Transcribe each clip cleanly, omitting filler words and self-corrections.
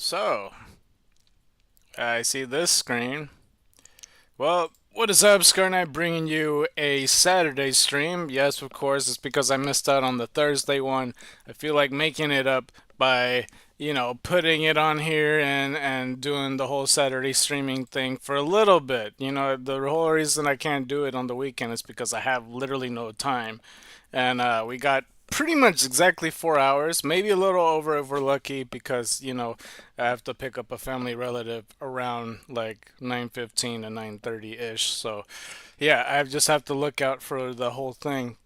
So, I see this screen. Well, what is up, ScarKnight, bringing you a Saturday stream. Yes, of course, it's because I missed out on the Thursday one. I feel like making it up by, putting it on here and doing the whole Saturday streaming thing for a little bit. The whole reason I can't do it on the weekend is because I have literally no time. And we got pretty much exactly 4 hours, maybe a little over if we're lucky, because I have to pick up a family relative around like 9:15 to 9:30 ish. So yeah, I just have to look out for the whole thing.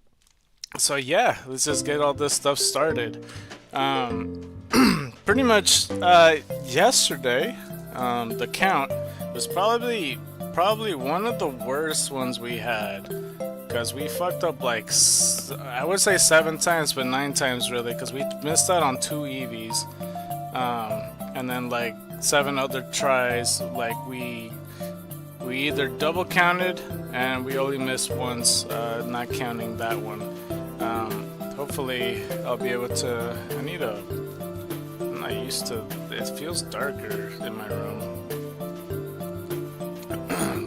So yeah, let's just get all this stuff started. Pretty much yesterday, the count was probably one of the worst ones we had, because we fucked up like I would say 7 times, but 9 times really, because we missed out on 2 Eevees, and then like 7 other tries. Like we either double counted and we only missed once, not counting that one. Hopefully I'll be able to. I'm not used to. It feels darker in my room.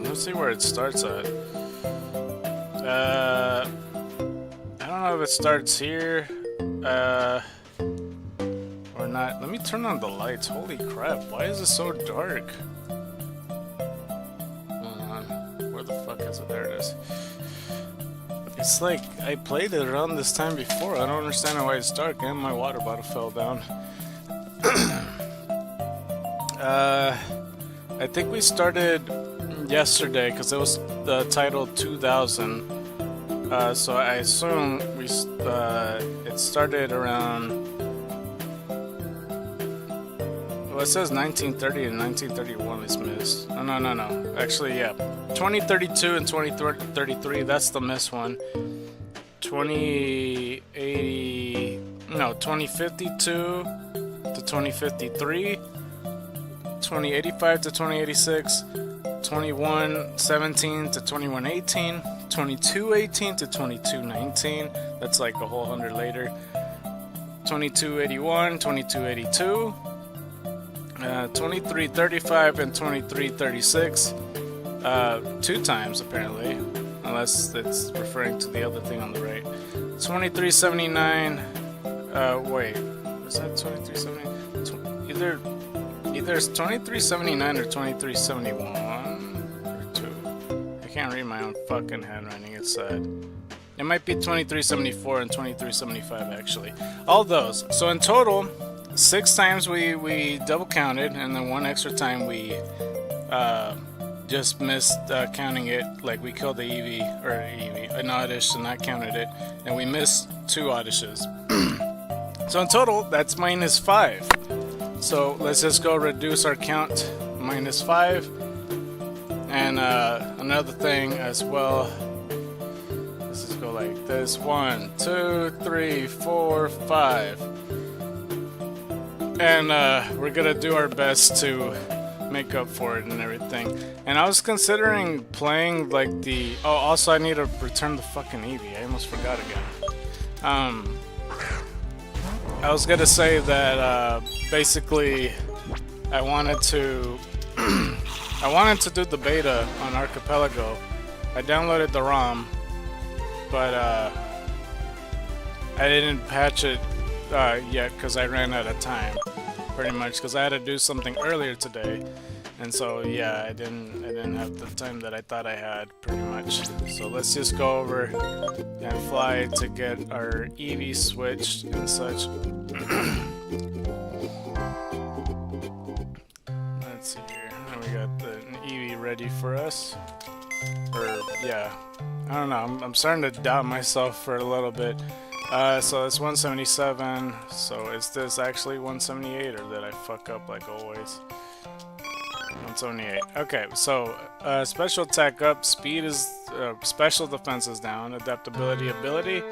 Let's see where it starts at. I don't know if it starts here, or not. Let me turn on the lights. Holy crap, why is it so dark? Where the fuck is it? There it is. It's like I played it around this time before. I don't understand why it's dark, and my water bottle fell down. I think we started yesterday because it was the title 2000. So I assume it started around. Well, it says 1930 and 1931 is missed. Oh, no. Actually, yeah. 2032 and 2033, that's the missed one. 2080. No, 2052 to 2053. 2085 to 2086. 2117 to 2118. 2218 to 2219. That's like a whole 100 later. 2281, 2282. 2335 and 2336. 2 times apparently, unless it's referring to the other thing on the right. 2379. Wait, was that 2379? Either it's 2379 or 2371 or 2. I can't read my own fucking handwriting. It's sad. It might be 2374 and 2375 actually. All those. So in total, 6 times we double counted, and then 1 extra time we just missed counting it. Like we killed the an oddish, and not counted it, and we missed 2 oddishes. So in total, that's -5. So let's just go reduce our count, -5. And another thing as well. Let's just go like this: 1, 2, 3, 4, 5. And we're gonna do our best to make up for it and everything. And I was considering playing like the. Oh, also I need to return the fucking Eevee. I almost forgot again. I was gonna say that basically I wanted to do the beta on Archipelago. I downloaded the ROM, but I didn't patch it yet because I ran out of time, pretty much, because I had to do something earlier today, and so yeah, I didn't have the time that I thought I had, pretty much. So let's just go over and fly to get our Eevee switched and such. Let's see here. And we got the Eevee ready for us. Or yeah, I don't know. I'm starting to doubt myself for a little bit. So it's 177. So is this actually 178, or did I fuck up like always? 178. Okay, so special attack up, speed is special defense is down, adaptability ability,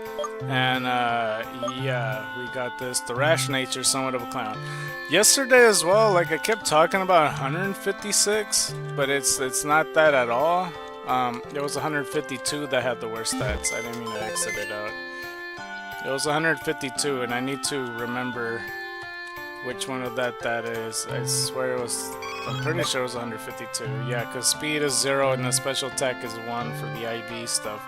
and yeah, we got this. The rash nature, somewhat of a clown. Yesterday as well, like I kept talking about 156, but it's not that at all. It was 152 that had the worst stats. I didn't mean to exit it out. It was 152, and I need to remember which one of that is. I swear it was, I'm pretty sure it was 152. Yeah, because speed is 0 and the special attack is 1 for the IB stuff.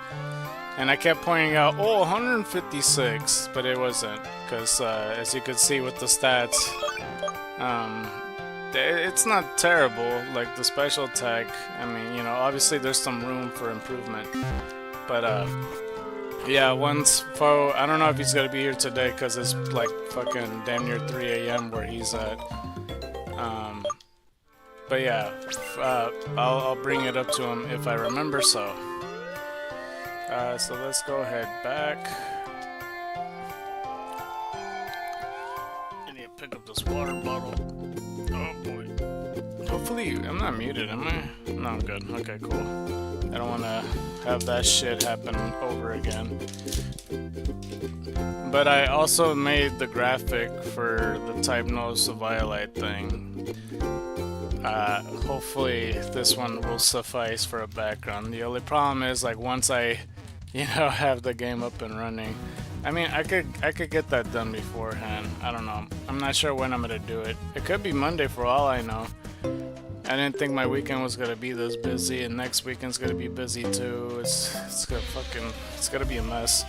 And I kept pointing out, oh, 156, but it wasn't, because as you could see with the stats, it's not terrible, like the special attack. I mean, you know, obviously there's some room for improvement, but yeah, once Foe, I don't know if he's gonna be here today, because it's like fucking damn near 3 a.m. where he's at. But yeah, I'll bring it up to him if I remember so. So let's go ahead back. I need to pick up this water bottle. Oh boy. Hopefully, I'm not muted, am I? No, I'm good. Okay, cool. I don't want to have that shit happen over again. But I also made the graphic for the Type Knows Violite thing. Hopefully this one will suffice for a background. The only problem is, like, once I, you know, have the game up and running. I mean, I could get that done beforehand. I don't know. I'm not sure when I'm gonna do it. It could be Monday for all I know. I didn't think my weekend was gonna be this busy, and next weekend's gonna be busy too. It's gonna be a mess.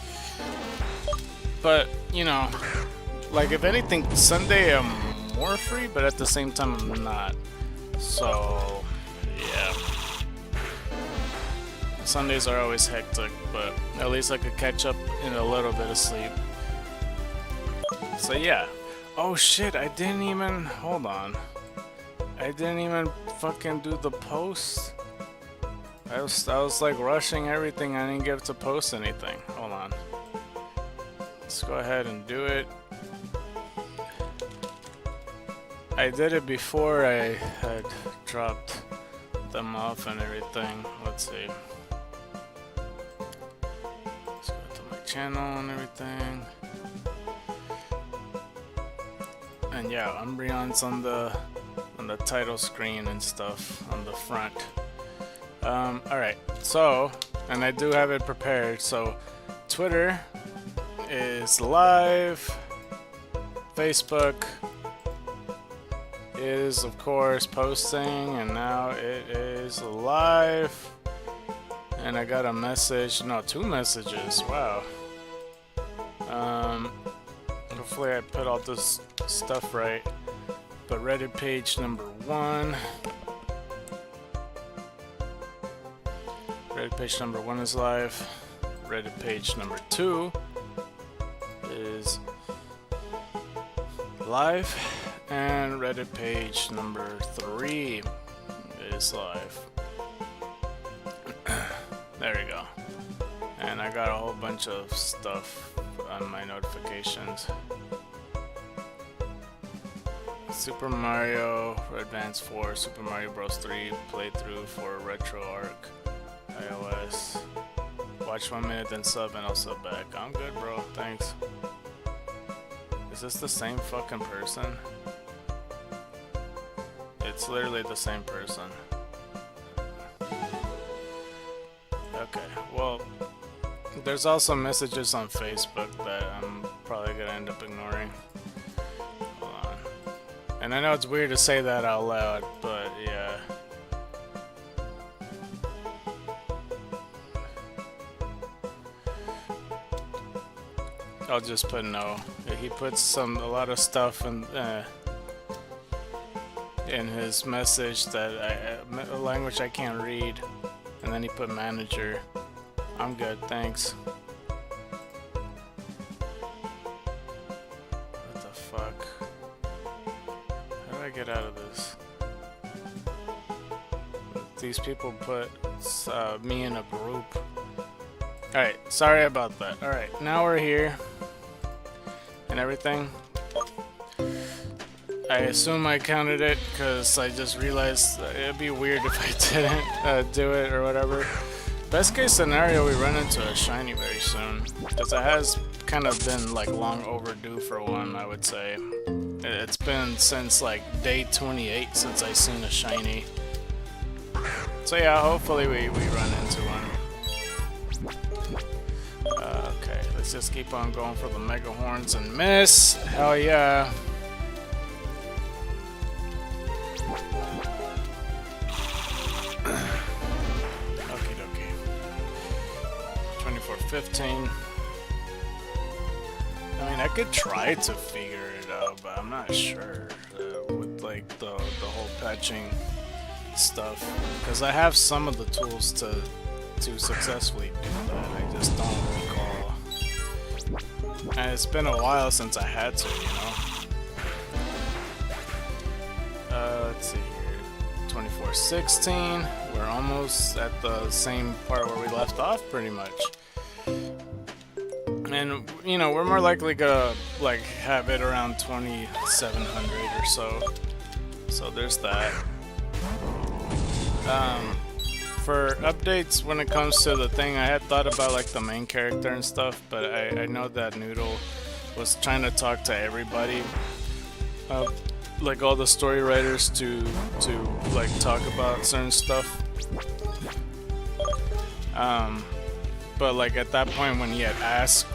But you know, like if anything, Sunday I'm more free, but at the same time I'm not. So yeah. Sundays are always hectic, but at least I could catch up in a little bit of sleep. So yeah. Oh shit, I didn't even... Hold on. I didn't even fucking do the post. I was like rushing everything. I didn't get to post anything. Hold on. Let's go ahead and do it. I did it before I had dropped them off and everything. Let's see. Let's go to my channel and everything. And yeah, Umbreon's on the title screen and stuff on the front. Alright, so, and I do have it prepared. So Twitter is live, Facebook is of course posting, and now it is live. And I got a message, no, 2 messages, wow. Hopefully I put all this stuff right. But Reddit page number 1. Reddit page number 1 is live. Reddit page number 2 is live. And Reddit page number 3 is live. There we go. And I got a whole bunch of stuff on my notifications. Super Mario Advance 4, Super Mario Bros. 3 playthrough for RetroArch, iOS. Watch 1 minute then sub and I'll sub back. I'm good, bro. Thanks. Is this the same fucking person? It's literally the same person. Okay, well, there's also messages on Facebook that I'm probably gonna end up ignoring. Hold on. And I know it's weird to say that out loud, but yeah. I'll just put no. He puts a lot of stuff in his message that a language I can't read, and then he put manager. I'm good, thanks. What the fuck? How do I get out of this? These people put me in a group. Alright, sorry about that. Alright, now we're here and everything. I assume I counted it because I just realized it'd be weird if I didn't do it or whatever. Best case scenario, we run into a shiny very soon, because it has kind of been like long overdue for one, I would say. It's been since like day 28 since I seen a shiny. So yeah, hopefully we run into one. Okay, let's just keep on going for the Mega Horns and miss. Hell yeah. Okie dokie. 24:15. I mean, I could try to figure it out, but I'm not sure with like the whole patching stuff, because I have some of the tools to successfully do that. I just don't recall. And it's been a while since I had to, you know. Let's see here. 24:16. We're almost at the same part where we left off, pretty much. And you know, we're more likely gonna like have it around 2700 or so. So there's that. For updates when it comes to the thing, I had thought about like the main character and stuff, but I know that Noodle was trying to talk to everybody, like all the story writers to like talk about certain stuff. But like at that point when he had asked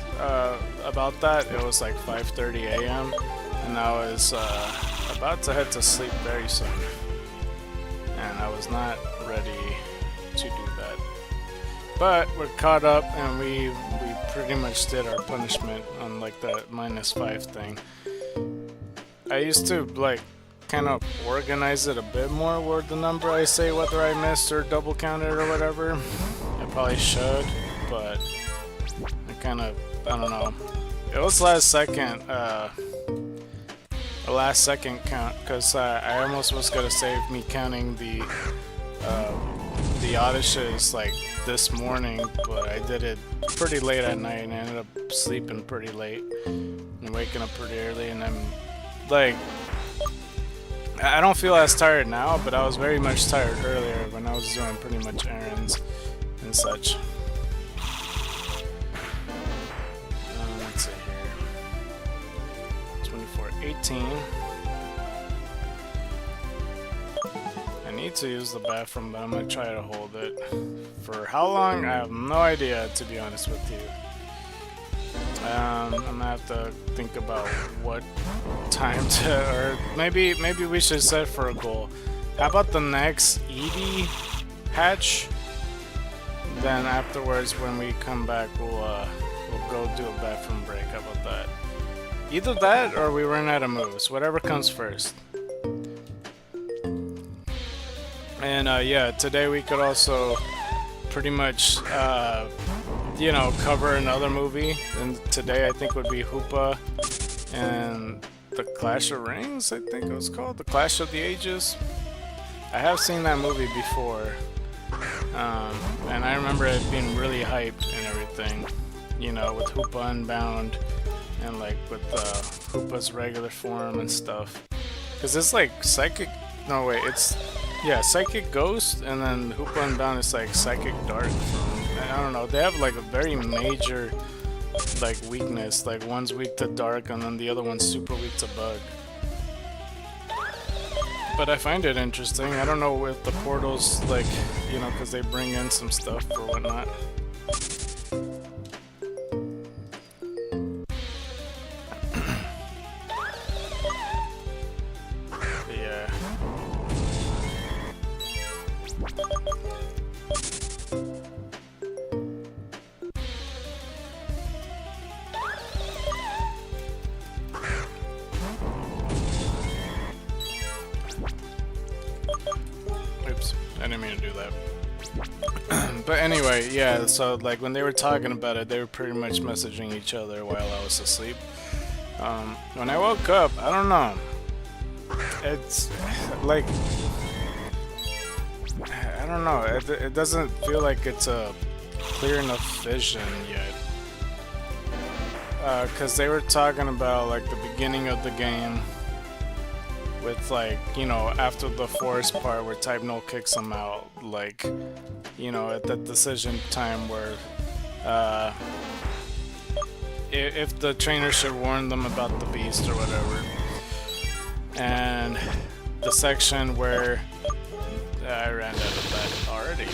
about that, it was like 5:30 a.m. and I was about to head to sleep very soon, and I was not ready to do that. But we're caught up, and we pretty much did our punishment on like that -5 thing. I used to like kind of organize it a bit more with the number I say, whether I missed or double counted or whatever. I probably should, but I kind of, I don't know. It was last second count, because I almost was gonna save me counting the odysseys like this morning, but I did it pretty late at night and I ended up sleeping pretty late and waking up pretty early, and I'm like, I don't feel as tired now, but I was very much tired earlier when I was doing pretty much errands and such. Let's see here. 24:18. I need to use the bathroom, but I'm gonna try to hold it. For how long? I have no idea, to be honest with you. I'm gonna have to think about what time to, or maybe we should set for a goal. How about the next Eevee hatch? Then afterwards, when we come back, we'll go do a bathroom break. How about that? Either that, or we run out of moves. Whatever comes first. And yeah, today we could also pretty much, you know, cover another movie. And today I think would be Hoopa and the Clash of Rings, I think it was called. The Clash of the Ages. I have seen that movie before. And I remember it being really hyped and everything. You know, with Hoopa Unbound and like with Hoopa's regular form and stuff. Because it's like Psychic... No, wait, it's... Yeah, Psychic Ghost, and then Hoopa Unbound is like Psychic Dark. I don't know, they have like a very major like weakness. Like one's weak to Dark, and then the other one's super weak to Bug. But I find it interesting. I don't know if the portals, like, you know, because they bring in some stuff or whatnot. Oops, I didn't mean to do that. But anyway, yeah, so like when they were talking about it, they were pretty much messaging each other while I was asleep. When I woke up, I don't know. It's like, I don't know, it doesn't feel like it's a clear enough vision yet. Because they were talking about like the beginning of the game with like, you know, after the forest part where Type Null kicks them out, like, you know, at that decision time where if the trainer should warn them about the beast or whatever. And the section where I ran out of that already.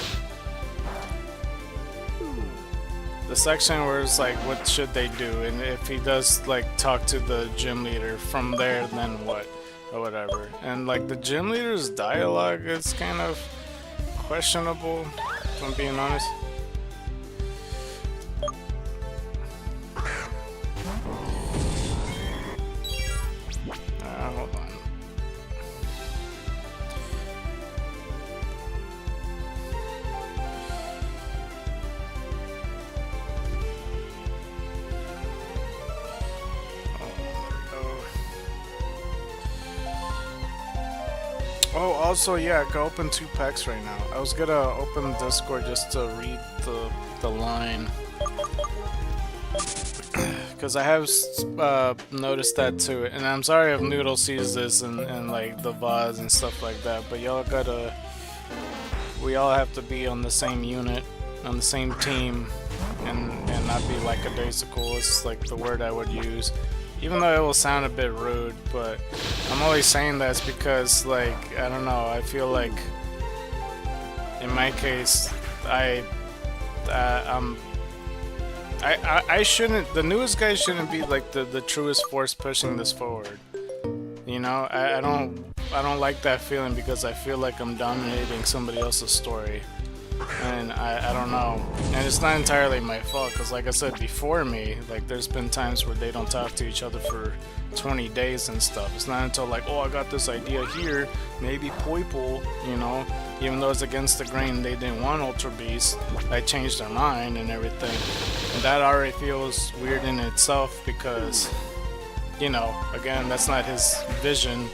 The section where it's like, what should they do? And if he does like talk to the gym leader, from there, then what? or whatever. And like the gym leader's dialogue is kind of questionable, if I'm being honest. Hold on. Oh, also, yeah, I can open 2 packs right now. I was gonna open Discord just to read the line. Because I have noticed that too. And I'm sorry if Noodle sees this and like the VODs and stuff like that, but y'all gotta... We all have to be on the same unit, on the same team, and not be like a daisical. It's like the word I would use. Even though it will sound a bit rude, but I'm only saying that's because, like, I don't know, I feel like, in my case, I shouldn't, the newest guy shouldn't be, like, the truest force pushing this forward. You know, I don't like that feeling because I feel like I'm dominating somebody else's story. And I don't know, and it's not entirely my fault because like I said before me, like there's been times where they don't talk to each other for 20 days and stuff. It's not until like, oh, I got this idea here, maybe Poiple, you know, even though it's against the grain, they didn't want Ultra Beast, I changed their mind and everything. And that already feels weird in itself because, you know, again, that's not his vision,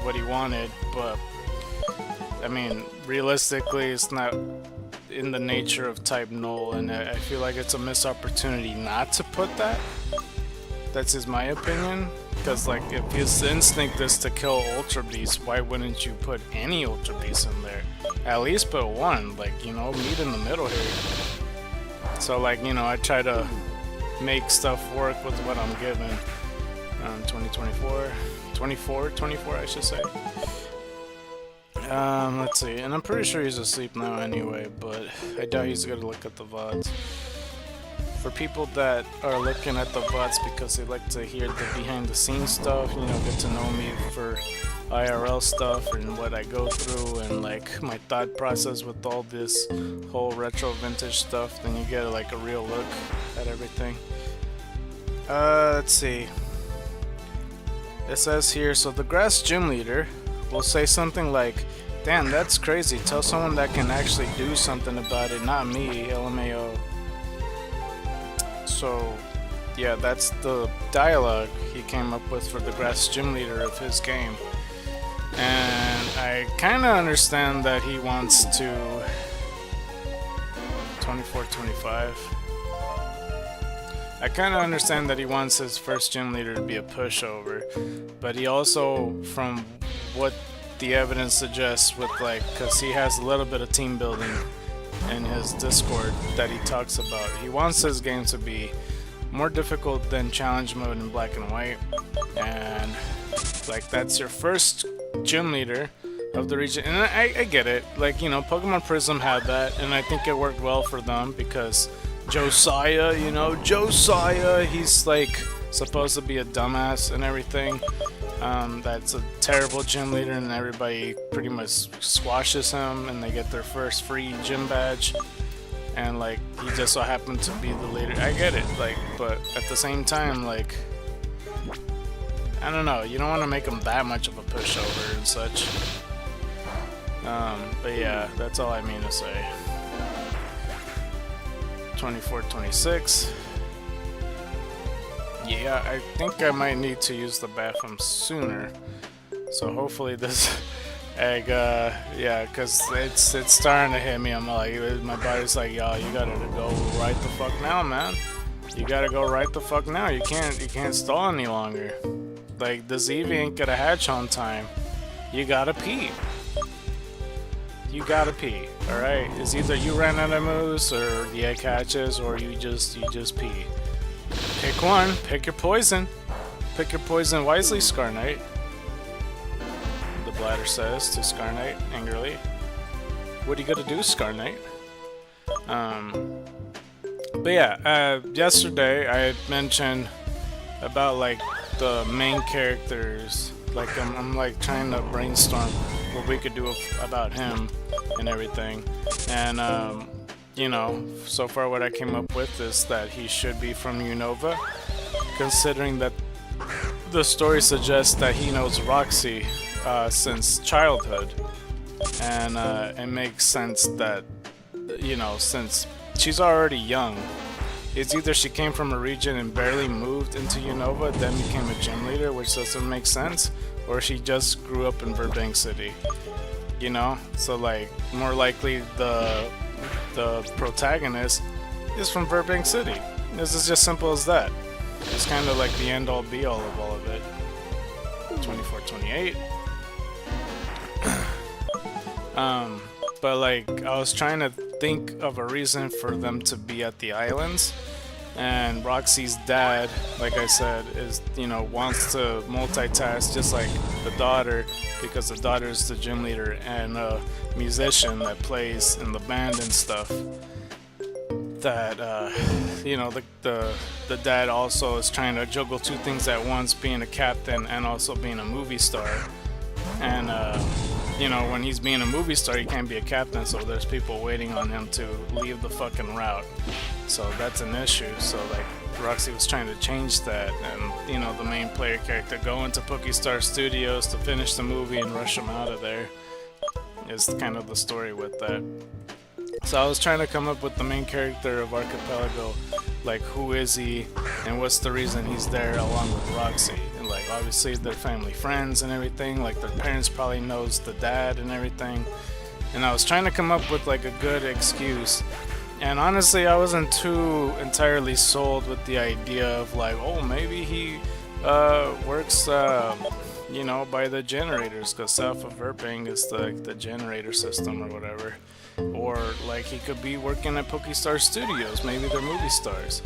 what he wanted, but I mean, realistically, it's not in the nature of type null, and I feel like it's a missed opportunity not to put that. That's just my opinion, because like if his instinct is to kill Ultra Beast, why wouldn't you put any Ultra Beast in there? At least put one, like, you know, meet in the middle here. So like, you know, I try to make stuff work with what I'm given. 24 I should say. Let's see, and I'm pretty sure he's asleep now anyway, but I doubt he's gonna look at the VODs. For people that are looking at the VODs because they like to hear the behind the scenes stuff, you know, get to know me for IRL stuff and what I go through and like my thought process with all this whole retro vintage stuff, then you get like a real look at everything. Let's see. It says here, so the grass gym leader will say something like, damn, that's crazy, tell someone that can actually do something about it, not me, LMAO. So, yeah, that's the dialogue he came up with for the grass gym leader of his game. And I kinda understand that he wants to... 24-25. I kinda understand that he wants his first gym leader to be a pushover, but he also, from what the evidence suggests with like, because he has a little bit of team building in his Discord that he talks about, he wants his game to be more difficult than challenge mode in black and white, and like that's your first gym leader of the region. And I get it, like, you know, Pokemon Prism had that, and I think it worked well for them because Josiah, you know, Josiah, he's like supposed to be a dumbass and everything. That's a terrible gym leader, and everybody pretty much squashes him, and they get their first free gym badge. And like, he just so happened to be the leader. I get it, like, but at the same time, like, I don't know. You don't want to make him that much of a pushover and such. But yeah, that's all I mean to say. 24-26. Yeah, I think I might need to use the bathroom sooner. So hopefully this egg, yeah, because it's starting to hit me. I'm like, my body's like, yo, you gotta go right the fuck now, man. You gotta go right the fuck now. You can't stall any longer. Like, this Eevee ain't gonna hatch on time. You gotta pee. You gotta pee, alright? It's either you ran out of moves, or the egg hatches, or you just pee. Pick one. Pick your poison. Pick your poison wisely, ScarKnight. The bladder says to ScarKnight angrily. What are you gonna do, ScarKnight? But yeah, yesterday I had mentioned about like the main characters, Like I'm like trying to brainstorm what we could do about him and everything. And you know, so far what I came up with is that he should be from Unova, considering that the story suggests that he knows Roxy since childhood, and it makes sense that, you know, since she's already young, it's either she came from a region and barely moved into Unova, then became a gym leader, which doesn't make sense, or she just grew up in Burbank City. You know, so like more likely the protagonist is from Burbank City. This is just simple as that. It's kind of like the end all be all of all of it. 24, 28. But like I was trying to think of a reason for them to be at the islands, and Roxy's dad, like I said, is, you know, wants to multitask just like the daughter, because the daughter is the gym leader and a musician that plays in the band and stuff. That you know, the dad also is trying to juggle two things at once, being a captain and also being a movie star. And you know, when he's being a movie star, he can't be a captain, so there's people waiting on him to leave the fucking route. So that's an issue. So like Roxy was trying to change that, and you know, the main player character go into Pokestar Studios to finish the movie and rush him out of there is kind of the story with that. So I was trying to come up with the main character of Archipelago, like who is he and what's the reason he's there along with Roxy. And like obviously they're family friends and everything, like their parents probably knows the dad and everything. And I was trying to come up with like a good excuse. And honestly, I wasn't too entirely sold with the idea of like, oh, maybe he works you know, by the generators, because south of Burbank is the generator system or whatever. Or like he could be working at Pokestar Studios, maybe they're movie stars.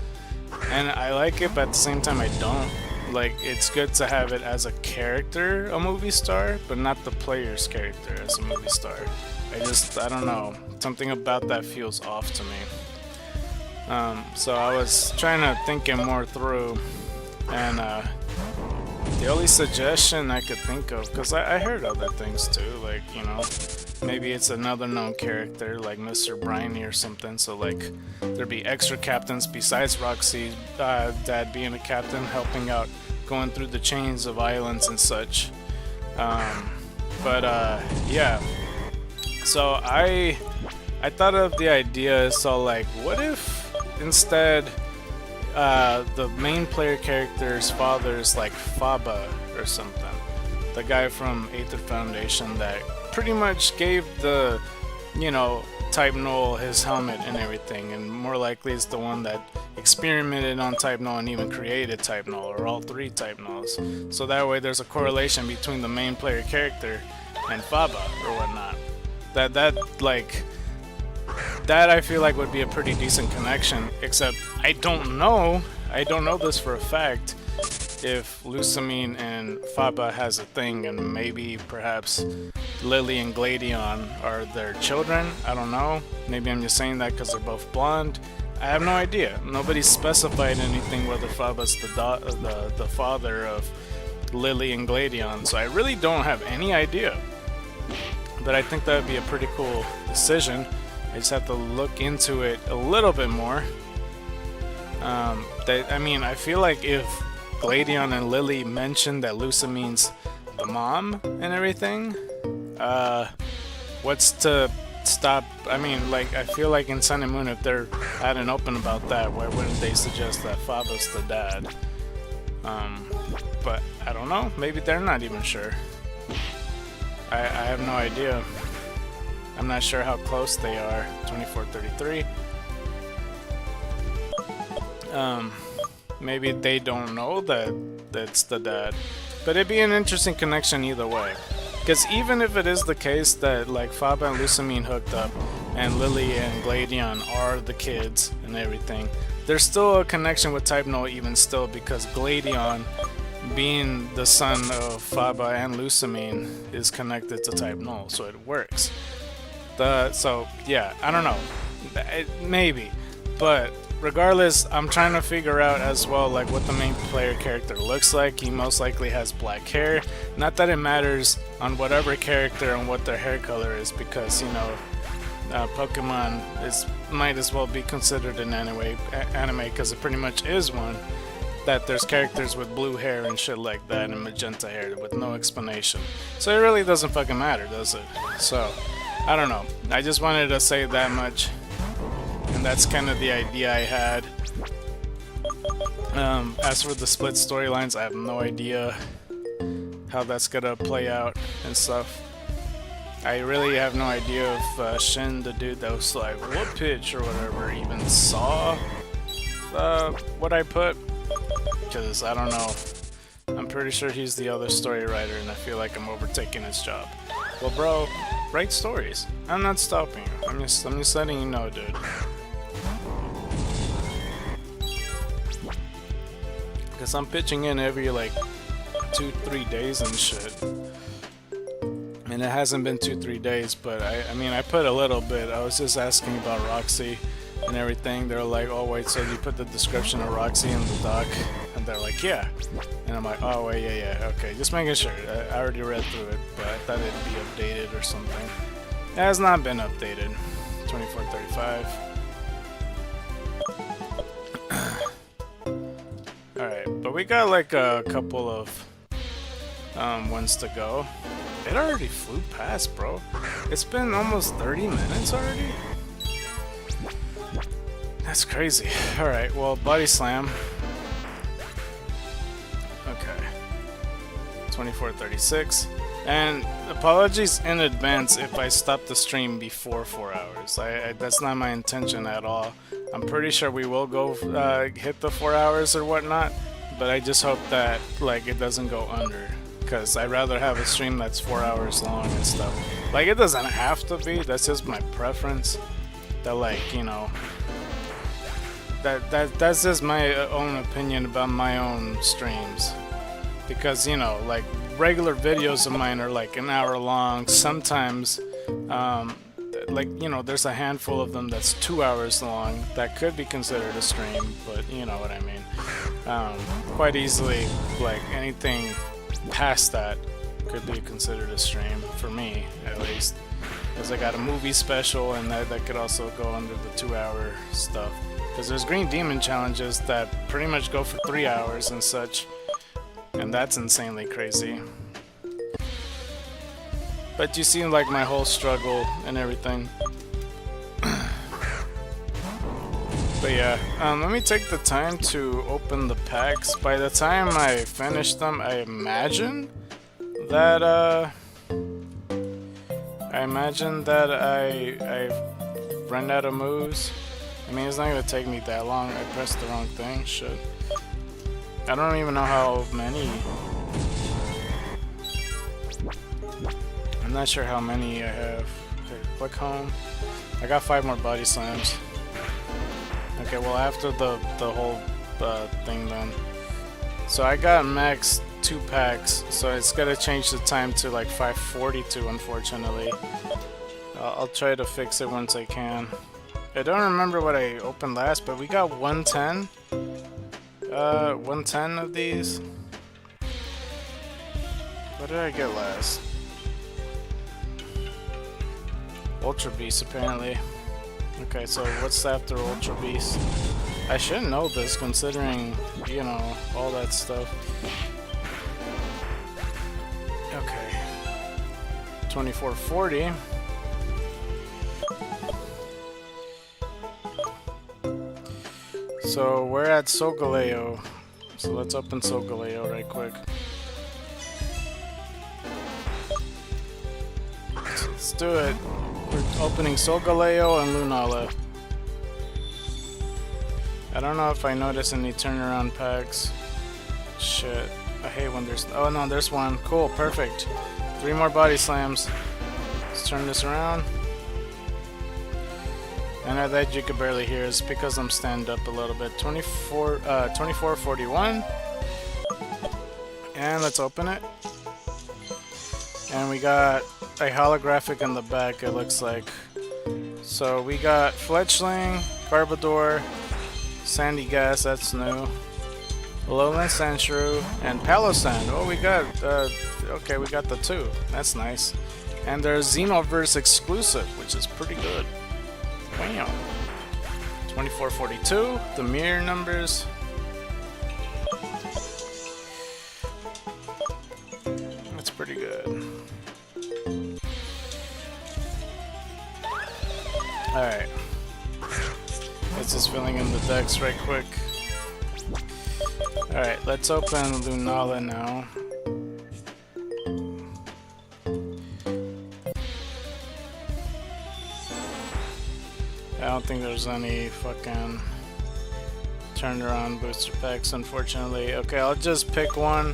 And I like it, but at the same time I don't. Like, it's good to have it as a character, a movie star, but not the player's character as a movie star. I don't know, something about that feels off to me. So I was trying to think it more through, and the only suggestion I could think of, because I heard other things too, like, you know, maybe it's another known character like Mr. Briny or something, so like there'd be extra captains besides Roxy, dad being a captain, helping out, going through the chains of islands and such. Yeah, so I thought of the idea, so like what if instead the main player character's father is like Faba or something, the guy from Aether Foundation that pretty much gave the, you know, Type Null his helmet and everything, and more likely is the one that experimented on Type Null and even created Type Null, or all three Type Nulls. So that way there's a correlation between the main player character and Faba or whatnot. That I feel like would be a pretty decent connection, except I don't know this for a fact, if Lusamine and Faba has a thing, and maybe perhaps Lily and Gladion are their children. I don't know. Maybe I'm just saying that because they're both blonde. I have no idea. Nobody specified anything whether Faba's the father of Lily and Gladion, so I really don't have any idea. But I think that would be a pretty cool decision. I just have to look into it a little bit more. I feel like if Gladion and Lily mentioned that Lusamine's the mom and everything, what's to stop? I mean, like, I feel like in Sun and Moon, if they're out and open about that, why wouldn't they suggest that Faba's the dad? But I don't know. Maybe they're not even sure. I have no idea. I'm not sure how close they are. 2433. Maybe they don't know that that's the dad. But it'd be an interesting connection either way. Because even if it is the case that like Faba and Lusamine hooked up and Lily and Gladion are the kids and everything, there's still a connection with Type Null even still, because Gladion, being the son of Faba and Lusamine, is connected to Type Null, so it works. So yeah, I don't know. Maybe. But regardless, I'm trying to figure out as well like what the main player character looks like. He most likely has black hair. Not that it matters on whatever character and what their hair color is, because you know, Pokemon might as well be considered an anime because it pretty much is one. That there's characters with blue hair and shit like that and magenta hair with no explanation. So it really doesn't fucking matter, does it? So, I don't know. I just wanted to say that much. And that's kind of the idea I had. As for the split storylines, I have no idea how that's gonna play out and stuff. I really have no idea if Shin, the dude that was like, what pitch or whatever, even saw what I put. Because I don't know. I'm pretty sure he's the other story writer and I feel like I'm overtaking his job. Well, bro, write stories. I'm not stopping you. I'm just letting you know, dude. Because I'm pitching in every like 2-3 days and shit. And it hasn't been 2-3 days, but I mean, I put a little bit. I was just asking about Roxy and everything. They're like, oh wait, so you put the description of Roxy in the doc? And they're like, yeah. And I'm like, oh wait, yeah, okay, just making sure. I already read through it, but I thought it'd be updated or something. It has not been updated. 2435. Alright, but we got like a couple of ones to go. It already flew past, bro. It's been almost 30 minutes already? That's crazy. Alright, well, Body Slam. Okay. 24:36. And apologies in advance if I stop the stream before 4 hours. That's not my intention at all. I'm pretty sure we will go hit the 4 hours or whatnot, but I just hope that like it doesn't go under, because I'd rather have a stream that's 4 hours long and stuff. Like, it doesn't have to be, that's just my preference. That, like, you know, that's just my own opinion about my own streams. Because, you know, like, regular videos of mine are like an hour long. Sometimes, like, you know, there's a handful of them that's 2 hours long that could be considered a stream, but you know what I mean. Quite easily, like, anything past that could be considered a stream, for me at least, because I got a movie special, and that could also go under the 2 hour stuff, because there's Green Demon challenges that pretty much go for 3 hours and such, and that's insanely crazy. But you see, like, my whole struggle and everything. But yeah, let me take the time to open the packs. By the time I finish them, I imagine that I've run out of moves. I mean, it's not gonna take me that long. I pressed the wrong thing. Shit. I don't even know how many. I'm not sure how many I have. Okay, click home. I got 5 more body slams. Okay, well, after the whole thing then. So I got max 2 packs, so it's gonna change the time to like 5:42, unfortunately. I'll try to fix it once I can. I don't remember what I opened last, but we got 110. 110 of these. What did I get last? Ultra Beast, apparently. Okay, so what's after Ultra Beast? I should know this, considering, you know, all that stuff. Okay. 2440. So we're at Solgaleo. So let's open Solgaleo right quick. So let's do it. We're opening Solgaleo and Lunala. I don't know if I noticed any turnaround packs. Shit. I hate when there's... Oh no, there's one. Cool, perfect. 3 more body slams. Let's turn this around. I know that you could barely hear. It's because I'm stand up a little bit. 2441. And let's open it. And we got a holographic in the back, it looks like. So we got Fletchling, Garbodor, Sandy Gas, that's new. Lowland Sandshrew and Palosand. Oh, we got, okay, we got the two. That's nice. And there's Xenoverse exclusive, which is pretty good. Wow. 2442, the mirror numbers. That's pretty good. Alright. Let's just filling in the decks right quick. Alright, let's open Lunala now. I don't think there's any fucking turned around booster packs, unfortunately. Okay, I'll just pick one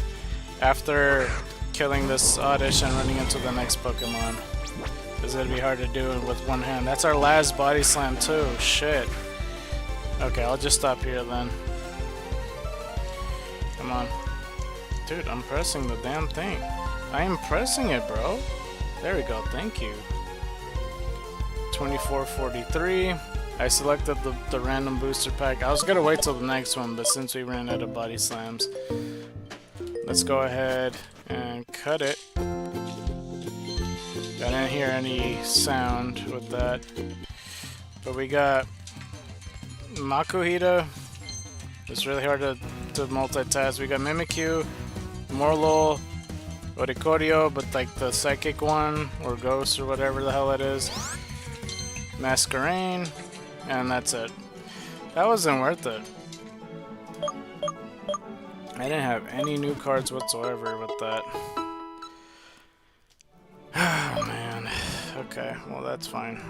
after killing this Oddish and running into the next Pokemon. Because it'd be hard to do it with one hand. That's our last Body Slam too. Shit. Okay, I'll just stop here then. Come on. Dude, I'm pressing the damn thing. I am pressing it, bro. There we go, thank you. 2443. I selected the random booster pack. I was gonna wait till the next one, but since we ran out of Body Slams, let's go ahead and cut it. I didn't hear any sound with that. But we got Makuhita. It's really hard to multitask. We got Mimikyu, Morlul, Oricorio, but like the psychic one, or ghost, or whatever the hell it is. Masquerain, and that's it. That wasn't worth it. I didn't have any new cards whatsoever with that. Oh man. Okay, well that's fine.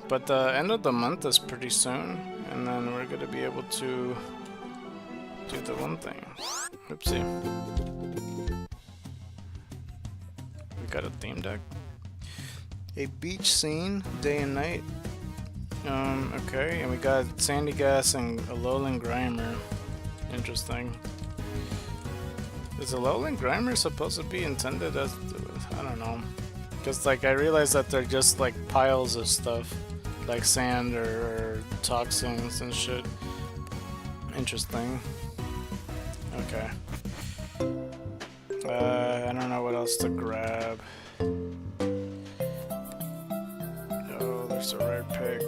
But the end of the month is pretty soon, and then we're gonna be able to do the one thing. Oopsie. We got a theme deck. A beach scene, day and night. Okay, and we got Sandy Gas and Alolan Grimer. Interesting. Is Alolan Grimer supposed to be intended as, I don't know. Because like I realized that they're just like piles of stuff. Like sand or toxins and shit. Interesting. Okay. I don't know what else to grab. Oh, there's a rare pick.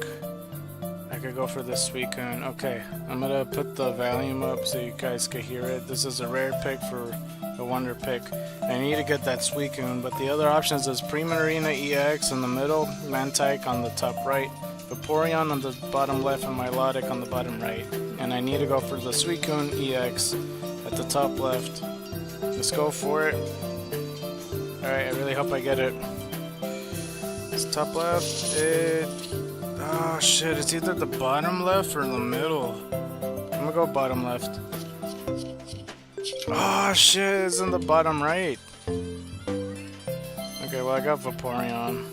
I could go for this Suicune. Okay, I'm gonna put the volume up so you guys can hear it. This is a rare pick for a wonder pick. I need to get that Suicune, but the other options is Primarina EX in the middle, Mantike on the top right, Vaporeon on the bottom left, and Milotic on the bottom right. And I need to go for the Suicune EX at the top left. Let's go for it. Alright, I really hope I get it. It's top left. Oh shit, it's either the bottom left or the middle. I'm gonna go bottom left. Oh shit, it's in the bottom right. Okay, well I got Vaporeon.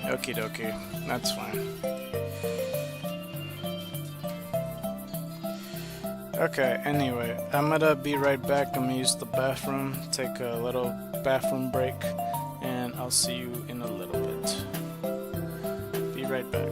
Okie dokie, that's fine. Okay, anyway, I'm gonna be right back. I'm gonna use the bathroom, take a little bathroom break, and I'll see you in a little bit. Be right back.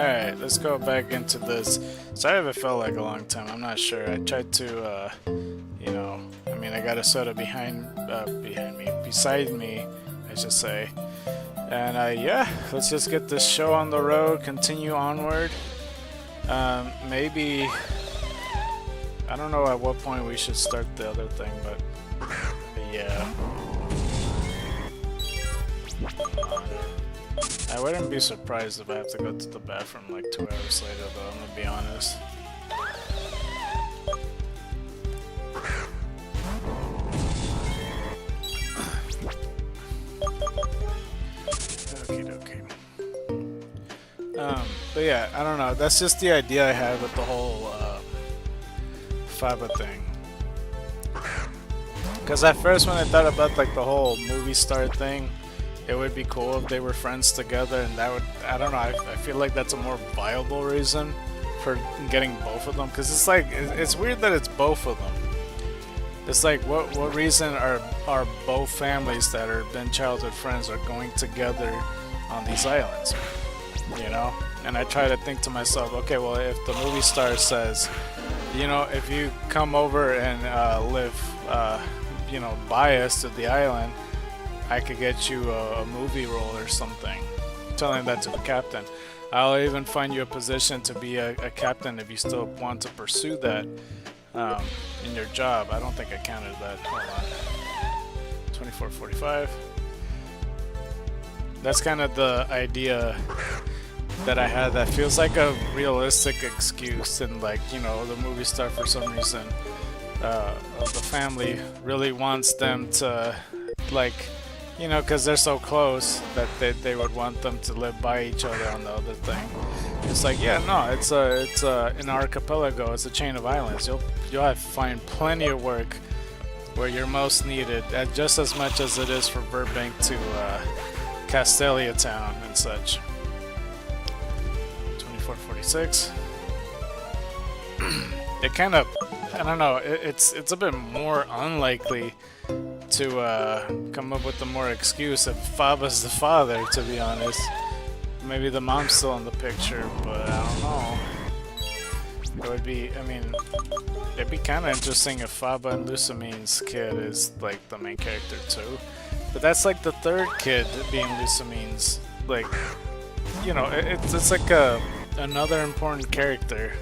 Alright, let's go back into this. Sorry if it felt like a long time, I'm not sure. I tried to, you know, I mean, I got a soda beside me, I should say. And, yeah, let's just get this show on the road, continue onward. Maybe, I don't know at what point we should start the other thing, but yeah. I wouldn't be surprised if I have to go to the bathroom like 2 hours later, though, I'm gonna be honest. Okay. But yeah, I don't know, that's just the idea I had with the whole Faba thing. Because at first when I thought about like the whole movie star thing, it would be cool if they were friends together, and that would, I don't know, I feel like that's a more viable reason for getting both of them, because it's like, it's weird that it's both of them. It's like, what reason are both families that are been childhood friends are going together on these islands, you know? And I try to think to myself, okay, well, if the movie star says, you know, if you come over and live, you know, by us to the island, I could get you a movie role or something. Telling that to the captain. I'll even find you a position to be a captain if you still want to pursue that in your job. I don't think I counted that. Hold on. 2445. That's kind of the idea that I had. That feels like a realistic excuse, and like, you know, the movie star for some reason of the family really wants them to, like, you know, because they're so close that they would want them to live by each other on the other thing. It's like, yeah, no, it's an archipelago. It's a chain of islands. You'll have to find plenty of work where you're most needed, just as much as it is for Burbank to Castelia Town and such. 2446. It kind of, I don't know. It's a bit more unlikely to come up with a more excuse if Faba's the father, to be honest. Maybe the mom's still in the picture, but I don't know. It would be, I mean, it'd be kind of interesting if Faba and Lucamine's kid is like the main character too. But that's like the third kid being Lucamine's, like, you know, it's like another important character,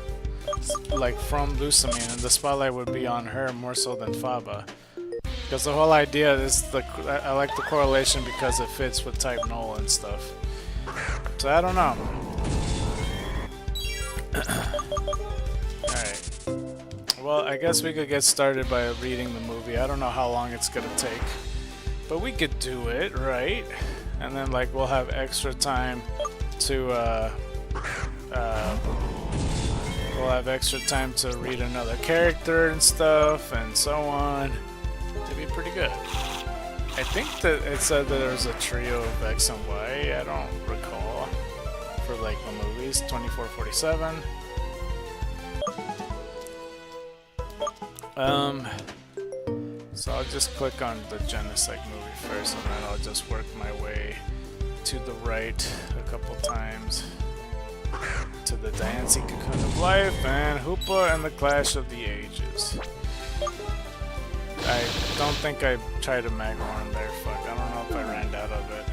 like from Lucamine, and the spotlight would be on her more so than Faba. Because the whole idea is, I like the correlation because it fits with type null and stuff. So I don't know. Alright. Well, I guess we could get started by reading the movie. I don't know how long it's gonna take. But we could do it, right? And then, like, we'll have extra time to, we'll have extra time to read another character and stuff, and so on. It'd be pretty good. I think that it said that there was a trio of X and Y. I don't recall. For, like, the movies. 2447. So I'll just click on the Genocide movie first, and then I'll just work my way to the right a couple times to the Diancie Cocoon of Life and Hoopa and the Clash of the Ages. I don't think I tried a Maghorn there, fuck, I don't know if I ran out of it.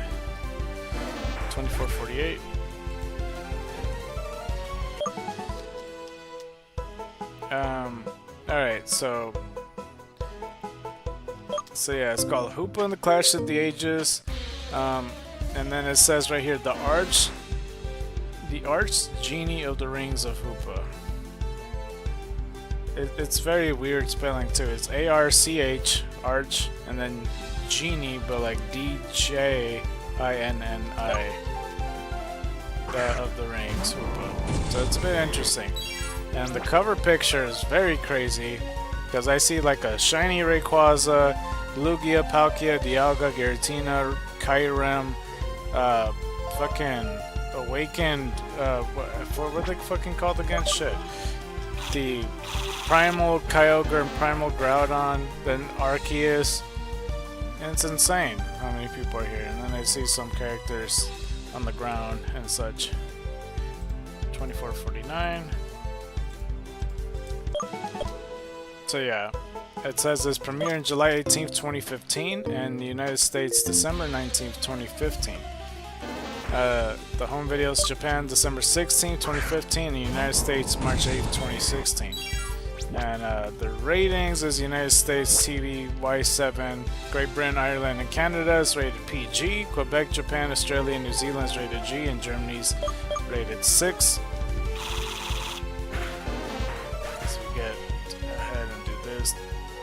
2448. Alright, so yeah, it's called Hoopa and the Clash of the Ages. And then it says right here, the Arch Genie of the Rings of Hoopa. It's very weird spelling too. It's A-R-C-H, Arch, and then Genie, but like D-J-I-N-N-I. Of the Rings, Hoopa. So it's a bit interesting. And the cover picture is very crazy, because I see like a shiny Rayquaza, Lugia, Palkia, Dialga, Giratina, Kyurem, fucking Awakened, what they fucking called again? Shit. The Primal Kyogre and Primal Groudon, then Arceus. And it's insane how many people are here. And then I see some characters on the ground and such. 24.49. So yeah, it says it's premiered July 18th, 2015, and the United States December 19th, 2015. The home videos Japan December 16th, 2015, and the United States March 8th, 2016. And the ratings is United States TV Y7, Great Britain, Ireland, and Canada is rated PG, Quebec, Japan, Australia, and New Zealand is rated G, and Germany's rated 6. As we get ahead and do this,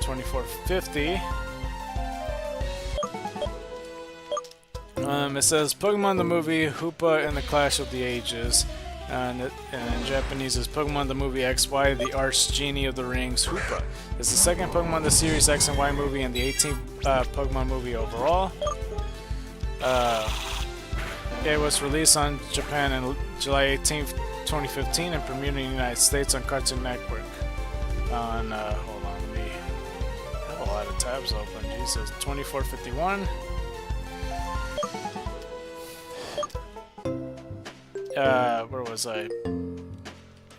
24.50. It says Pokemon the movie, Hoopa and the Clash of the Ages. And in Japanese is Pokemon the movie XY, the Arch Genie of the Rings, Hoopa. It's the second Pokemon the series X and Y movie and the 18th Pokemon movie overall. It was released on Japan on July 18th, 2015 and premiered in the United States on Cartoon Network. On, hold on, let me have a lot of tabs open. Jesus, 24.51. Where was I?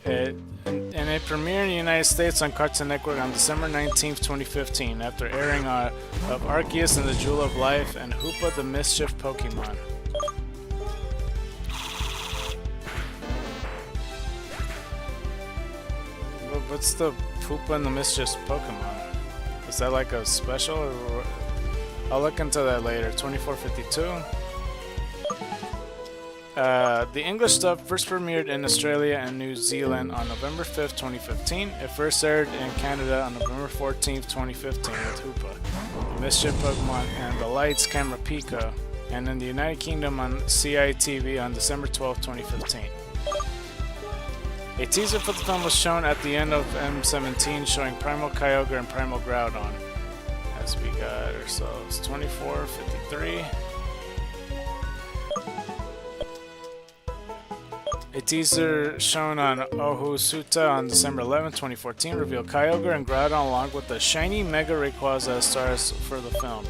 It premiered in the United States on Cartoon Network on December 19th, 2015, after airing of Arceus and the Jewel of Life and Hoopa the Mischief Pokemon. What's the Hoopa and the Mischief Pokemon? Is that like a special? Or I'll look into that later. 24.52. The English dub first premiered in Australia and New Zealand on November 5th, 2015. It first aired in Canada on November 14th, 2015 with Hoopa, the Mischief Pokemon, and the Lights Camera Pika, and in the United Kingdom on CITV on December 12th, 2015. A teaser for the film was shown at the end of M17 showing Primal Kyogre and Primal Groudon. As we got ourselves 24.53. A teaser shown on Ohu Suta on December 11, 2014 revealed Kyogre and Groudon along with the shiny Mega Rayquaza as stars for the film.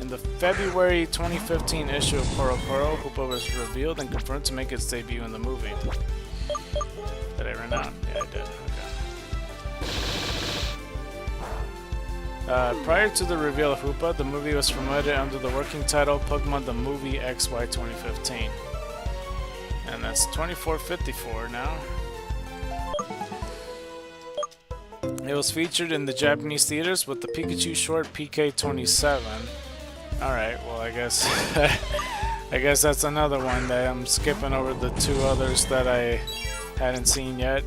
In the February 2015 issue of Koro Koro, Hoopa was revealed and confirmed to make its debut in the movie. Did I run out? Yeah, I did. Okay. Prior to the reveal of Hoopa, the movie was promoted under the working title Pokemon the Movie XY 2015. And that's 24.54 now. It was featured in the Japanese theaters with the Pikachu short PK27. Alright, well I guess I guess that's another one that I'm skipping over the two others that I hadn't seen yet.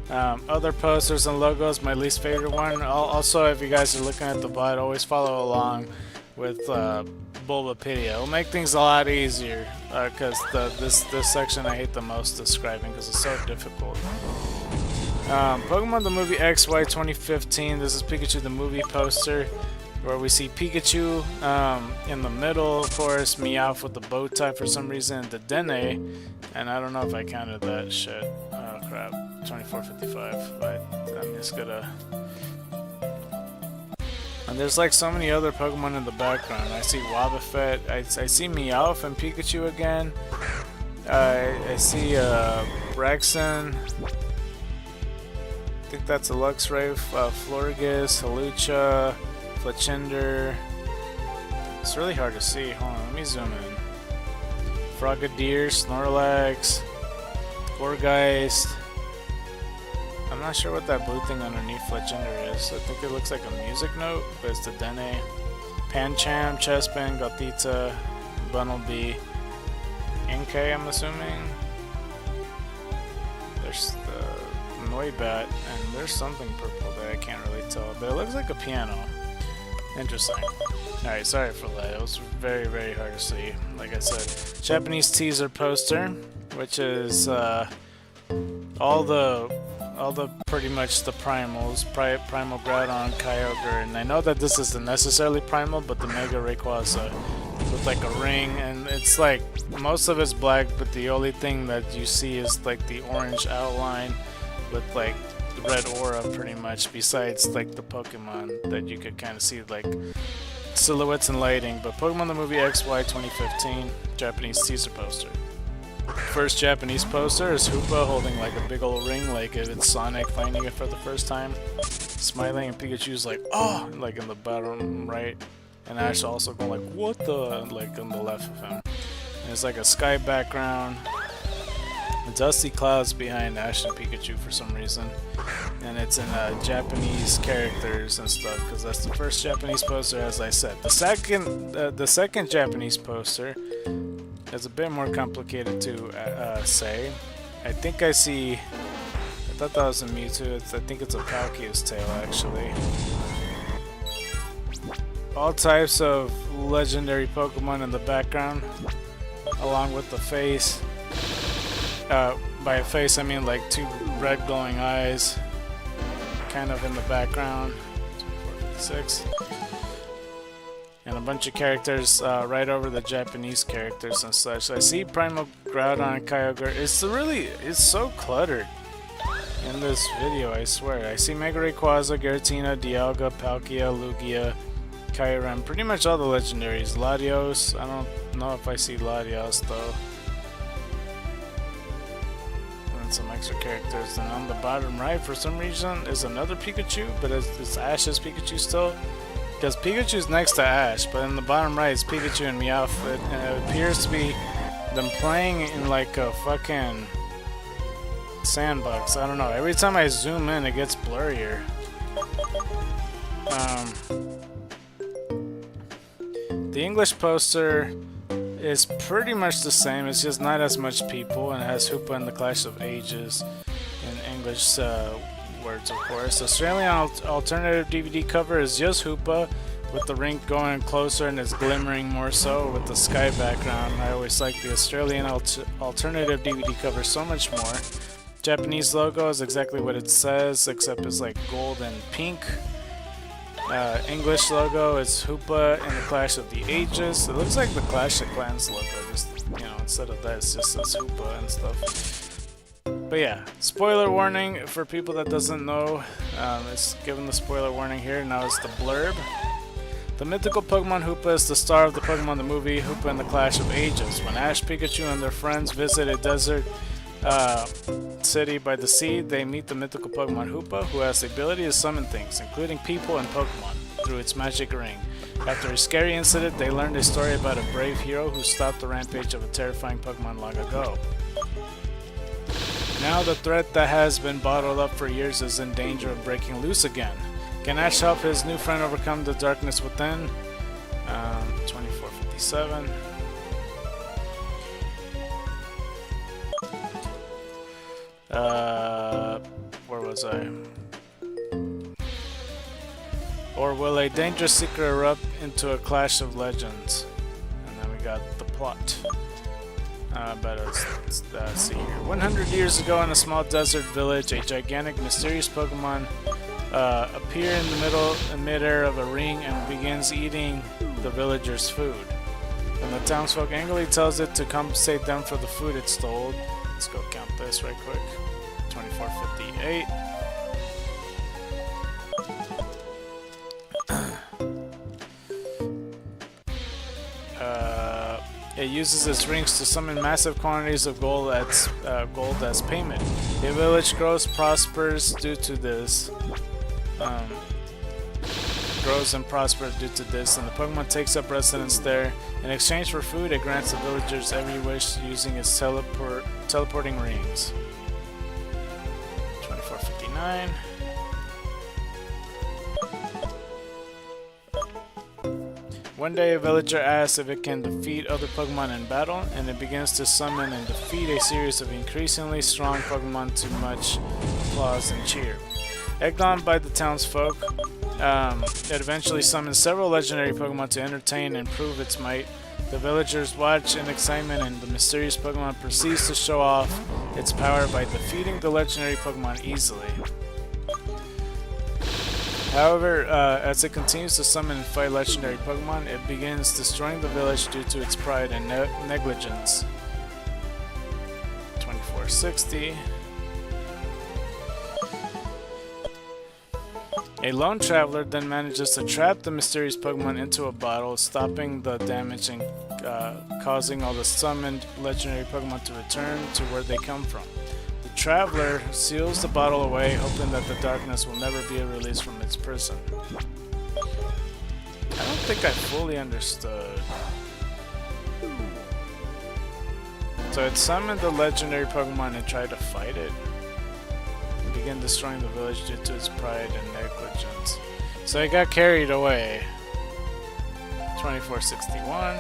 Other posters and logos, my least favorite one. Also, if you guys are looking at the VOD, always follow along with Bulbapedia. It'll make things a lot easier because this section I hate the most describing because it's so difficult. Pokemon the Movie XY 2015. This is Pikachu the movie poster where we see Pikachu in the middle, of course, Meowth with the bow tie for some reason, the Dene, and I don't know if I counted that shit. Oh crap, 24.55. I'm just gonna. And there's like so many other Pokemon in the background. I see Wobbuffet, I see Meowth and Pikachu again. I see Braixen. I think that's a Luxray, Florges, Hawlucha, Fletchinder. It's really hard to see. Hold on, let me zoom in. Frogadier, Snorlax, Gourgeist. I'm not sure what that blue thing underneath Fletchinder is. I think it looks like a music note, but it's the Dene. Pancham, Chespin, Gothita, Bunnelby, Inkay, I'm assuming. There's the Noibat, and there's something purple that I can't really tell, but it looks like a piano. Interesting. Alright, sorry for that. It was very, very hard to see. Like I said, Japanese teaser poster, which is all the pretty much the primals, Primal Groudon, Kyogre, and I know that this isn't necessarily primal, but the Mega Rayquaza with like a ring, and it's like most of it's black, but the only thing that you see is like the orange outline with like the red aura pretty much, besides like the Pokemon that you could kind of see like silhouettes and lighting. But Pokemon the Movie XY 2015 Japanese teaser poster. First Japanese poster is Hoopa holding like a big old ring, like if it's Sonic finding it for the first time. Smiling, and Pikachu's like, oh, like in the bottom right. And Ash also going like, what the, like on the left of him. And it's like a sky background. Dusty clouds behind Ash and Pikachu for some reason. And it's in Japanese characters and stuff, because that's the first Japanese poster, as I said. The second Japanese poster is a bit more complicated to say. I think I see... I thought that was a Mewtwo. I think it's a Palkia's tail, actually. All types of legendary Pokemon in the background, along with the face. By a face, I mean like two red glowing eyes, kind of in the background. 456. And a bunch of characters right over the Japanese characters and such. I see Primal Groudon and Kyogre. It's so cluttered in this video, I swear. I see Mega Rayquaza, Giratina, Dialga, Palkia, Lugia, Kyurem, pretty much all the legendaries. Latios, I don't know if I see Latios though. And some extra characters. And on the bottom right, for some reason, is another Pikachu, but it's Ash's Pikachu still. Because Pikachu's next to Ash, but in the bottom right is Pikachu and Meowth, and it appears to be them playing in like a fucking sandbox. I don't know. Every time I zoom in, it gets blurrier. The English poster is pretty much the same. It's just not as much people, and it has Hoopa and the Clash of Ages in English words, of course. Australian alternative DVD cover is just Hoopa with the ring going closer and it's glimmering more so with the sky background. I always like the Australian alternative DVD cover so much more. Japanese logo is exactly what it says, except it's like gold and pink. English logo is Hoopa and the Clash of the Ages. It looks like the Clash of Clans logo, just, you know, instead of that it's just says Hoopa and stuff. But yeah, spoiler warning for people that doesn't know. It's given the spoiler warning here. Now it's the blurb. The mythical Pokemon Hoopa is the star of the Pokemon the movie Hoopa and the Clash of Ages. When Ash, Pikachu, and their friends visit a desert city by the sea, they meet the mythical Pokemon Hoopa, who has the ability to summon things, including people and Pokemon, through its magic ring. After a scary incident, they learned a story about a brave hero who stopped the rampage of a terrifying Pokemon long ago. Now the threat that has been bottled up for years is in danger of breaking loose again. Can Ash help his new friend overcome the darkness within? 2457. Where was I? Or will a dangerous secret erupt into a clash of legends? And then we got the plot. But let's see here. 100 years ago in a small desert village, a gigantic mysterious Pokemon appear in midair of a ring and begins eating the villagers' food. When the townsfolk angrily tells it to compensate them for the food it stole. Let's go count this right quick. 2458. It uses its rings to summon massive quantities of gold as payment. The village grows prospers due to this. Grows and prospers due to this, and the Pokemon takes up residence there. In exchange for food, it grants the villagers every wish using its teleporting rings. 2459. One day, a villager asks if it can defeat other Pokemon in battle, and it begins to summon and defeat a series of increasingly strong Pokemon to much applause and cheer. Egged on by the townsfolk, it eventually summons several legendary Pokemon to entertain and prove its might. The villagers watch in excitement, and the mysterious Pokemon proceeds to show off its power by defeating the legendary Pokemon easily. However, as it continues to summon and fight legendary Pokemon, it begins destroying the village due to its pride and negligence. 2460. A lone traveler then manages to trap the mysterious Pokemon into a bottle, stopping the damage and causing all the summoned legendary Pokemon to return to where they come from. The traveler seals the bottle away, hoping that the darkness will never be released from its prison. I don't think I fully understood. So it summoned the legendary Pokemon and tried to fight it. And began destroying the village due to its pride and negligence. So it got carried away. 2461.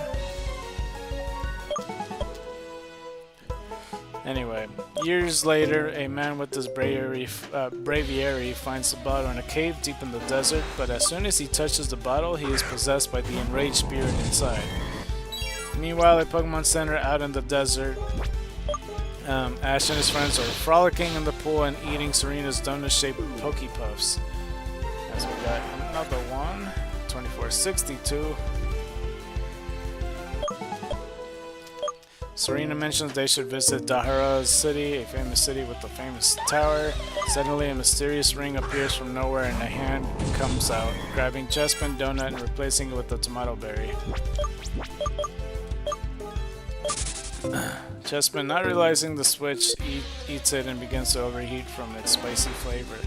Anyway, years later, a man with his braviary finds the bottle in a cave deep in the desert, but as soon as he touches the bottle, he is possessed by the enraged spirit inside. Meanwhile, a Pokemon Center out in the desert, Ash and his friends are frolicking in the pool and eating Serena's donut-shaped Pokepuffs. As we got another one, 2462. Serena mentions they should visit Dahara City, a famous city with a famous tower. Suddenly, a mysterious ring appears from nowhere and a hand comes out, grabbing Chespin Donut and replacing it with a tomato berry. Chespin, not realizing the switch, eats it and begins to overheat from its spicy flavor.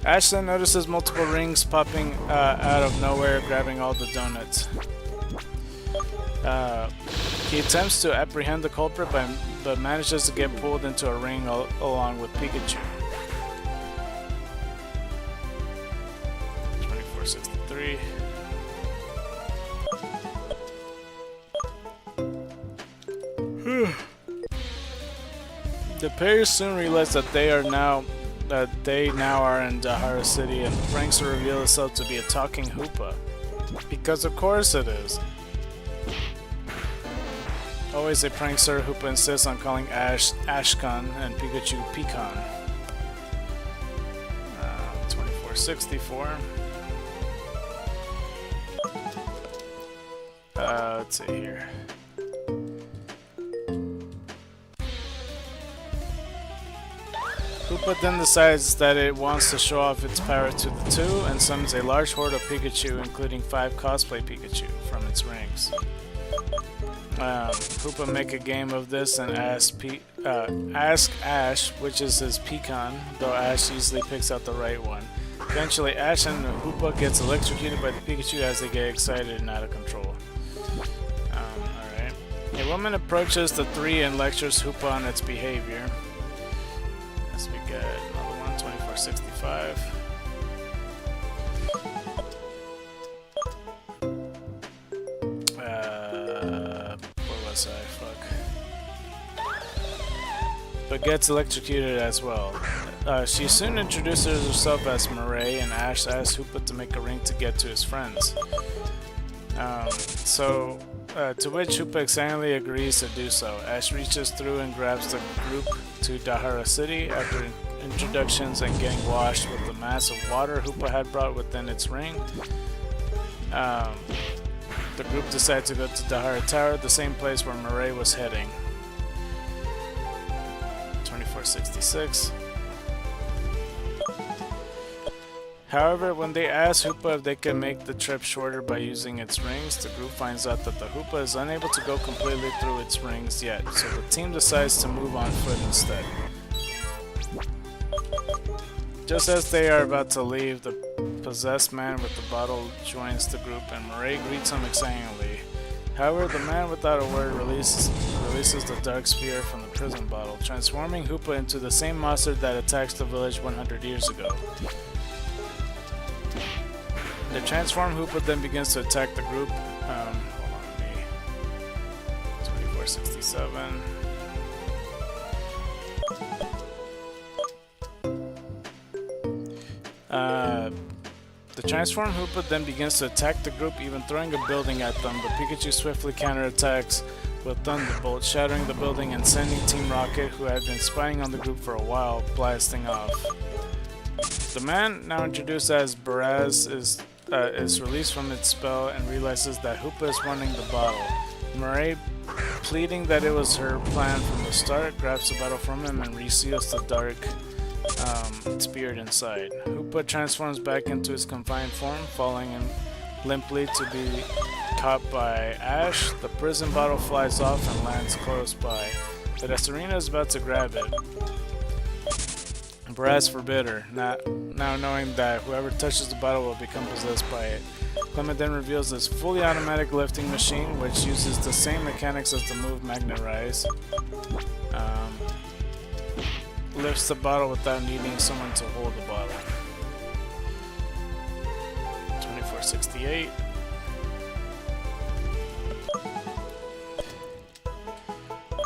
Ash then notices multiple rings popping out of nowhere, grabbing all the donuts. He attempts to apprehend the culprit, but manages to get pulled into a ring along with Pikachu. 2463. The pairs soon realize that they now are in Dahara City, and the prankster reveals itself to be a talking Hoopa. Because of course it is. Always a prankster, Hoopa insists on calling Ash Ashkan and Pikachu Pecan. 2464. Let's see here. Hoopa then decides that it wants to show off its power to the two and summons a large horde of Pikachu, including 5 cosplay Pikachu, from its rings. Hoopa make a game of this and ask Ash which is his Pecan, though Ash easily picks out the right one. Eventually, Ash and Hoopa gets electrocuted by the Pikachu as they get excited and out of control. Alright. A woman approaches the three and lectures Hoopa on its behavior. As we get another one, 2465. But gets electrocuted as well. She soon introduces herself as Murray, and Ash asks Hoopa to make a ring to get to his friends. To which Hoopa excitedly agrees to do so. Ash reaches through and grabs the group to Dahara City. After introductions and getting washed with the mass of water Hoopa had brought within its ring, the group decides to go to Dahara Tower, the same place where Murray was heading. 2466. However, when they ask Hoopa if they can make the trip shorter by using its rings, the group finds out that the Hoopa is unable to go completely through its rings yet, so the team decides to move on foot instead. Just as they are about to leave, the possessed man with the bottle joins the group and Murray greets him excitingly. However, the man without a word releases the dark sphere from the prison bottle, transforming Hoopa into the same monster that attacked the village 100 years ago. The transformed Hoopa then begins to attack the group. Hold on, me. 2467. The transformed Hoopa then begins to attack the group, even throwing a building at them, but Pikachu swiftly counterattacks with Thunderbolt, shattering the building and sending Team Rocket, who had been spying on the group for a while, blasting off. The man, now introduced as Baraz, is released from its spell and realizes that Hoopa is running the bottle. Murray, pleading that it was her plan from the start, grabs the bottle from him and reseals the dark Spirit inside. Hoopa transforms back into his confined form, falling in limply to be caught by Ash. The prison bottle flies off and lands close by, but Serena is about to grab it. Brass forbid her, now knowing that whoever touches the bottle will become possessed by it. Clement then reveals this fully automatic lifting machine, which uses the same mechanics as the move Magnet Rise. Lifts the bottle without needing someone to hold the bottle. 2468.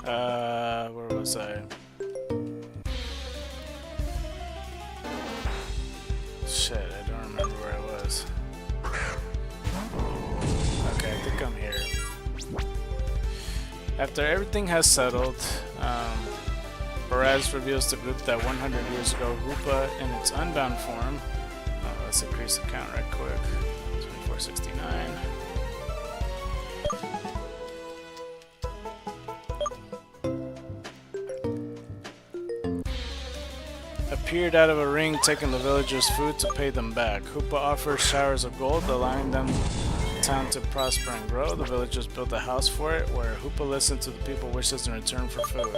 Where was I? Shit, I don't remember where I was. Okay, I think I'm here. After everything has settled, Baraz reveals to the group that 100 years ago, Hoopa, in its unbound form, let's increase the count right quick, 2469. Appeared out of a ring, taking the villagers' food to pay them back. Hoopa offers showers of gold, allowing them town to prosper and grow. The villagers built a house for it, where Hoopa listened to the people's wishes in return for food.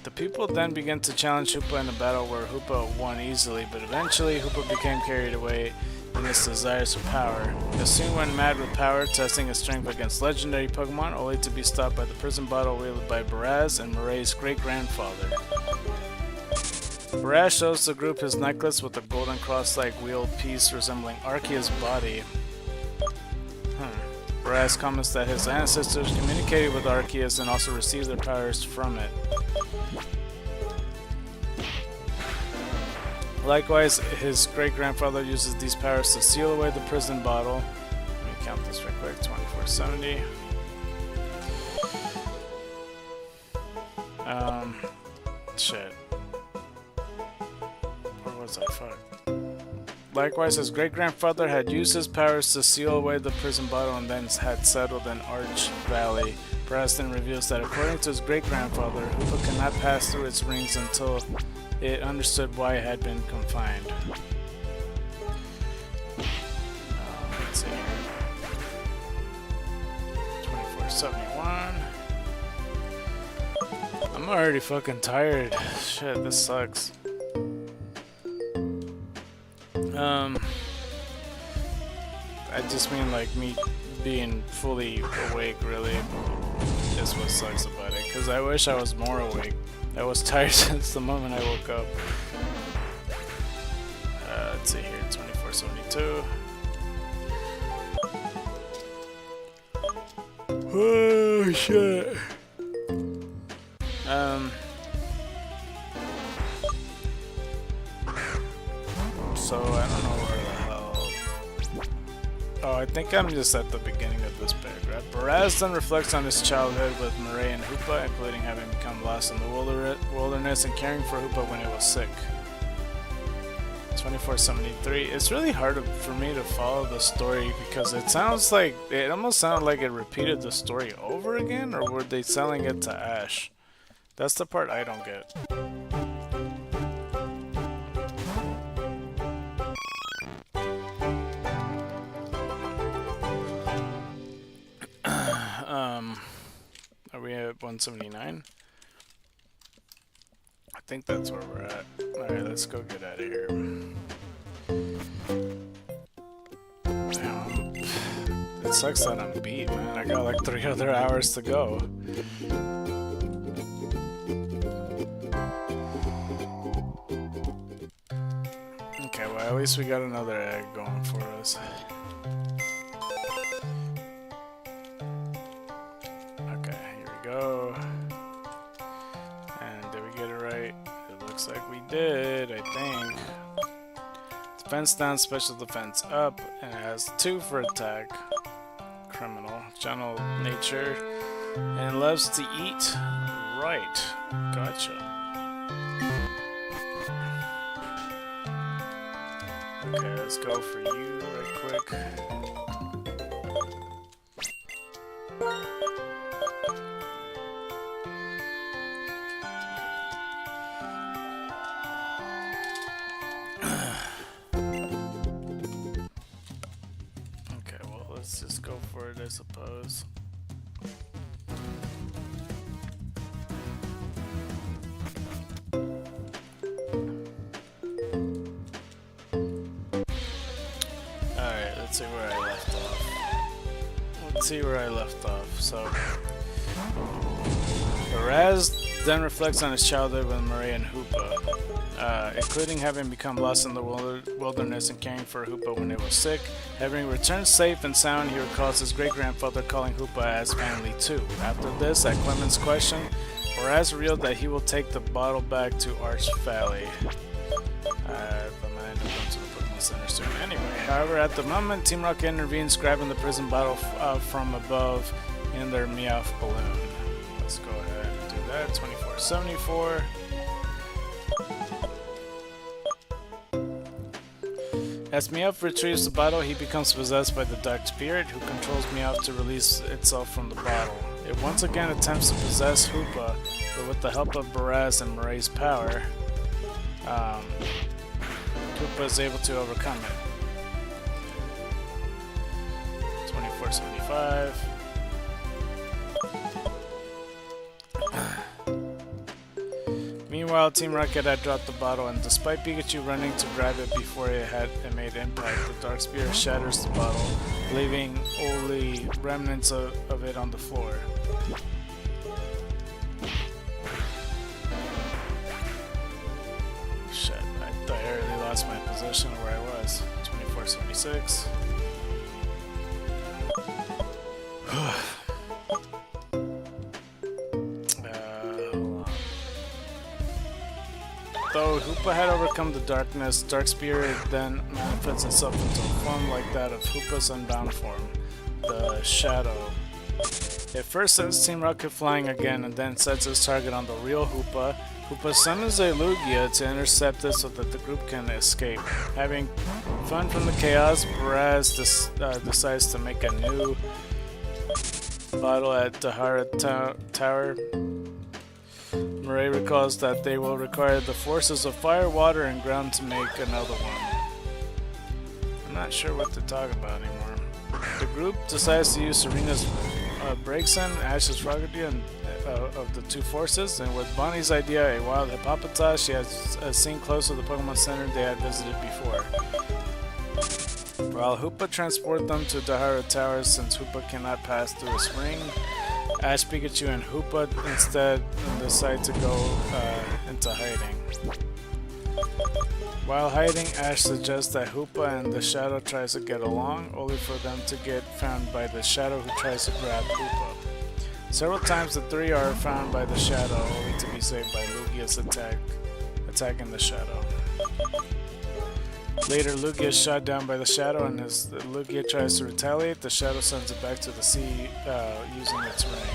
The people then began to challenge Hoopa in a battle where Hoopa won easily, but eventually Hoopa became carried away in his desires for power. He soon went mad with power, testing his strength against legendary Pokemon, only to be stopped by the prison bottle wielded by Baraz and Moray's great-grandfather. Baraz shows the group his necklace with a golden cross-like wheeled piece resembling Arceus' body. Baraz comments that his ancestors communicated with Arceus and also received their powers from it. Likewise, his great-grandfather uses these powers to seal away the prison bottle. Let me count this real quick, 2470. Shit. Where was I? Fuck. Likewise, his great-grandfather had used his powers to seal away the prison bottle and then had settled in Arch Valley. Preston reveals that according to his great-grandfather, Hoopa could not pass through its rings until it understood why it had been confined. Let's see here. 2471. I'm already fucking tired. Shit, this sucks. I just mean like me being fully awake, really. Is what sucks about it, because I wish I was more awake. I was tired since the moment I woke up. Let's see here, 2472. Oh shit. So I don't know where the hell. Oh, I think I'm just at the beginning of this paragraph. Baraz then reflects on his childhood with Moray and Hoopa, including having become lost in the wilderness and caring for Hoopa when it was sick. 2473. It's really hard for me to follow the story because it sounds like it almost sounded like it repeated the story over again, or were they selling it to Ash? That's the part I don't get. Are we at 179? I think that's where we're at. Alright, let's go get out of here. Damn. It sucks that I'm beat, man. I got like 3 other hours to go. Okay, well at least we got another egg going for us. Go. And did we get it right? It looks like we did, I think. Defense down, special defense up, and it has 2 for attack. Criminal, gentle nature, and loves to eat. Right, gotcha. Okay, let's go for you right quick. I suppose. Alright, let's see where I left off. So, Raz then reflects on his childhood with Marie and Hoopa, including having become lost in the wilderness and caring for Hoopa when it was sick. Having returned safe and sound, he recalls his great-grandfather calling Hoopa as family too. After this, at Clement's question, Raz revealed that he will take the bottle back to Arch Valley. But I end up going to the Pokemon Center soon. Anyway, however, at the moment, Team Rocket intervenes, grabbing the prison bottle from above in their Meowth balloon. Let's go ahead and do that. 2474. As Meowth retrieves the bottle, he becomes possessed by the Dark Spirit, who controls Meowth to release itself from the bottle. It once again attempts to possess Hoopa, but with the help of Baraz and Marie's power, Hoopa is able to overcome it. 2475. Meanwhile, Team Rocket had dropped the bottle, and despite Pikachu running to grab it before it made impact, the Dark Spirit shatters the bottle, leaving only remnants of it on the floor. Shit, I thought I already lost my position of where I was. 2476. Though Hoopa had overcome the darkness, Dark Spirit then manifests itself into a form like that of Hoopa's unbound form, the Shadow. It first sends Team Rocket flying again and then sets its target on the real Hoopa. Hoopa summons a Lugia to intercept it so that the group can escape. Having fun from the chaos, Baraz decides to make a new battle at Dahara Tower. Marie recalls that they will require the forces of fire, water, and ground to make another one. I'm not sure what to talk about anymore. The group decides to use Serena's Breakson, Ash's Frogadier, of the two forces, and with Bonnie's idea, a wild Hippopotas she has seen close to the Pokemon Center they had visited before. While Hoopa transport them to Dahara Tower, since Hoopa cannot pass through its ring, Ash, Pikachu, and Hoopa instead decide to go into hiding. While hiding, Ash suggests that Hoopa and the Shadow tries to get along, only for them to get found by the Shadow, who tries to grab Hoopa. Several times the three are found by the Shadow, only to be saved by Lugia's attacking the Shadow. Later, Lugia is shot down by the Shadow, and as Lugia tries to retaliate, the Shadow sends it back to the sea using its ring.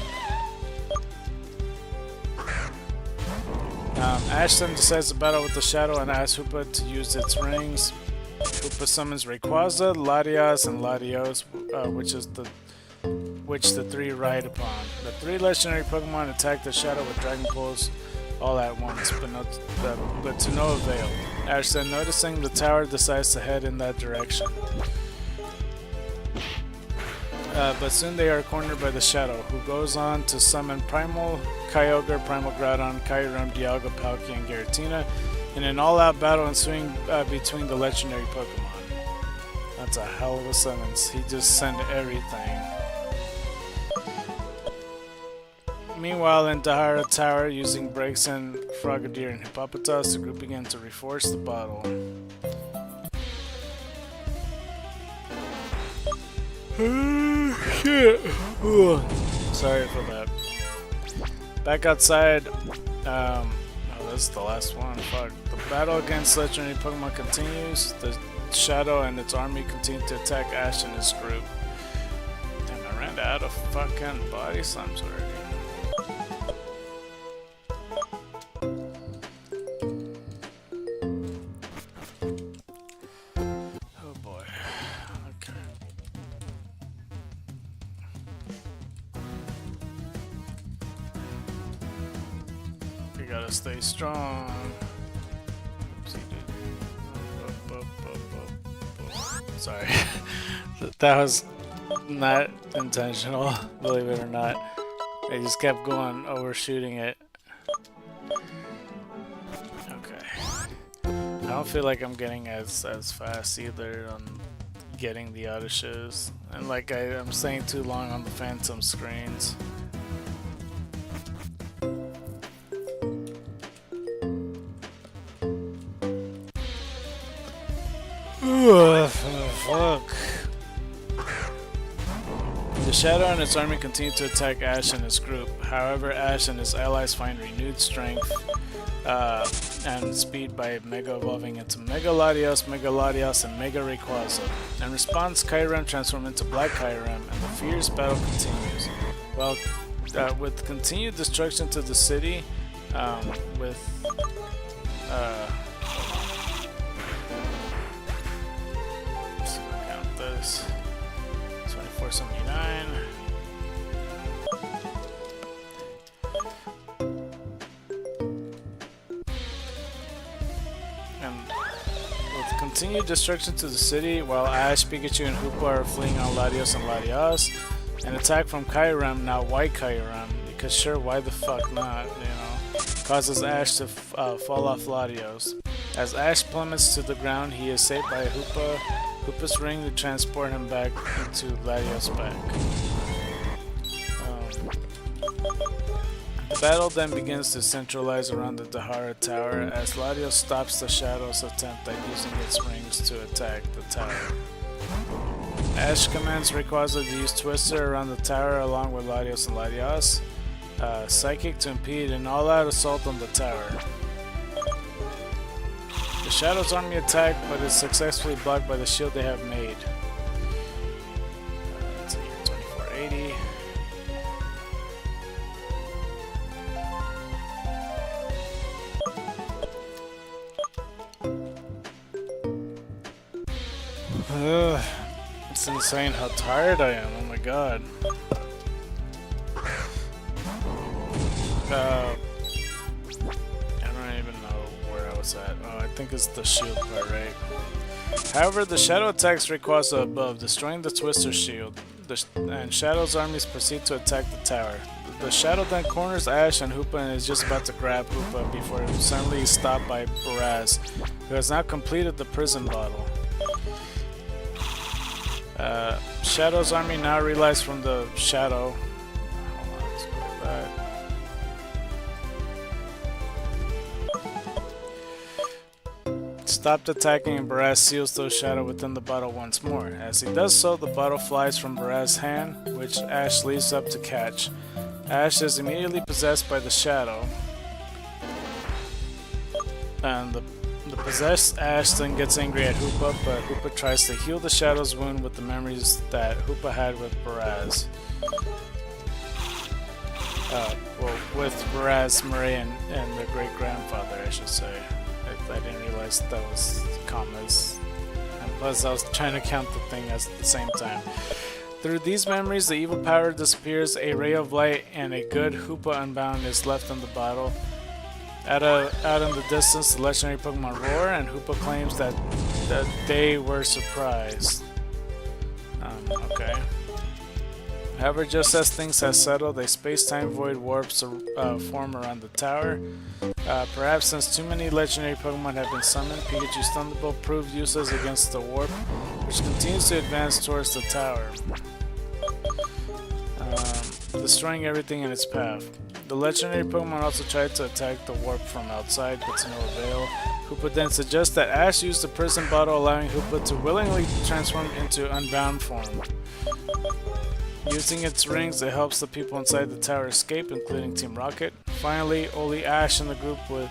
Ash then decides to battle with the Shadow and asks Hoopa to use its rings. Hoopa summons Rayquaza, Latias, and Latios, which the three ride upon. The three legendary Pokemon attack the Shadow with Dragon Pulse all at once, but to no avail. Ash then, noticing the tower, decides to head in that direction. But soon they are cornered by the Shadow, who goes on to summon Primal, Kyogre, Primal Groudon, Kyurem, Dialga, Palkia, and Giratina in an all-out battle ensuing between the legendary Pokemon. That's a hell of a sentence. He just sent everything. Meanwhile, in Dahara Tower, using Breakson, Frogadier, and Hippopotas, the group began to reforce the bottle. Shit. Sorry for that. Back outside, this is the last one. Fuck. The battle against legendary Pokemon continues. The Shadow and its army continue to attack Ash and his group. Damn, I ran out of fucking body slams already. Gotta stay strong. Oopsie, dude. Sorry. That was not intentional, believe it or not. I just kept going, overshooting it. Okay. I don't feel like I'm getting as fast either on getting the auto shows. And like I'm staying too long on the phantom screens. Fuck. The Shadow and its army continue to attack Ash and his group. However, Ash and his allies find renewed strength and speed by Mega evolving into Mega Latios, and Mega Rayquaza. In response, Kyurem transforms into Black Kyurem, and the fierce battle continues. Well, with continued destruction to the city, count this. 2479. And with continued destruction to the city, while Ash, Pikachu, and Hoopa are fleeing on Latios and Latias, an attack from Kyurem, now White Kyurem, because sure, why the fuck not, you know, causes Ash to fall off Latios. As Ash plummets to the ground, he is saved by Hoopa's ring to transport him back into Latios' back. The battle then begins to centralize around the Dahara Tower as Latios stops the Shadow's attempt at using its rings to attack the tower. Ash commands Rayquaza to use Twister around the tower along with Latios and Latias, Psychic to impede an all-out assault on the tower. The Shadow's army attack, but is successfully blocked by the shield they have made. Let's see here, 2480. It's insane how tired I am, oh my god. I don't even know where I was at. Oh, I think it's the shield part, right? However, the Shadow attacks Rayquaza above, destroying the Twister shield, and Shadow's armies proceed to attack the tower. The Shadow then corners Ash and Hoopa and is just about to grab Hoopa before suddenly is stopped by Baraz, who has now completed the prison bottle. Shadow's army now realized from the Shadow. Hold on, let's go back. Stopped attacking and Baraz seals the Shadow within the bottle once more. As he does so, the bottle flies from Baraz's hand, which Ash leaps up to catch. Ash is immediately possessed by the Shadow, and the possessed Ash then gets angry at Hoopa, but Hoopa tries to heal the Shadow's wound with the memories that Hoopa had with Baraz. Well, with Baraz, Murray, and their great-grandfather, I should say. I didn't realize that was commas. And plus, I was trying to count the thing at the same time. Through these memories, the evil power disappears, a ray of light and a good Hoopa Unbound is left in the bottle. Out in the distance, the legendary Pokemon roar, and Hoopa claims that they were surprised. Okay. However, just as things have settled, a space-time void warps form around the tower. Perhaps since too many legendary Pokemon have been summoned, Pikachu's Thunderbolt proved useless against the warp, which continues to advance towards the tower, destroying everything in its path. The legendary Pokemon also tried to attack the warp from outside, but to no avail. Hoopa then suggests that Ash use the prison bottle, allowing Hoopa to willingly transform into Unbound form. Using its rings, it helps the people inside the tower escape, including Team Rocket. Finally, only Ash and the group with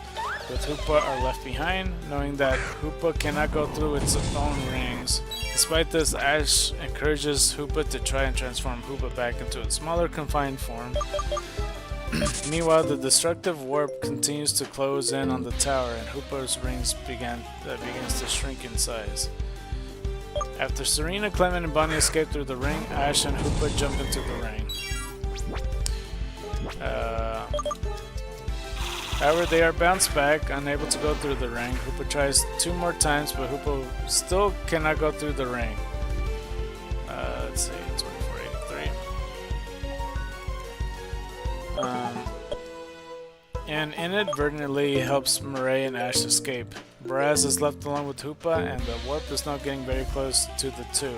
Hoopa are left behind, knowing that Hoopa cannot go through its own rings. Despite this, Ash encourages Hoopa to try and transform Hoopa back into a smaller, confined form. Meanwhile, the destructive warp continues to close in on the tower, and Hoopa's rings begins to shrink in size. After Serena, Clement, and Bonnie escape through the ring, Ash and Hoopa jump into the ring. However, they are bounced back, unable to go through the ring. Hoopa tries 2 more times, but Hoopa still cannot go through the ring. Let's see, and inadvertently helps Murray and Ash escape. Baraz is left alone with Hoopa, and the warp is now getting very close to the two.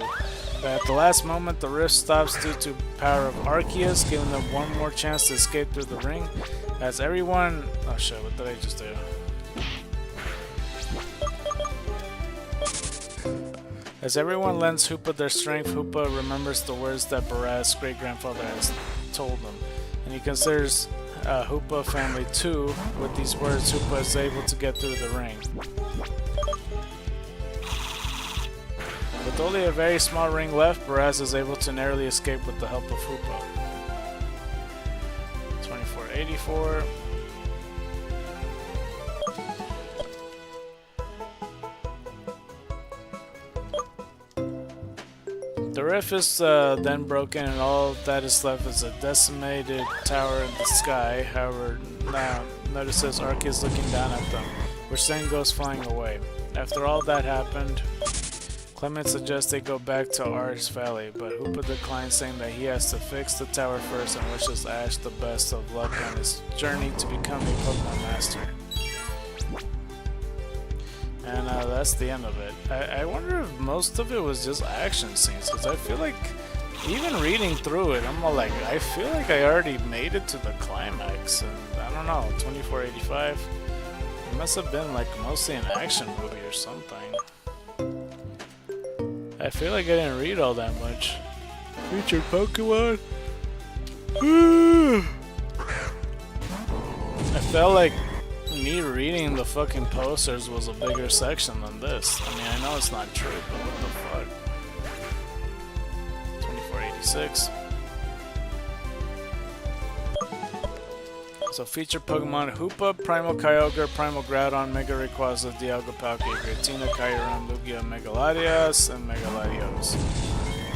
But at the last moment, the rift stops due to power of Arceus, giving them one more chance to escape through the ring. As everyone... Oh shit, what did I just do? As everyone lends Hoopa their strength, Hoopa remembers the words that Baraz's great-grandfather has told him, and he considers Hoopa family too. With these words, Hoopa is able to get through the ring. With only a very small ring left, Baraz is able to narrowly escape with the help of Hoopa. 2484. The rift is then broken, and all that is left is a decimated tower in the sky. However, now notices Arceus looking down at them, which then goes flying away. After all that happened, Clement suggests they go back to Arch Valley, but Hoopa declines, saying that he has to fix the tower first, and wishes Ash the best of luck on his journey to become a Pokemon Master. And that's the end of it. I wonder if most of it was just action scenes, because I feel like, even reading through it, I'm all like, I feel like I already made it to the climax, and I don't know, 2485, it must have been like mostly an action movie or something. I feel like I didn't read all that much. Featured Pokemon? I felt like me reading the fucking posters was a bigger section than this. I mean, I know it's not true, but what the fuck? 2486. So featured Pokemon: Hoopa, Primal Kyogre, Primal Groudon, Mega Rayquaza, Dialga Palkia, Giratina, Kyurem, Lugia, Megaladios, and Megaladios.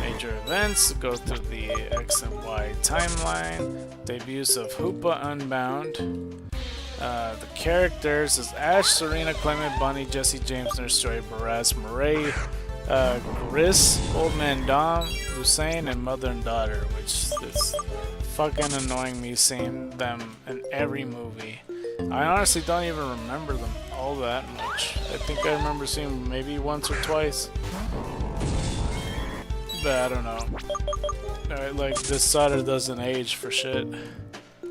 Major events go through the X and Y timeline. Debuts of Hoopa Unbound. The characters is Ash, Serena, Clement, Bunny, Jesse, James, Nurse Joy, Baraz, Murray, Gris, Old Man Dom, Lucene, and Mother and Daughter, which is fucking annoying me seeing them in every movie. I honestly don't even remember them all that much. I think I remember seeing them maybe once or twice. But I don't know. Like, this daughter doesn't age for shit.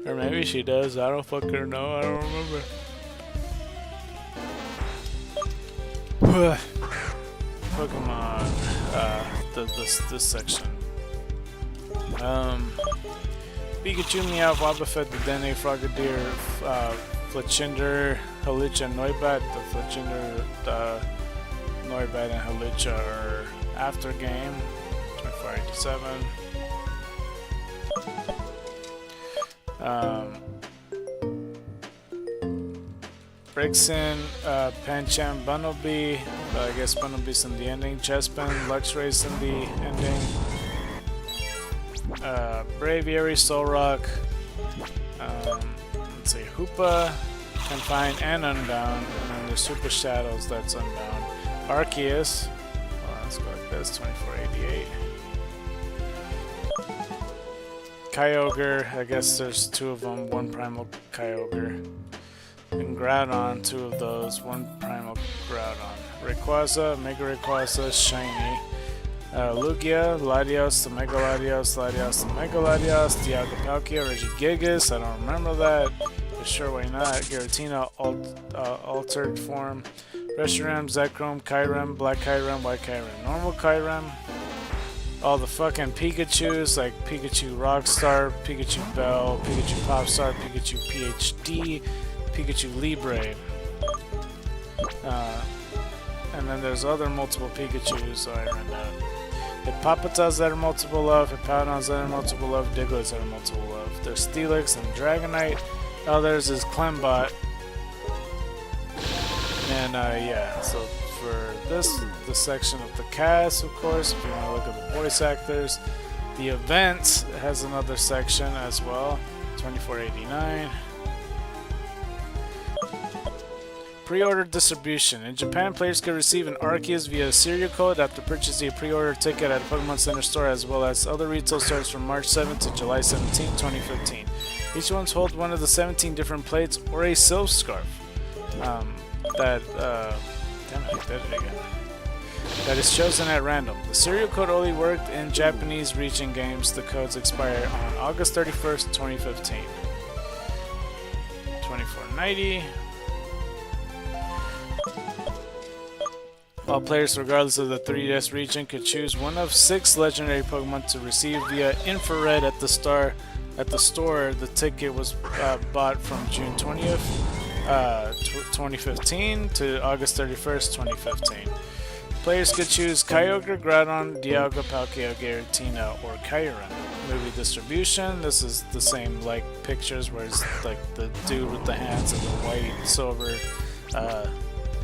Or maybe she does, I don't fucking know, I don't remember. Pokemon, this section. Pikachu, Meowth, Wobbuffet, Dedenne, Frogadier, Fletchinder, Halicha, Noibat. The Fletchinder, Noibat, and Halicha are after game. 2487. Brixen, Pancham, Bunnelby. I guess Bunnelby's in the ending. Chespin, Luxray's in the ending. Braviary, Solrock. Let's see, Hoopa, Confined, and Unbound. And then there's Super Shadows, that's Unbound. Arceus. Well, let's go like this, 2488. Kyogre, I guess there's two of them, one Primal Kyogre. And Groudon, two of those, one Primal Groudon. Rayquaza, Mega Rayquaza, Shiny. Lugia, Latios, the Megaladios, Latios, the Megaladios, Dialga Palkia, Regigigas, I don't remember that, but sure, why not. Giratina, altered form. Reshiram, Zekrom, Kyurem, Black Kyurem, White Kyurem, Normal Kyurem. All the fucking Pikachus, like Pikachu Rockstar, Pikachu Bell, Pikachu Popstar, Pikachu PhD, Pikachu Libre. And then there's other multiple Pikachus, so I ran out. Hippopotas that are multiple love, Hippowdons that are multiple love, Digletts that are multiple love. There's Steelix and Dragonite. Others is Clembot. And yeah, so for this section of the cast, of course, if you want to look at the voice actors. The event has another section as well, 2489. Pre-order distribution. In Japan, players can receive an Arceus via serial code after purchasing a pre-order ticket at a Pokemon Center store, as well as other retail stores from March 7th to July 17, 2015. Each one holds one of the 17 different plates or a silk scarf. Damn it, I did it again. That is chosen at random. The serial code only worked in Japanese region games. The codes expire on August 31st, 2015. 2490. All players, regardless of the 3DS region, could choose one of 6 legendary Pokemon to receive via infrared at the store. The ticket was bought from June 20th, 2015 to August 31st, 2015. Players could choose Kyogre, Groudon, Dialga, Palkia, Giratina, or Kyurem. Movie distribution. This is the same like pictures where it's like the dude with the hands and the white, silver,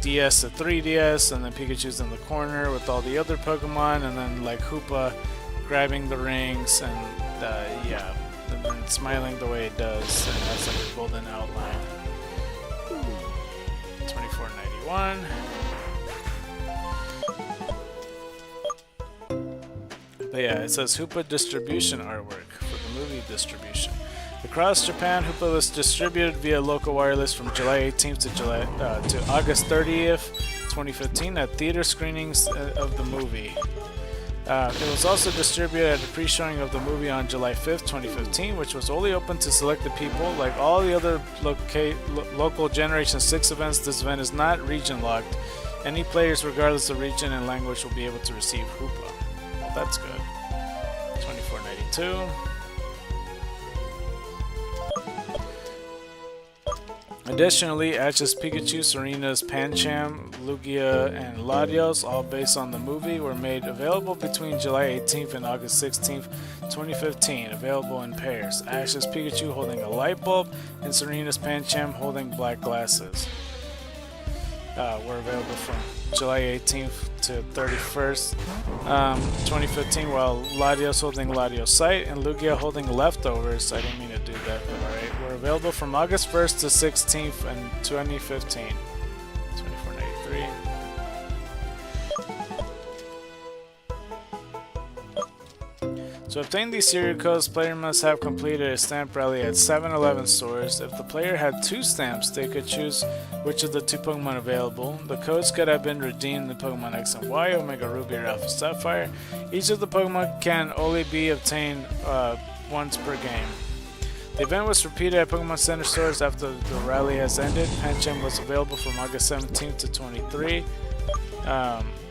DS to 3DS, and then Pikachu's in the corner with all the other Pokemon, and then like Hoopa grabbing the rings, and yeah, and then smiling the way it does, and that's like a golden outline. 2491. But yeah, it says Hoopa distribution artwork for the movie distribution. Across Japan, Hoopa was distributed via local wireless from July 18th to August 30th, 2015 at theater screenings of the movie. It was also distributed at a pre-showing of the movie on July 5th, 2015, which was only open to selected people. Like all the other local Generation 6 events, this event is not region locked. Any players, regardless of region and language, will be able to receive Hoopa. Well, that's good. 2492. Additionally, Ash's Pikachu, Serena's Pancham, Lugia, and Latios, all based on the movie, were made available between July 18th and August 16th, 2015, available in pairs. Ash's Pikachu holding a light bulb, and Serena's Pancham holding black glasses. Were available from July 18th to 31st, 2015, while Latios holding Latios Sight and Lugia holding Leftovers. I didn't mean to do that, but alright. Were available from August 1st to 16th in 2015. 2493. To obtain these serial codes, player must have completed a stamp rally at 7-Eleven stores. If the player had 2 stamps, they could choose which of the 2 Pokemon available. The codes could have been redeemed in Pokemon X and Y, Omega Ruby, or Alpha Sapphire. Each of the Pokemon can only be obtained once per game. The event was repeated at Pokemon Center stores after the rally has ended. Pancham was available from August 17th to 23.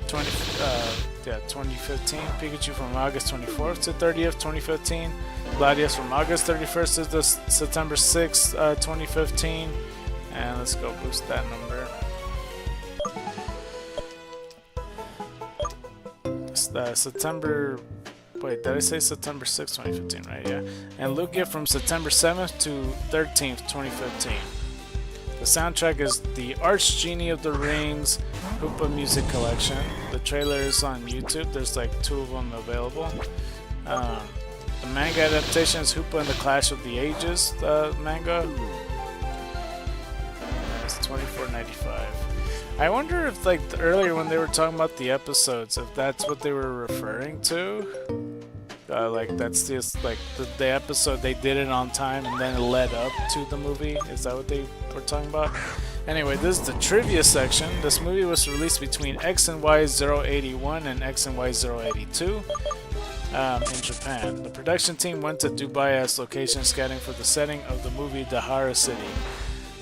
2015. Pikachu from August 24th to 30th, 2015. Latios from August 31st to September 6th, 2015. And let's go boost that number. September. Wait, did I say September 6th, 2015? Right, yeah. And Lugia from September 7th to 13th, 2015. The soundtrack is the Archgenie of the Rings Hoopa Music Collection. The trailer is on YouTube. There's like 2 of them available. The manga adaptation is Hoopa and the Clash of the Ages manga. It's $24.95. I wonder if like earlier when they were talking about the episodes, if that's what they were referring to. Like that's just like the episode they did it on time and then it led up to the movie. Is that what they were talking about? Anyway, this is the trivia section. This movie was released between X and Y 081 and X and Y 082 in Japan. The production team went to Dubai as location scouting for the setting of the movie Dahara City.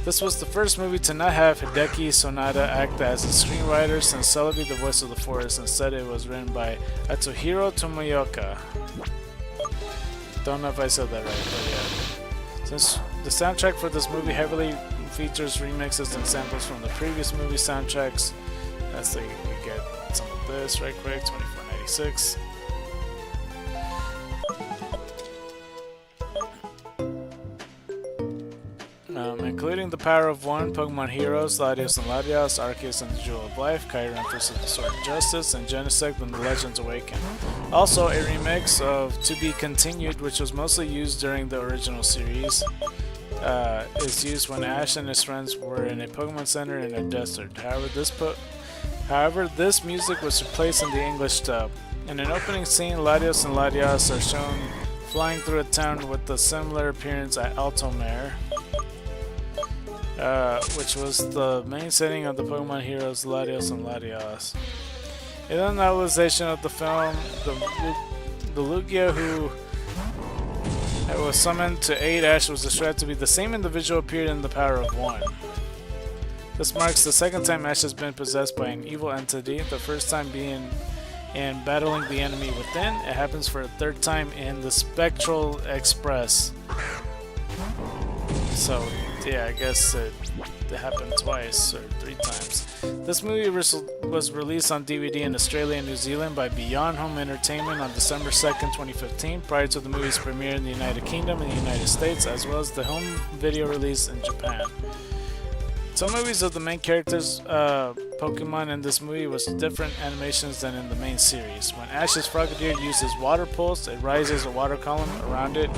This was the first movie to not have Hideki Sonata act as a screenwriter since Celebi, the voice of the forest. Instead, it was written by Atsuhiro Tomoyoka. Don't know if I said that right, but yeah. Since the soundtrack for this movie heavily features remixes and samples from the previous movie soundtracks, that's like we get some of this right quick. 2496. Including the Power of One, Pokemon Heroes, Latios and Latias, Arceus and the Jewel of Life, Kyurem versus the Sword of Justice, and Genesect and the Legends Awaken. Also, a remix of To Be Continued, which was mostly used during the original series, is used when Ash and his friends were in a Pokemon Center in a desert. However, this music was replaced in the English dub. In an opening scene, Latios and Latias are shown flying through a town with a similar appearance at Altomare, which was the main setting of the Pokemon heroes Latios and Latias. In the novelization of the film, the Lugia who was summoned to aid Ash was described to be the same individual appeared in the Power of One. This marks the second time Ash has been possessed by an evil entity, the first time being in battling the enemy within. It happens for a third time in the Spectral Express. So, yeah, I guess it happened twice or 3 times. This movie was released on DVD in Australia and New Zealand by Beyond Home Entertainment on December 2nd, 2015, prior to the movie's premiere in the United Kingdom and the United States, as well as the home video release in Japan. Some movies of the main characters' Pokemon in this movie was different animations than in the main series. When Ash's Frogadier uses Water Pulse, it rises a water column around it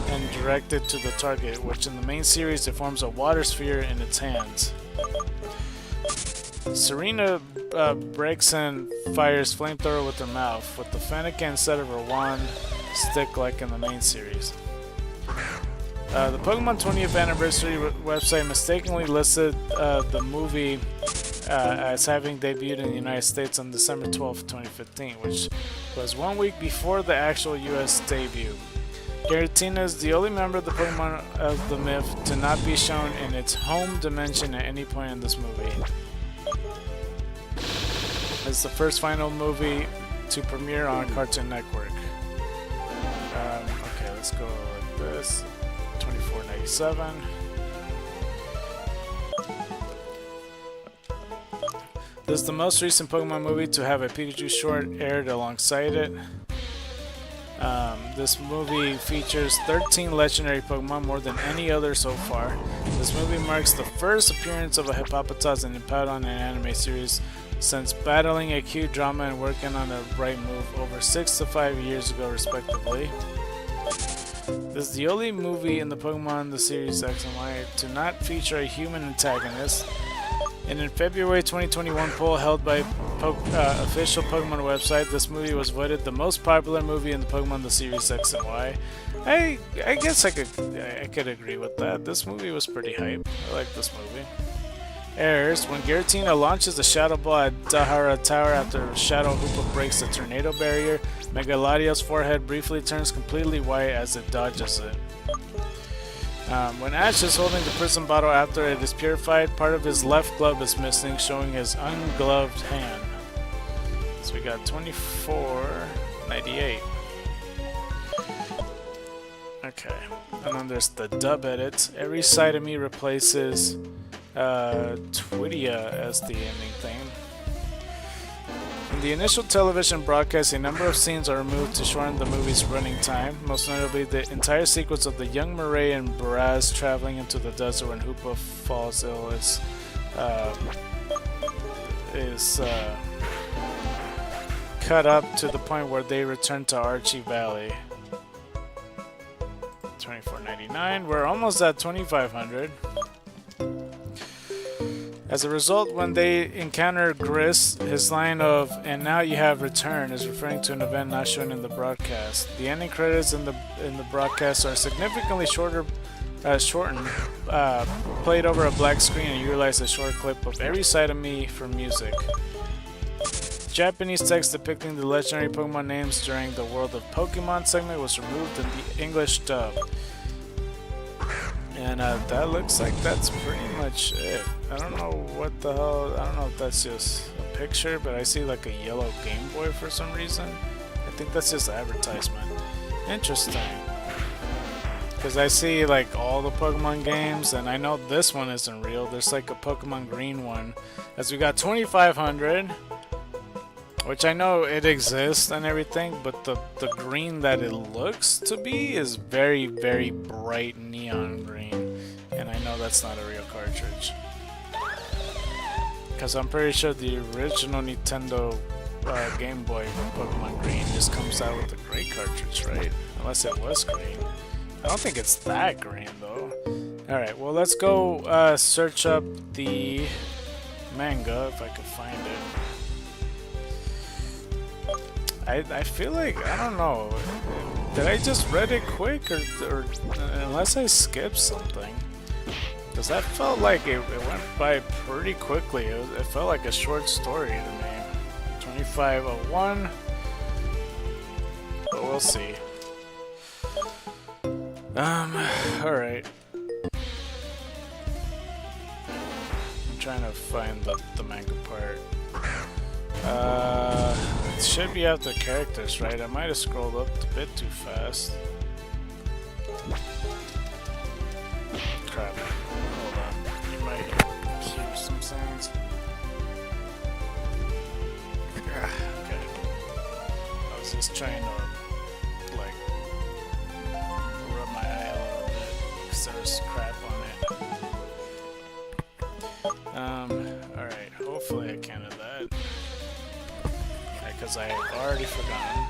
and directed to the target, which in the main series it forms a water sphere in its hands. Serena breaks and fires flamethrower with her mouth, with the Fennekin instead of her wand stick like in the main series. The Pokemon 20th Anniversary website mistakenly listed the movie as having debuted in the United States on December 12, 2015, which was 1 week before the actual US debut. Giratina is the only member of the Pokemon of the myth to not be shown in its home dimension at any point in this movie. It's the first final movie to premiere on Cartoon Network. Okay, let's go like this. $24.97. This is the most recent Pokemon movie to have a Pikachu short aired alongside it. This movie features 13 legendary Pokemon, more than any other so far. This movie marks the first appearance of a Hippopotas and Hippowdon in an anime series since battling a Q drama and working on the right move over 6 to 5 years ago respectively. This is the only movie in the Pokemon the series X and Y to not feature a human antagonist. In a February 2021 poll held by official Pokemon website, this movie was voted the most popular movie in the Pokemon the series X and Y. I guess I could agree with that. This movie was pretty hype. I like this movie. Errors: when Giratina launches the Shadow Ball at Dahara Tower after Shadow Hoopa breaks the tornado barrier, Megaladiel's forehead briefly turns completely white as it dodges it. When Ash is holding the prison bottle after it is purified, part of his left glove is missing, showing his ungloved hand. So we got $24.98. Okay, and then there's the dub edit. Every side of me replaces Twidia as the ending theme. In the initial television broadcast, a number of scenes are removed to shorten the movie's running time, most notably the entire sequence of the young Murray and Baraz traveling into the desert when Hoopa falls ill is cut up to the point where they return to Archie Valley. $24.99. We're almost at $2,500. As a result, when they encounter Gris, his line of "and now you have returned" is referring to an event not shown in the broadcast. The ending credits in the broadcast are significantly shortened, played over a black screen, and utilize a short clip of every side of me for music. Japanese text depicting the legendary Pokemon names during the World of Pokemon segment was removed in the English dub. And that looks like that's pretty much it. I don't know what the hell, I don't know if that's just a picture, but I see like a yellow Game Boy for some reason. I think that's just advertisement. Interesting. Because I see like all the Pokemon games, and I know this one isn't real. There's like a Pokemon Green one. As we got 2,500, which I know it exists and everything, but the green that it looks to be is very, very bright neon green. And I know that's not a real cartridge. Because I'm pretty sure the original Nintendo Game Boy with Pokemon Green just comes out with a gray cartridge, right? Unless it was green. I don't think it's that green though. Alright, well let's go search up the manga if I can find it. I feel like, I don't know, Did I just read it quick, or unless I skipped something? Because that felt like it went by pretty quickly. It felt like a short story to me. 2501. But we'll see. Alright. I'm trying to find the manga part. It should be after characters, right? I might have scrolled up a bit too fast. Crap. Hold on. You might hear some sounds. Okay. I was just trying to, like, rub my eye a little bit because there's crap on it. Alright. Hopefully I can do that. Because I have already forgotten.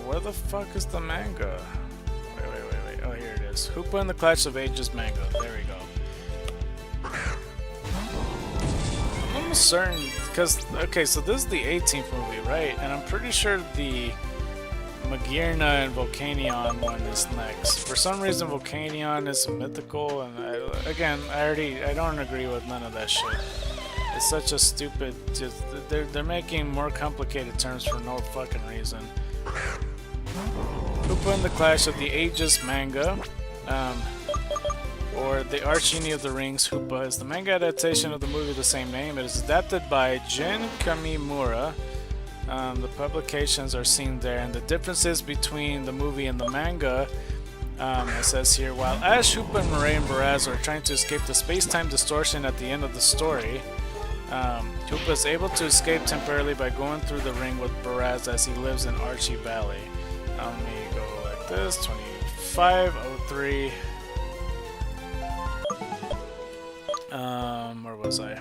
Where the fuck is the manga? Wait. Oh, here it is. Hoopa and the Clash of Ages manga. There we go. I'm almost certain, because, okay, so this is the 18th movie, right? And I'm pretty sure the Magirna and Volcanion one is next. For some reason, Volcanion is a mythical, and I don't agree with none of that shit. It's such a stupid. They're making more complicated terms for no fucking reason. Hoopa and the Clash of the Ages manga, or the Archgenie of the Rings. Hoopa is the manga adaptation of the movie of the same name. It is adapted by Jin Kamimura. The publications are seen there, and the differences between the movie and the manga. It says here, while Ash, Hoopa, and Mirai and Baraz are trying to escape the space-time distortion at the end of the story, Hoopa is able to escape temporarily by going through the ring with Baraz as he lives in Archie Valley. Let me go like this, 2503. Where was I?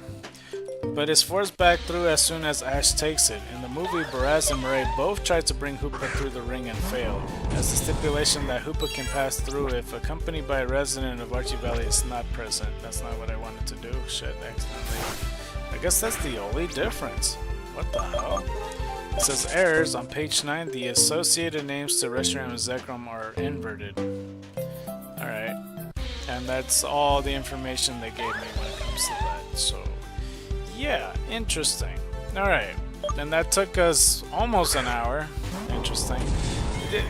But is forced back through as soon as Ash takes it. In the movie, Baraz and Mirai both try to bring Hoopa through the ring and fail, as the stipulation that Hoopa can pass through if accompanied by a resident of Archie Valley is not present. That's not what I wanted to do. Shit, accidentally. I guess that's the only difference. What the hell? It says errors on page 9. The associated names to Reshiram and Zekrom are inverted. Alright. And that's all the information they gave me when it comes to that. So, yeah, interesting. Alright. And that took us almost an hour. Interesting.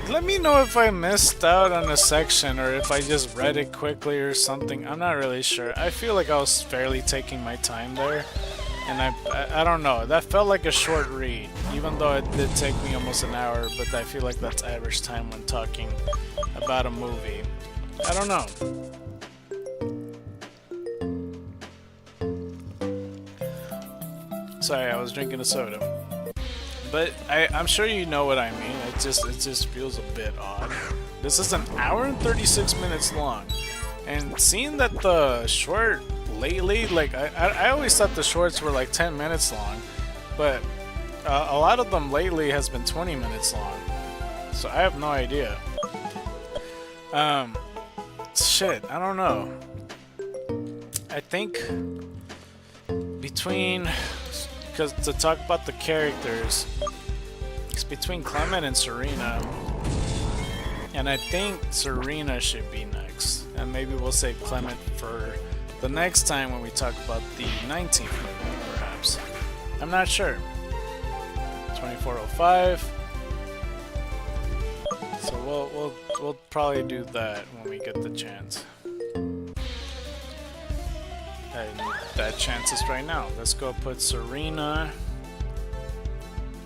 Let me know if I missed out on a section or if I just read it quickly or something. I'm not really sure. I feel like I was fairly taking my time there. And I don't know. That felt like a short read, even though it did take me almost an hour, but I feel like that's average time when talking about a movie. I don't know. Sorry, I was drinking a soda. But I'm sure you know what I mean. It just feels a bit odd. This is an hour and 36 minutes long. And seeing that the short lately, like, I always thought the shorts were like 10 minutes long, but a lot of them lately has been 20 minutes long, so I have no idea. Shit, I don't know. I think between, because to talk about the characters, it's between Clement and Serena, and I think Serena should be next, and maybe we'll save Clement for the next time when we talk about the 19th movie, perhaps. I'm not sure. 2405. So we'll probably do that when we get the chance. And that chance is right now. Let's go put Serena,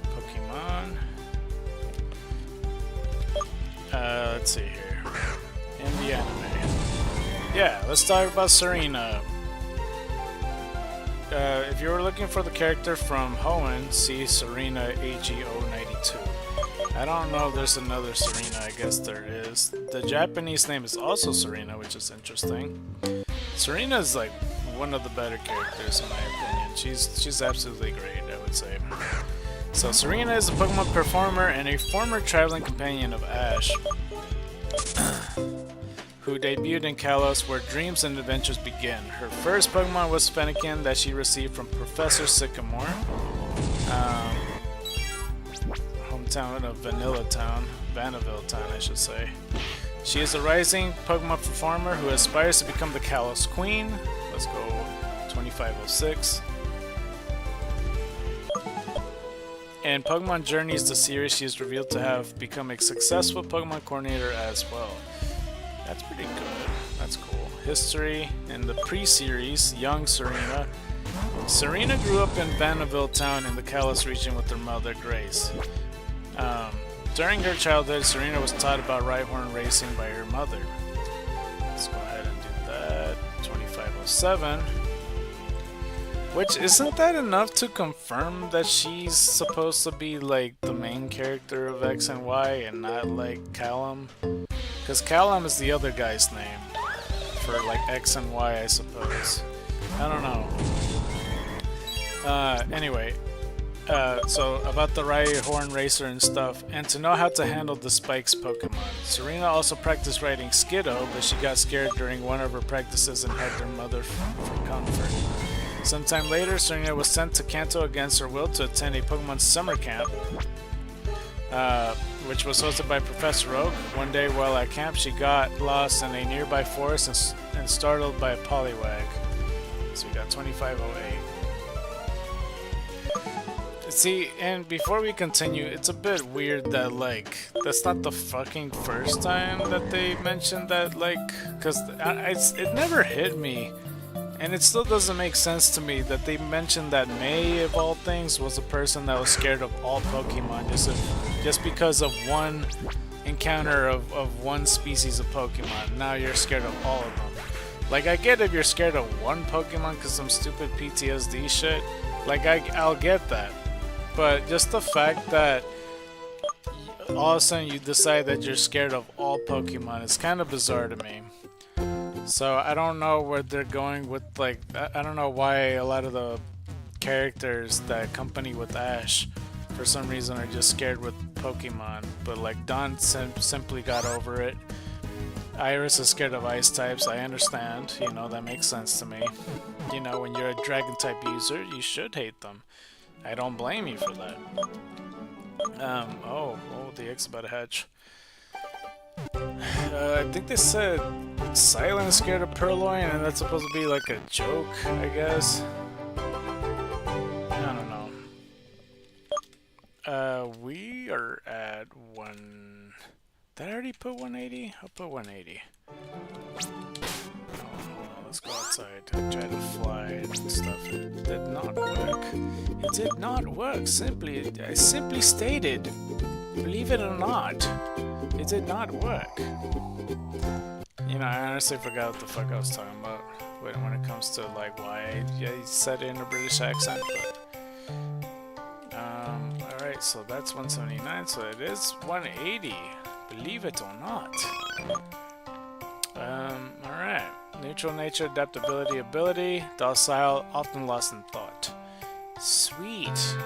Pokemon. Let's see here. In the anime. Yeah, let's talk about Serena. If you were looking for the character from Hoenn, see Serena AGO92. I don't know if there's another Serena, I guess there is. The Japanese name is also Serena, which is interesting. Serena is like one of the better characters in my opinion. She's absolutely great, I would say. So Serena is a Pokemon performer and a former traveling companion of Ash, who debuted in Kalos, where dreams and adventures begin. Her first Pokemon was Fennekin, that she received from Professor Sycamore. Home town of Vanilla Town, Vanillville Town, I should say. She is a rising Pokemon performer who aspires to become the Kalos Queen. Let's go 2506. In Pokemon Journeys, the series, she is revealed to have become a successful Pokemon coordinator as well. That's pretty good. That's cool. History. In the pre-series, young Serena. Serena grew up in Vanillville Town in the Kalos region with her mother, Grace. During her childhood, Serena was taught about Rhyhorn racing by her mother. Let's go ahead and do that. 2507. Which, isn't that enough to confirm that she's supposed to be like the main character of X and Y and not like Callum? Because Callum is the other guy's name for like X and Y, I suppose. I don't know. Anyway, so about the Rhyhorn racer and stuff, and to know how to handle the Spikes Pokemon. Serena also practiced riding Skiddo, but she got scared during one of her practices and had her mother for comfort. Sometime later, Serena was sent to Kanto against her will to attend a Pokemon summer camp, which was hosted by Professor Oak. One day while at camp, she got lost in a nearby forest and startled by a Poliwag. So we got 2508. See, and before we continue, it's a bit weird that, like, that's not the fucking first time that they mentioned that, like, because it never hit me. And it still doesn't make sense to me that they mentioned that May, of all things, was a person that was scared of all Pokemon just because of one encounter of one species of Pokemon. Now you're scared of all of them. Like, I get if you're scared of one Pokemon because some stupid PTSD shit. Like, I'll get that. But just the fact that all of a sudden you decide that you're scared of all Pokemon is kind of bizarre to me. So I don't know where they're going with, like, I don't know why a lot of the characters that accompany with Ash for some reason are just scared with Pokemon. But like Dawn simply got over it. Iris is scared of ice types, I understand, you know, that makes sense to me. You know, when you're a dragon type user, you should hate them. I don't blame you for that. Oh, the egg's about to hatch. I think they said Silent scared of Purloin, and that's supposed to be like a joke, I guess. I don't know. We are at one... Did I already put 180? I'll put 180. Let's go outside. I tried to fly and stuff. It did not work. It did not work. I simply stated, believe it or not, it did not work. You know, I honestly forgot what the fuck I was talking about when it comes to like why I said it in a British accent. But alright, so that's 179. So it is 180. Believe it or not. Alright. Neutral nature, adaptability, ability, docile, often lost in thought. Sweet.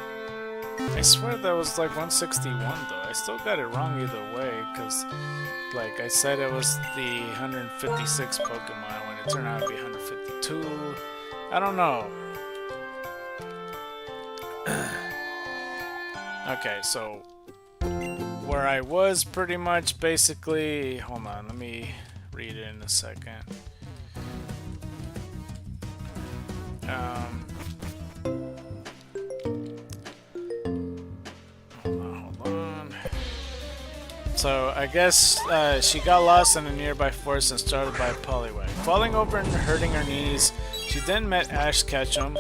I swear that was like 161 though. I still got it wrong either way, because like I said it was the 156 Pokemon when it turned out to be 152. I don't know. Okay, so where I was pretty much basically... Hold on, let me read it in a second. Hold on. So I guess she got lost in a nearby forest and startled by a Poliwag. Falling over and hurting her knees, she then met Ash Ketchum,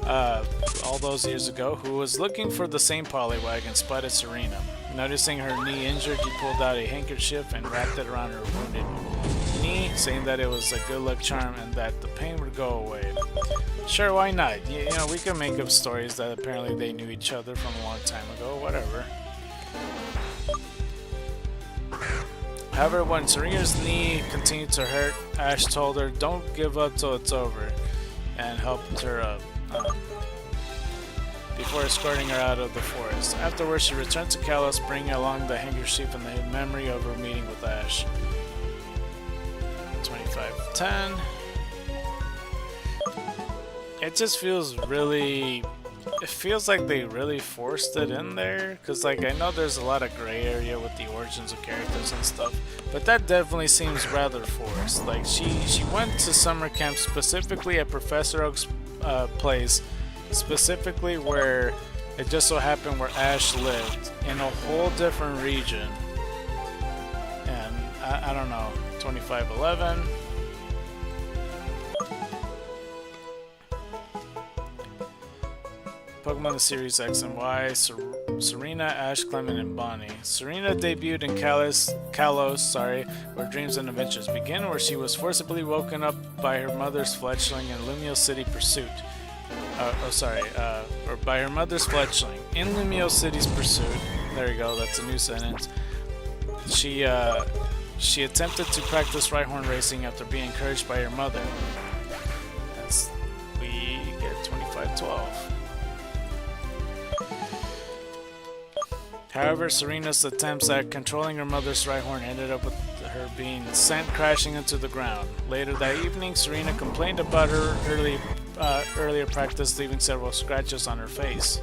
all those years ago, who was looking for the same Poliwag and spotted Serena. Noticing her knee injured, he pulled out a handkerchief and wrapped it around her wounded knee, saying that it was a good luck charm and that the pain would go away. Sure, why not? You know, we can make up stories that apparently they knew each other from a long time ago, whatever. However, when Serena's knee continued to hurt, Ash told her, "Don't give up till it's over," and helped her up. Before escorting her out of the forest. Afterwards, she returned to Kalos, bringing along the handkerchief and the memory of her meeting with Ash. 2510. It just feels really it feels like they really forced it in there, because like I know there's a lot of gray area with the origins of characters and stuff, but that definitely seems rather forced. Like she went to summer camp specifically at Professor Oak's place, specifically where it just so happened where Ash lived, in a whole different region. And I don't know, 2511. Pokemon the Series X and Y, Serena, Ash, Clement, and Bonnie. Serena debuted in Kalos, where dreams and adventures begin, where she was forcibly woken up by her mother's fledgling in Lumio City pursuit. Or by her mother's fledgling. In Lumio City's pursuit, there you go, that's a new sentence. She attempted to practice Rhyhorn racing after being encouraged by her mother. We get 2512. However, Serena's attempts at controlling her mother's Rhyhorn ended up with her being sent crashing into the ground. Later that evening, Serena complained about her earlier practice, leaving several scratches on her face.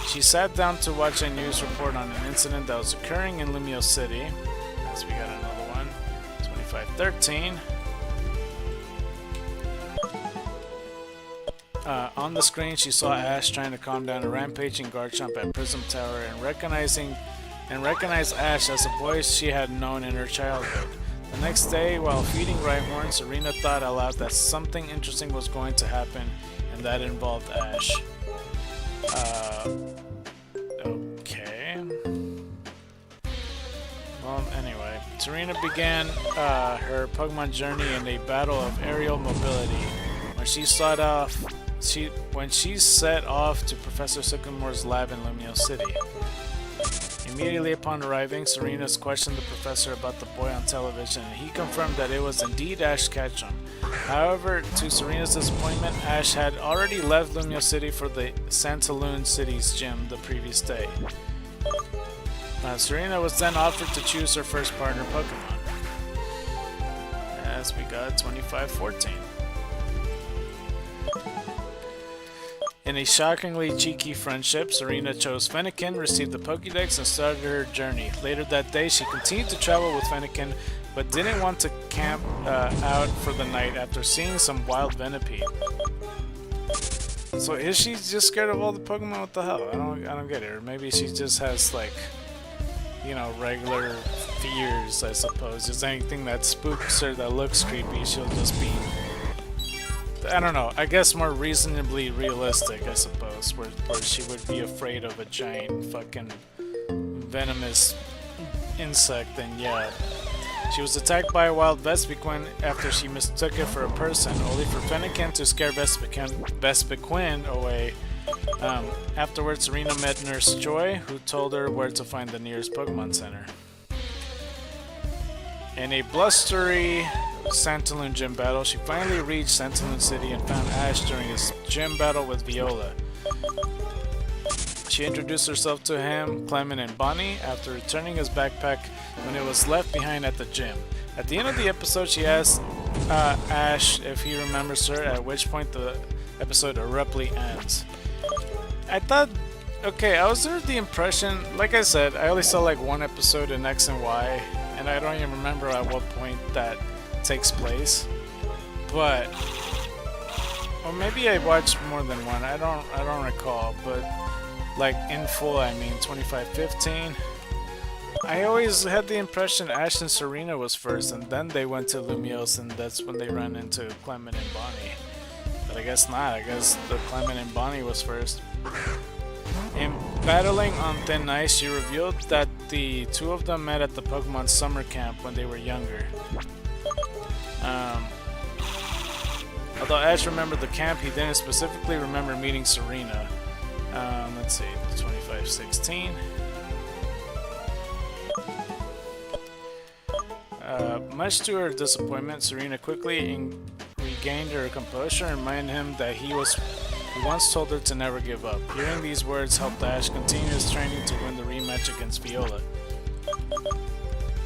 She sat down to watch a news report on an incident that was occurring in Lumio City. As we got another one, 2513. On the screen, she saw Ash trying to calm down a rampaging Garchomp at Prism Tower and recognized Ash as a boy she had known in her childhood. The next day, while feeding Rhyhorn, Serena thought aloud that something interesting was going to happen, and that involved Ash. Okay. Well, anyway, Serena began her Pokemon journey in a battle of aerial mobility. When she set off to Professor Sycamore's lab in Lumio City. Immediately upon arriving, Serena's questioned the professor about the boy on television, and he confirmed that it was indeed Ash Ketchum. However, to Serena's disappointment, Ash had already left Lumio City for the Santaloon City's gym the previous day. Serena was then offered to choose her first partner Pokemon. As we got 2514. In a shockingly cheeky friendship, Serena chose Fennekin, received the Pokédex, and started her journey. Later that day, she continued to travel with Fennekin, but didn't want to camp out for the night after seeing some wild Venipede. So is she just scared of all the Pokemon? What the hell? I don't get it. Or maybe she just has like, you know, regular fears, I suppose. Just anything that spooks her that looks creepy, she'll just be, I don't know, I guess more reasonably realistic, I suppose, where she would be afraid of a giant fucking venomous insect, and yeah. She was attacked by a wild Vespiquen after she mistook it for a person, only for Fennekin to scare Vespiquen away. Afterwards, Serena met Nurse Joy, who told her where to find the nearest Pokemon Center. In a blustery Santaloon gym battle, she finally reached Santaloon City and found Ash during his gym battle with Viola. She introduced herself to him, Clement, and Bonnie after returning his backpack when it was left behind at the gym. At the end of the episode, she asked Ash if he remembers her, at which point the episode abruptly ends. I thought, okay, I was under the impression, like I said, I only saw like one episode in X and Y, and I don't even remember at what point that takes place. But, or maybe I watched more than one. I don't recall, but like in full, I mean 2515. I always had the impression Ash and Serena was first, and then they went to Lumiose, and that's when they ran into Clement and Bonnie. But I guess not. I guess the Clement and Bonnie was first. In battling on thin ice, she revealed that the two of them met at the Pokemon summer camp when they were younger. Although Ash remembered the camp, he didn't specifically remember meeting Serena. Let's see, 2516. Much to her disappointment, Serena quickly regained her composure and reminded him that he once told her to never give up. Hearing these words helped Ash continue his training to win the rematch against Viola.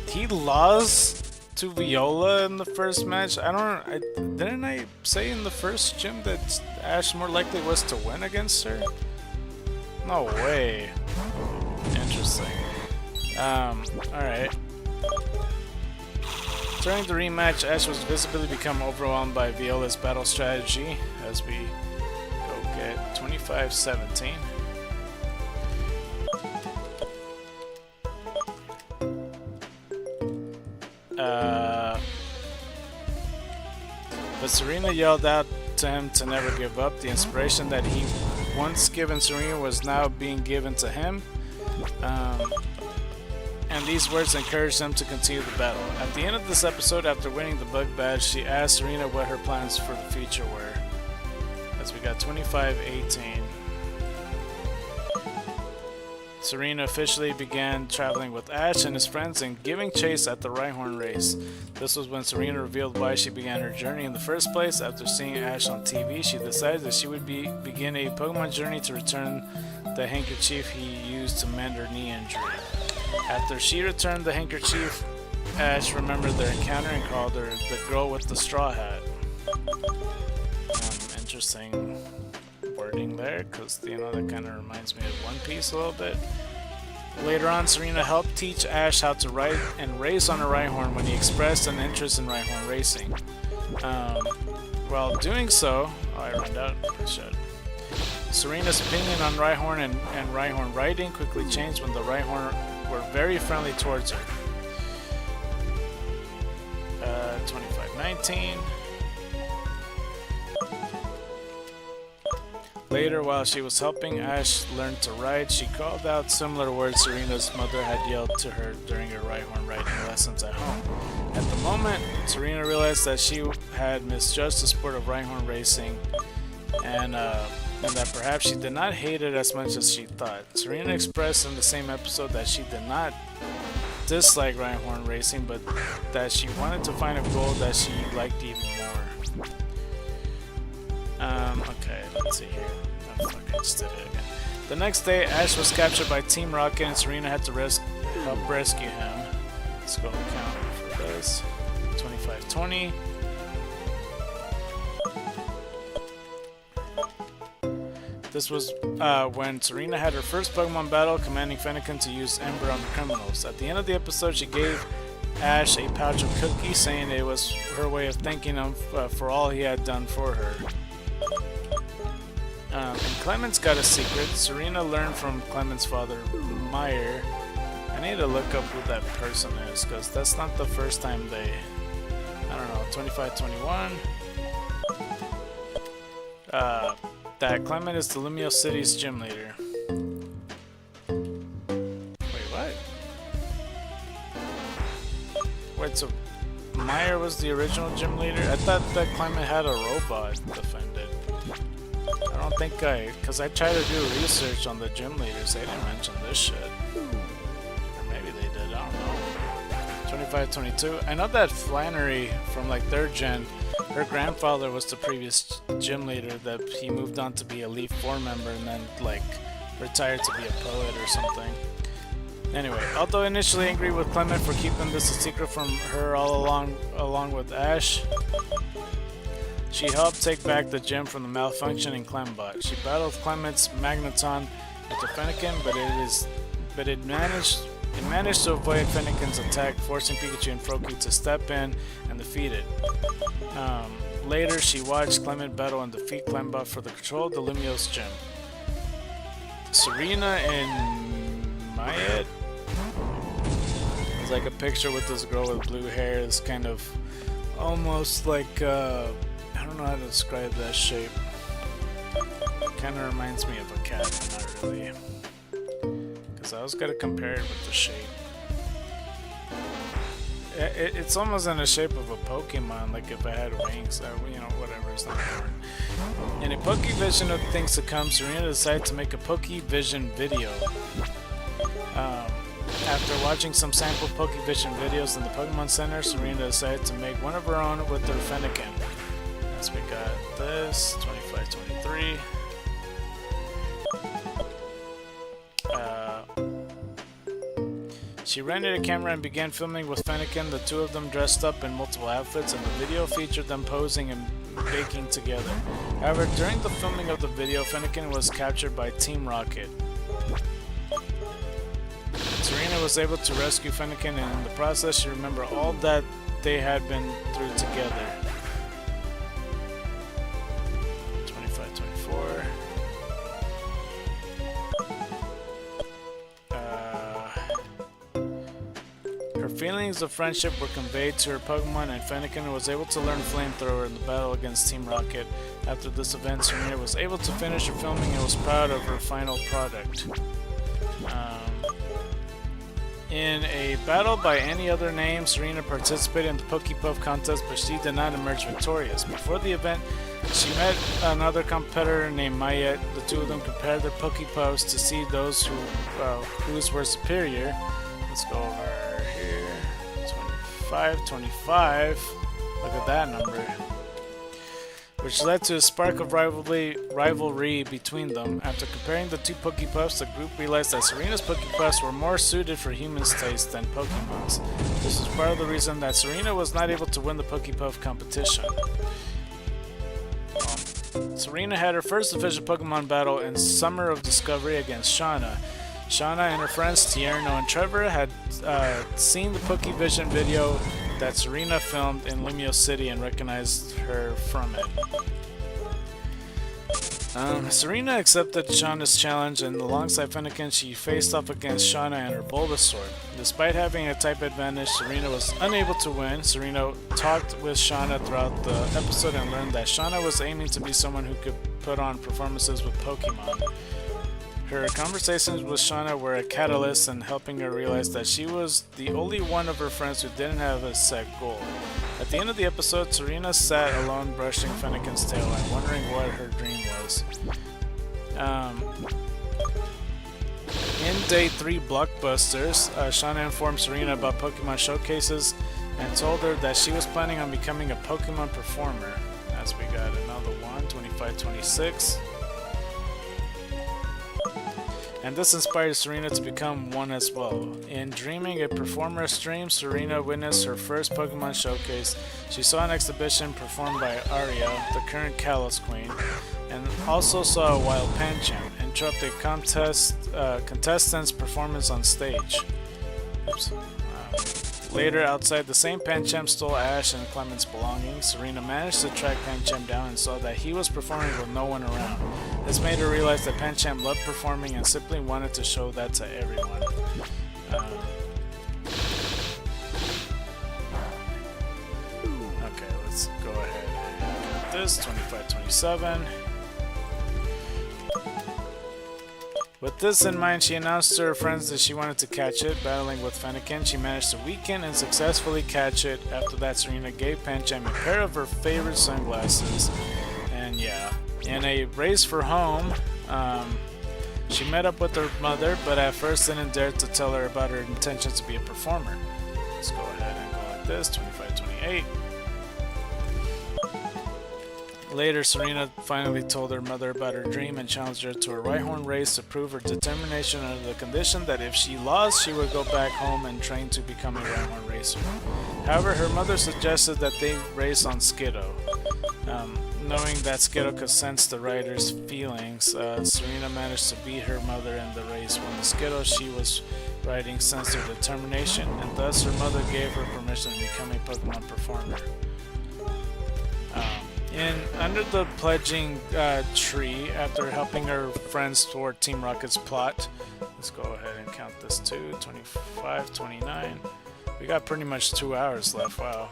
He lost to Viola in the first match. Didn't I say in the first gym that Ash more likely was to win against her? No way. Interesting. Alright. During the rematch, Ash was visibly become overwhelmed by Viola's battle strategy as we go get 25-17. But Serena yelled out to him to never give up. The inspiration that he once given Serena was now being given to him. And these words encouraged him to continue the battle. At the end of this episode, after winning the Bug Badge, she asked Serena what her plans for the future were. As we got 25-18. Serena officially began traveling with Ash and his friends and giving chase at the Rhyhorn race. This was when Serena revealed why she began her journey in the first place. After seeing Ash on TV, she decided that she would begin a Pokemon journey to return the handkerchief he used to mend her knee injury. After she returned the handkerchief, Ash remembered their encounter and called her the girl with the straw hat. Interesting wording there, because that kind of reminds me of One Piece a little bit. Later on, Serena helped teach Ash how to ride and race on a Rhyhorn when he expressed an interest in Rhyhorn racing. While doing so, I ran out. I should. Serena's opinion on Rhyhorn and Rhyhorn riding quickly changed when the Rhyhorn were very friendly towards her. 25-19. Later, while she was helping Ash learn to ride, she called out similar words Serena's mother had yelled to her during her Rhyhorn riding lessons at home. At the moment, Serena realized that she had misjudged the sport of Rhyhorn racing and that perhaps she did not hate it as much as she thought. Serena expressed in the same episode that she did not dislike Rhyhorn racing, but that she wanted to find a goal that she liked even more. Okay, let's see here. Oh, fuck, I just did it again. The next day, Ash was captured by Team Rocket and Serena had to help rescue him. Let's go count for this. 25-20. This was when Serena had her first Pokemon battle, commanding Fennekin to use Ember on the criminals. At the end of the episode, she gave Ash a pouch of cookies, saying it was her way of thanking him for all he had done for her. And Clement's got a secret. Serena learned from Clement's father, Meyer. I need to look up who that person is, because that's not the first time they... I don't know, 25-21. That Clement is the Lumio City's gym leader. Wait, what? Wait, so Meyer was the original gym leader? I thought that Clement had a robot defended. I don't think because I tried to do research on the gym leaders, they didn't mention this shit. Or maybe they did, I don't know. 25-22. I know that Flannery from like 3rd gen, her grandfather was the previous gym leader that he moved on to be a Leaf 4 member and then like retired to be a poet or something. Anyway, although initially angry with Clement for keeping this a secret from her all along with Ash, she helped take back the gym from the malfunctioning Clembot. She battled Clement's Magneton with Fennekin, but it managed to avoid Fennekin's attack, forcing Pikachu and Froakie to step in and defeat it. Later, she watched Clement battle and defeat Clembot for the control of the Lumio's gym. Serena and Maya. It's like a picture with this girl with blue hair. It's kind of almost like I don't know how to describe that shape. Kind of reminds me of a cat, but not really. Because I was gonna compare it with the shape. It's almost in the shape of a Pokemon, like if it had wings, whatever, it's not important. In a PokeVision of things to come, Serena decided to make a PokeVision video. After watching some sample PokeVision videos in the Pokemon Center, Serena decided to make one of her own with her Fennekin. As we got this, 25-23. She rented a camera and began filming with Fennekin, the two of them dressed up in multiple outfits, and the video featured them posing and baking together. However, during the filming of the video, Fennekin was captured by Team Rocket. Serena was able to rescue Fennekin, and in the process, she remembered all that they had been through together. 25-24. Her feelings of friendship were conveyed to her Pokemon, and Fennekin was able to learn Flamethrower in the battle against Team Rocket. After this event, Serena was able to finish her filming and was proud of her final product. In a battle by any other name, Serena participated in the Pokepuff contest, but she did not emerge victorious. Before the event, she met another competitor named Mayet. The two of them compared their Pokepuffs to see those whose were superior. Let's go over here. 25. Look at that number. Which led to a spark of rivalry between them. After comparing the two Pokepuffs, the group realized that Serena's Pokepuffs were more suited for humans' taste than Pokemon's. This was part of the reason that Serena was not able to win the Pokepuff competition. Serena had her first official Pokemon battle in Summer of Discovery against Shauna. Shauna and her friends Tierno and Trevor had seen the Pokevision video that Serena filmed in Lumio City and recognized her from it. Serena accepted Shauna's challenge, and alongside Fennekin, she faced off against Shauna and her Bulbasaur. Despite having a type advantage, Serena was unable to win. Serena talked with Shauna throughout the episode and learned that Shauna was aiming to be someone who could put on performances with Pokemon. Her conversations with Shauna were a catalyst in helping her realize that she was the only one of her friends who didn't have a set goal. At the end of the episode, Serena sat alone brushing Fennekin's tail and wondering what her dream was. In Day 3 Blockbusters, Shauna informed Serena about Pokemon showcases and told her that she was planning on becoming a Pokemon performer. As we got another one, 25-26. And this inspired Serena to become one as well. In Dreaming a Performer's Dream, Serena witnessed her first Pokemon showcase. She saw an exhibition performed by Aria, the current Kalos Queen, and also saw a wild Pancham interrupt a contestant's performance on stage. Oops. Later, outside, the same Pancham stole Ash and Clement's belongings. Serena managed to track Pancham down and saw that he was performing with no one around. This made her realize that Pancham loved performing and simply wanted to show that to everyone. Okay, let's go ahead and get this. 25-27. With this in mind, she announced to her friends that she wanted to catch it. Battling with Fennekin, she managed to weaken and successfully catch it. After that, Serena gave Pancham a pair of her favorite sunglasses. And yeah, in a race for home, she met up with her mother, but at first didn't dare to tell her about her intentions to be a performer. Let's go ahead and go like this, 25-28. Later, Serena finally told her mother about her dream and challenged her to a Rhyhorn race to prove her determination under the condition that if she lost, she would go back home and train to become a Rhyhorn racer. However, her mother suggested that they race on Skiddo. Knowing that Skiddo could sense the rider's feelings, Serena managed to beat her mother in the race. When the Skiddo she was riding sensed her determination, and thus her mother gave her permission to become a Pokemon performer. Under the pledging tree, after helping her friends toward Team Rocket's plot, let's go ahead and count this too, 25-29. We got pretty much 2 hours left, wow.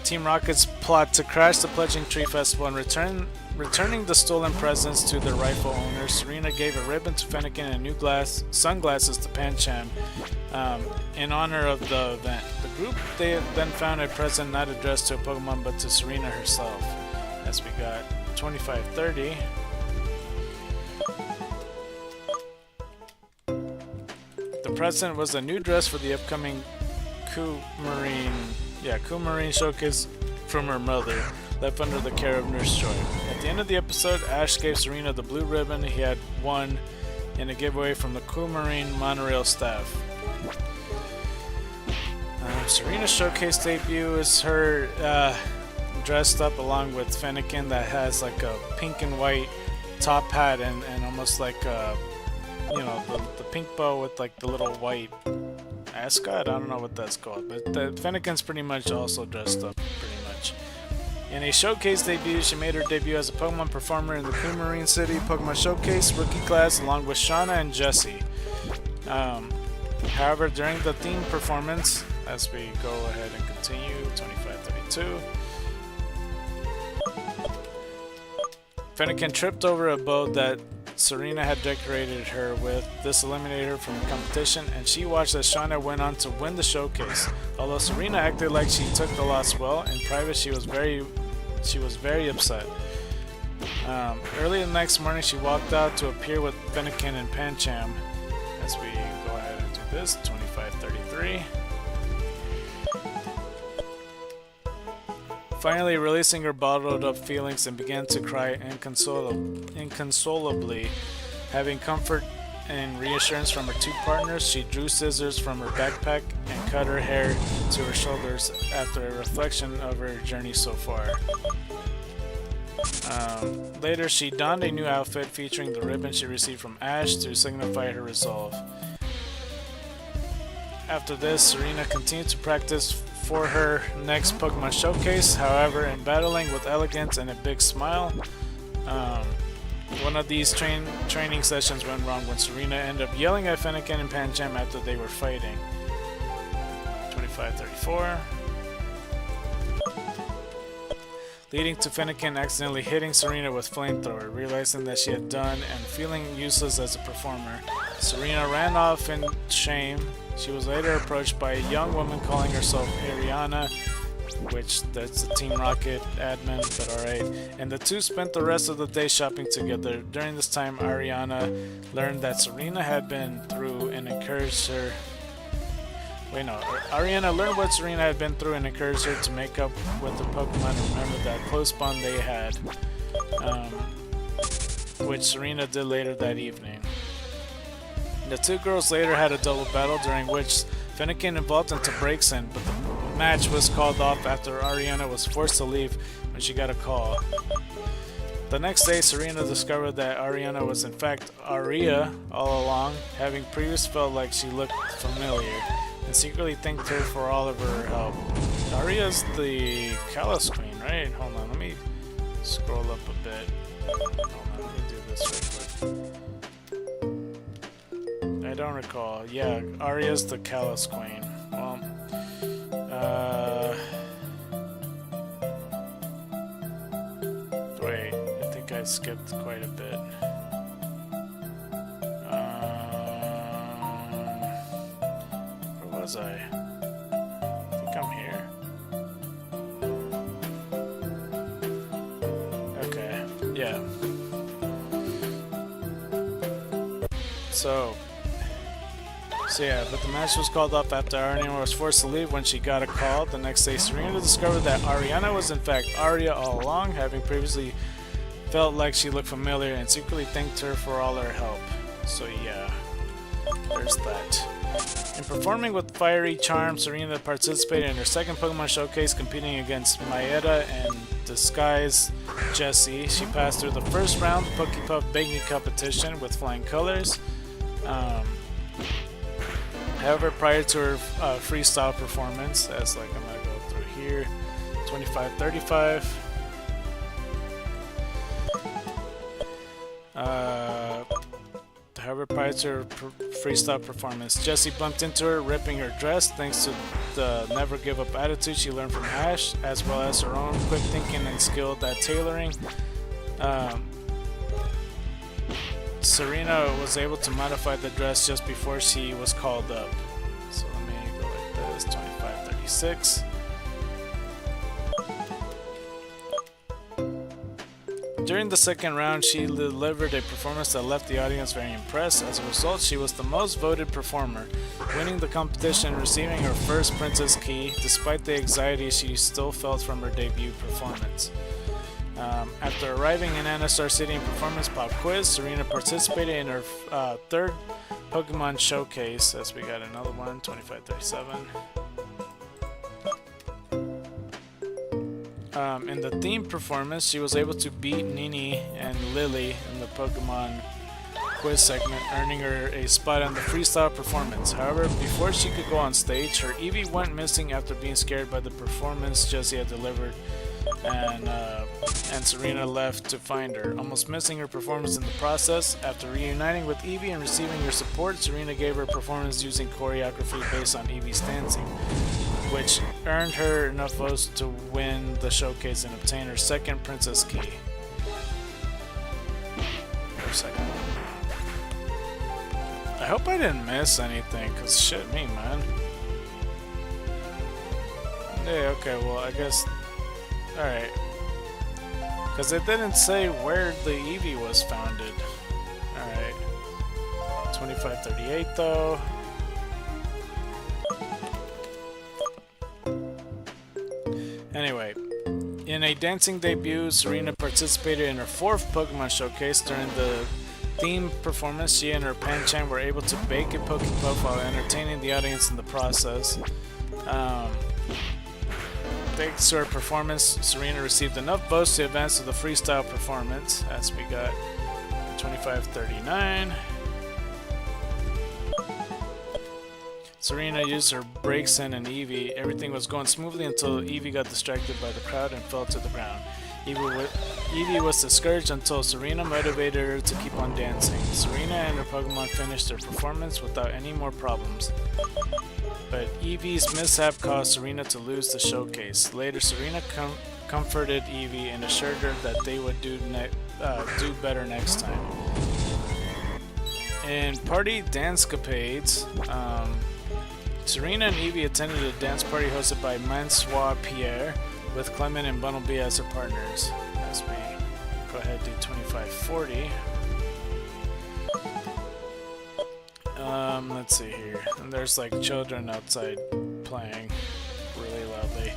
Team Rocket's plot to crash the Pledging Tree Festival and returning the stolen presents to their rightful owners. Serena gave a ribbon to Fennekin and new sunglasses to Pancham in honor of the event. The group then found a present not addressed to a Pokemon but to Serena herself. As we got 25-30. The present was a new dress for the upcoming Coumarine showcase from her mother, left under the care of Nurse Joy. At the end of the episode, Ash gave Serena the blue ribbon he had won in a giveaway from the Cool Marine monorail staff. Serena's showcase debut is her dressed up along with Fennekin that has like a pink and white top hat and almost like you know, the pink bow with like the little white ascot. I don't know what that's called, but the Fennekin's pretty much also dressed up pretty much. In a showcase debut, she made her debut as a Pokemon performer in the Cool Marine City Pokemon Showcase rookie class along with Shauna and Jessie. However, during the theme performance, as we go ahead and continue, 2532, Fennekin tripped over a bow that Serena had decorated her with. This eliminated her from the competition, and she watched as Shauna went on to win the showcase. Although Serena acted like she took the loss well, in private she was very upset. Early the next morning, she walked out to appear with Fennekin and Pancham. As we go ahead and do this, 2533. Finally releasing her bottled up feelings and began to cry inconsolably. Having comfort and reassurance from her two partners, she drew scissors from her backpack and cut her hair to her shoulders after a reflection of her journey so far. Later, she donned a new outfit featuring the ribbon she received from Ash to signify her resolve. After this, Serena continued to practice for her next Pokemon Showcase. However, in battling with elegance and a big smile, one of these training sessions went wrong when Serena ended up yelling at Fennekin and Pancham after they were fighting. 2534. Leading to Fennekin accidentally hitting Serena with Flamethrower. Realizing that she had done and feeling useless as a performer, Serena ran off in shame. She was later approached by a young woman calling herself Ariana, which that's the Team Rocket admin, but alright. And the two spent the rest of the day shopping together. During this time, Ariana learned that Serena had been through and encouraged her. Ariana learned what Serena had been through and encouraged her to make up with the Pokemon and remember that close bond they had, which Serena did later that evening. The two girls later had a double battle during which Fennekin evolved into Braixen, but the match was called off after Ariana was forced to leave when she got a call. The next day, Serena discovered that Ariana was in fact Aria all along, having previously felt like she looked familiar, and secretly thanked her for all of her help. Aria's the Kalos Queen, right? Hold on, let me scroll up a bit. Hold on, let me do this real quick. I don't recall. Yeah, Aria's the Kalos Queen. Well, wait, I think I skipped quite a bit. Where was I? I think I'm here. Okay, yeah. So yeah, but the match was called off after Ariana was forced to leave when she got a call. The next day, Serena discovered that Ariana was in fact Aria all along, having previously felt like she looked familiar and secretly thanked her for all her help. So yeah, there's that. In performing with Fiery Charm, Serena participated in her second Pokemon Showcase, competing against Maeda and Disguise Jessie. She passed through the first round Pokepuff Baking competition with flying colors. However, prior to her freestyle performance, as like I'm gonna go through here, 2535. However, prior to her freestyle performance, Jessie bumped into her, ripping her dress thanks to the never give up attitude she learned from Ash, as well as her own quick thinking and skilled at tailoring. Serena was able to modify the dress just before she was called up. So let me go like this, 2536. During the second round, she delivered a performance that left the audience very impressed. As a result, she was the most voted performer, winning the competition and receiving her first Princess Key, despite the anxiety she still felt from her debut performance. After arriving in Anastar City in Performance Pop Quiz, Serena participated in her third Pokemon Showcase, as we got another one, 2537. In the theme performance, she was able to beat Nini and Lily in the Pokemon Quiz segment, earning her a spot on the freestyle performance. However, before she could go on stage, her Eevee went missing after being scared by the performance Jessie had delivered, and Serena left to find her, almost missing her performance in the process. After reuniting with Eevee and receiving her support, Serena gave her performance using choreography based on Eevee's dancing, which earned her enough votes to win the showcase and obtain her second Princess Key. For a second. I hope I didn't miss anything, cause shit me, man. Yeah, okay, well, I guess... Alright. Cause it didn't say where the Eevee was founded. Alright. 2538 though. Anyway, in a dancing debut, Serena participated in her fourth Pokemon Showcase. During the theme performance, she and her Pancham were able to bake a Pokepuff while entertaining the audience in the process. Thanks to her performance, Serena received enough votes to advance to the freestyle performance, as we got 2539. Serena used her breaks in and Eevee. Everything was going smoothly until Eevee got distracted by the crowd and fell to the ground. Eevee was discouraged until Serena motivated her to keep on dancing. Serena and her Pokemon finished their performance without any more problems. But Eevee's mishap caused Serena to lose the showcase. Later, Serena comforted Eevee and assured her that they would do better next time. In party dancecapades, Serena and Eevee attended a dance party hosted by Mansois Pierre, with Clement and Bumblebee as her partners. As we go ahead and do 2540. Let's see here. And there's like children outside playing really loudly.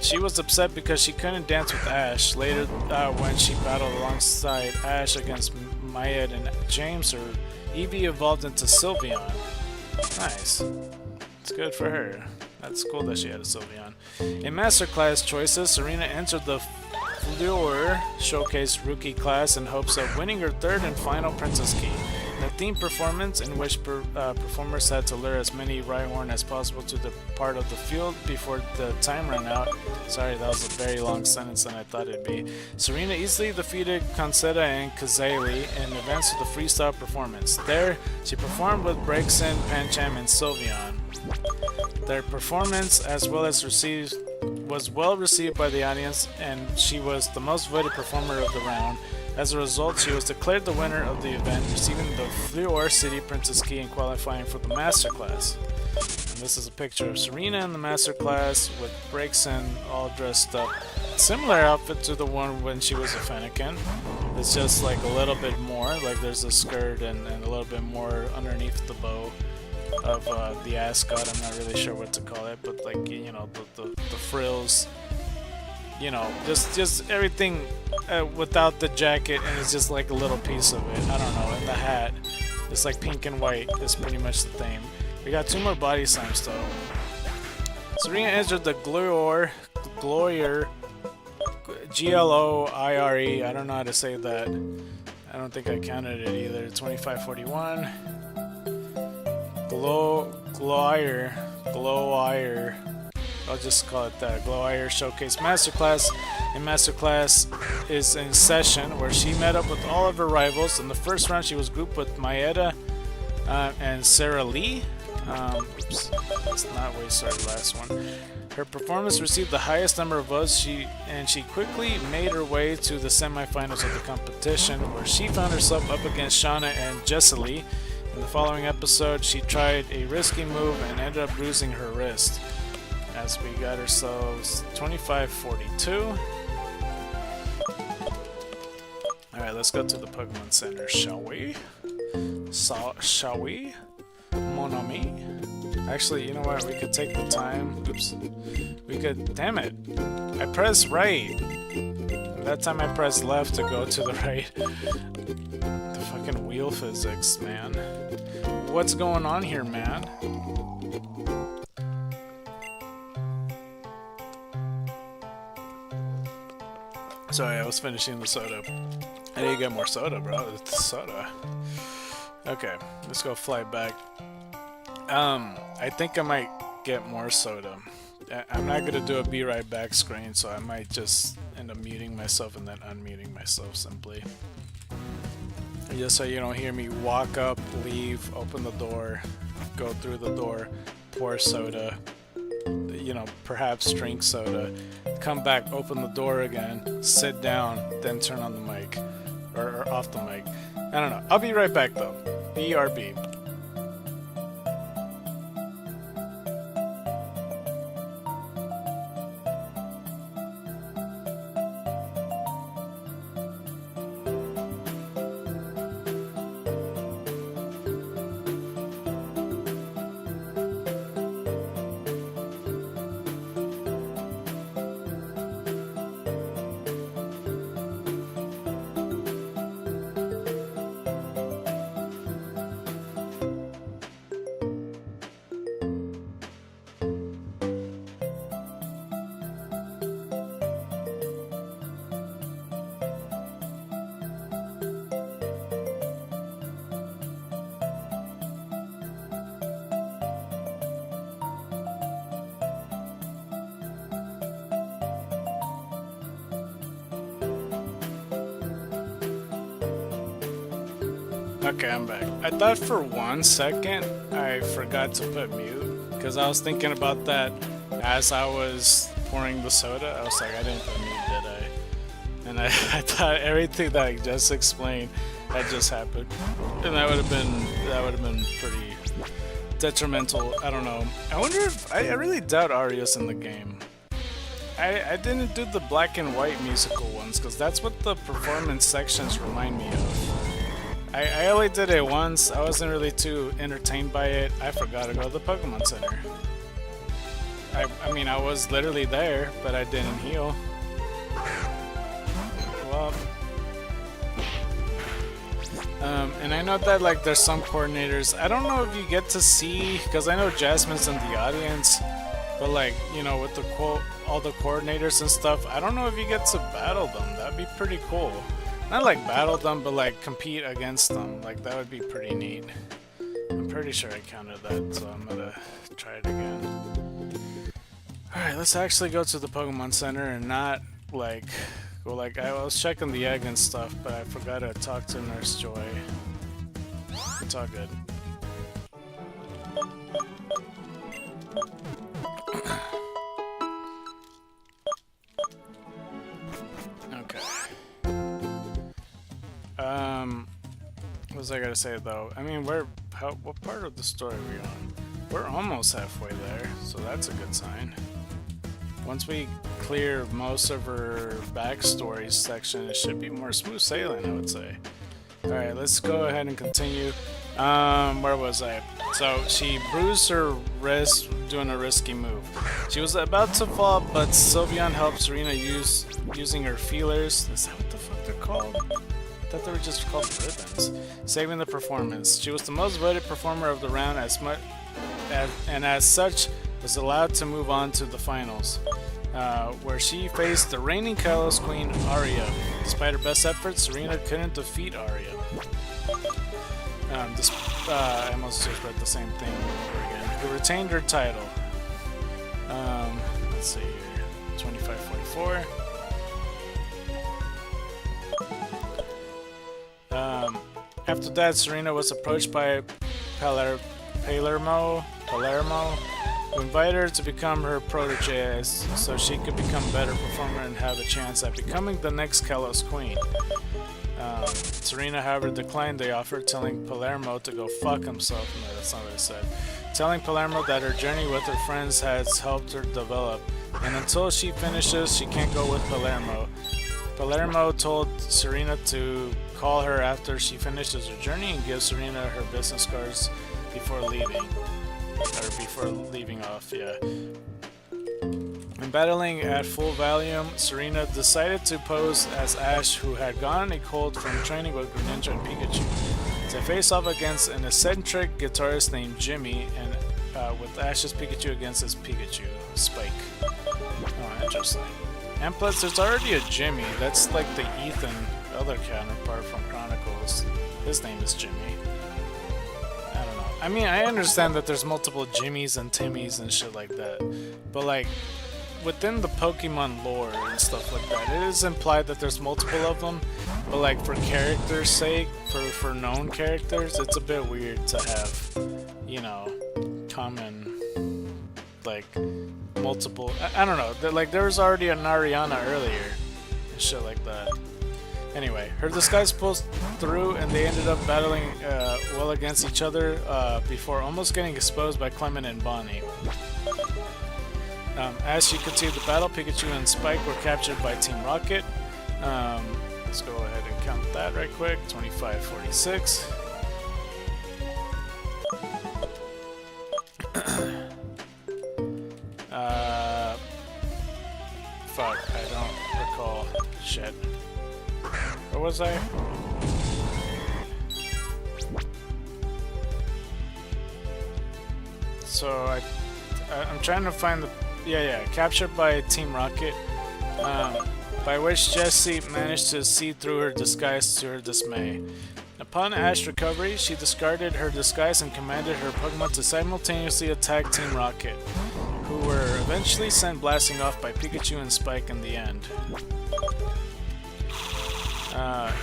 She was upset because she couldn't dance with Ash. Later, when she battled alongside Ash against Mayed and James, her Eevee evolved into Sylveon. Nice. It's good for her. That's cool that she had a Sylveon. In Masterclass choices, Serena entered the Fleur Showcase Rookie class in hopes of winning her third and final Princess Key. In a theme performance in which performers had to lure as many Rhyhorn as possible to the part of the field before the time ran out. Sorry, that was a very long sentence than I thought it'd be. Serena easily defeated Concetta and Kazali and advanced to the freestyle performance. There, she performed with Braixen, Pancham, and Sylveon. Their performance, as well as was well received by the audience, and she was the most voted performer of the round. As a result, she was declared the winner of the event, receiving the Fleur City Princess Key and qualifying for the Masterclass. And this is a picture of Serena in the Masterclass with Braixen all dressed up. Similar outfit to the one when she was a Fennekin. It's just like a little bit more, like there's a skirt and a little bit more underneath the bow of the ascot. I'm not really sure what to call it, but like, you know, the frills, you know, just everything without the jacket, and it's just like a little piece of it. I don't know, and the hat, it's like pink and white. It's pretty much the theme. We got two more body slams though. Serena entered the Gloire, Gloire, I don't know how to say that. I don't think I counted it either. 2541. Gloire. I'll just call it that. Gloire Showcase Masterclass. And Masterclass is in session where she met up with all of her rivals. In the first round, she was grouped with Maeda and Sarah Lee. Oops, that's not what we started last one. Her performance received the highest number of votes, and she quickly made her way to the semifinals of the competition, where she found herself up against Shauna and Jessie. In the following episode, she tried a risky move and ended up bruising her wrist. As we got ourselves 2542. Alright, let's go to the Pokemon Center, shall we? Shall we? Mon ami? Actually, you know what? We could take the time. Oops. We could. Damn it! I pressed right. That time I pressed left to go to the right. The fucking wheel physics, man. What's going on here, man? Sorry, I was finishing the soda. I need to get more soda, bro. It's soda. Okay, let's go fly back. I think I might get more soda. I'm not gonna do a be right back screen, so I might just end up muting myself and then unmuting myself simply. Just so you don't hear me walk up, leave, open the door, go through the door, pour soda, you know, perhaps drink soda, come back, open the door again, sit down, then turn on the mic, or off the mic. I don't know. I'll be right back though. BRB. Okay, I'm back. I thought for 1 second I forgot to put mute, because I was thinking about that as I was pouring the soda. I was like, I didn't put mute, did I? And I thought everything that I just explained had just happened, and that would have been pretty detrimental. I don't know. I wonder if I really doubt Aria's in the game. I didn't do the black and white musical ones, because that's what the performance sections remind me of. I only did it once. I wasn't really too entertained by it. I forgot to go to the Pokemon Center. I mean, I was literally there, but I didn't heal. Well, and I know that like there's some coordinators. I don't know if you get to see, because I know Jasmine's in the audience, but like, you know, with the all the coordinators and stuff, I don't know if you get to battle them. That'd be pretty cool. Not like battle them, but like compete against them. Like that would be pretty neat. I'm pretty sure I counted that, so I'm gonna try it again. Alright, let's actually go to the Pokemon Center and not like go like I was checking the egg and stuff, but I forgot to talk to Nurse Joy. It's all good. What was I gotta say though? I mean, what part of the story are we on? We're almost halfway there, so that's a good sign. Once we clear most of her backstory section, it should be more smooth sailing, I would say. Alright, let's go ahead and continue. Where was I? So, she bruised her wrist doing a risky move. She was about to fall, but Sylveon helped Serena using her feelers. Is that what the fuck they're called? I thought they were just called ribbons. Saving the performance. She was the most voted performer of the round and as such was allowed to move on to the finals, where she faced the reigning Kalos Queen, Aria. Despite her best efforts, Serena couldn't defeat Aria. I almost just read the same thing over again. Who retained her title. Let's see here. 25-44. After that, Serena was approached by Palermo, who invited her to become her protege so she could become a better performer and have a chance at becoming the next Kalos Queen. Serena, however, declined the offer, telling Palermo to go fuck himself. No, that's not what I said. Telling Palermo that her journey with her friends has helped her develop, and until she finishes, she can't go with Palermo. Palermo told Serena to call her after she finishes her journey and give Serena her business cards before leaving. or before leaving off, yeah. In battling at full volume, Serena decided to pose as Ash, who had gotten a cold from training with Greninja and Pikachu, to face off against an eccentric guitarist named Jimmy, and with Ash's Pikachu against his Pikachu, Spike. Oh, interesting. And plus, there's already a Jimmy. That's like the Ethan, other counterpart from Chronicles. His name is Jimmy. I don't know. I mean, I understand that there's multiple Jimmys and Timmys and shit like that, but like, within the Pokemon lore and stuff like that, it is implied that there's multiple of them, but like for characters' sake, for known characters, it's a bit weird to have, you know, common, like, multiple, I don't know, like there was already an Ariana earlier, and shit like that. Anyway, her disguise pulls through and they ended up battling well against each other before almost getting exposed by Clement and Bonnie. As you continue the battle, Pikachu and Spike were captured by Team Rocket. Let's go ahead and count that right quick. 2546. Fuck, I don't recall. Shit. Where was I? So I'm trying to find the... Yeah, captured by Team Rocket, by which Jessie managed to see through her disguise to her dismay. Upon Ash's recovery, she discarded her disguise and commanded her Pokemon to simultaneously attack Team Rocket, who were eventually sent blasting off by Pikachu and Spike in the end.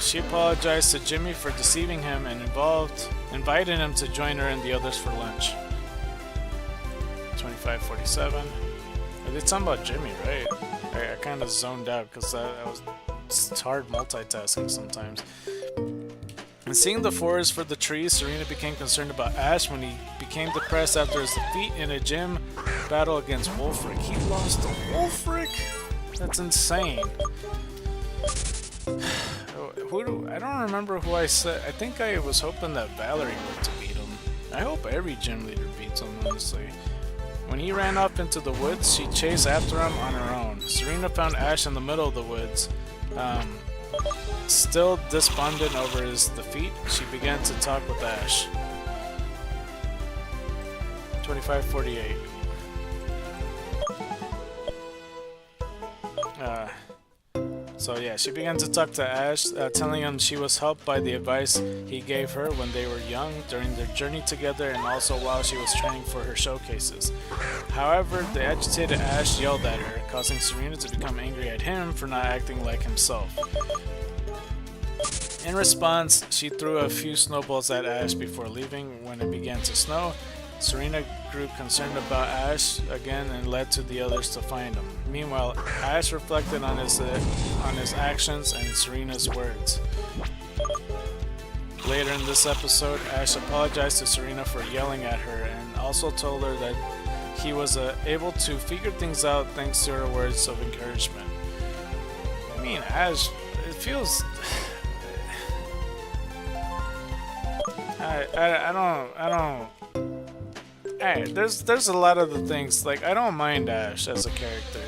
She apologized to Jimmy for deceiving him and invited him to join her and the others for lunch. 2547. It's something about Jimmy, right? I kind of zoned out because it's hard multitasking sometimes. And seeing the forest for the trees, Serena became concerned about Ash when he became depressed after his defeat in a gym battle against Wolfric. He lost to Wolfric? That's insane. I don't remember who I said. I think I was hoping that Valerie were to beat him. I hope every gym leader beats him, honestly. When he ran off into the woods, she chased after him on her own. Serena found Ash in the middle of the woods. Still despondent over his defeat, she began to talk with Ash. 2548. So yeah, she began to talk to Ash, telling him she was helped by the advice he gave her when they were young, during their journey together, and also while she was training for her showcases. However, the agitated Ash yelled at her, causing Serena to become angry at him for not acting like himself. In response, she threw a few snowballs at Ash before leaving. When it began to snow, Serena grew concerned about Ash again and led to the others to find him. Meanwhile, Ash reflected on his actions and Serena's words. Later in this episode, Ash apologized to Serena for yelling at her and also told her that he was able to figure things out thanks to her words of encouragement. I mean, Ash, it feels... I don't... Hey, there's a lot of the things, like, I don't mind Ash as a character.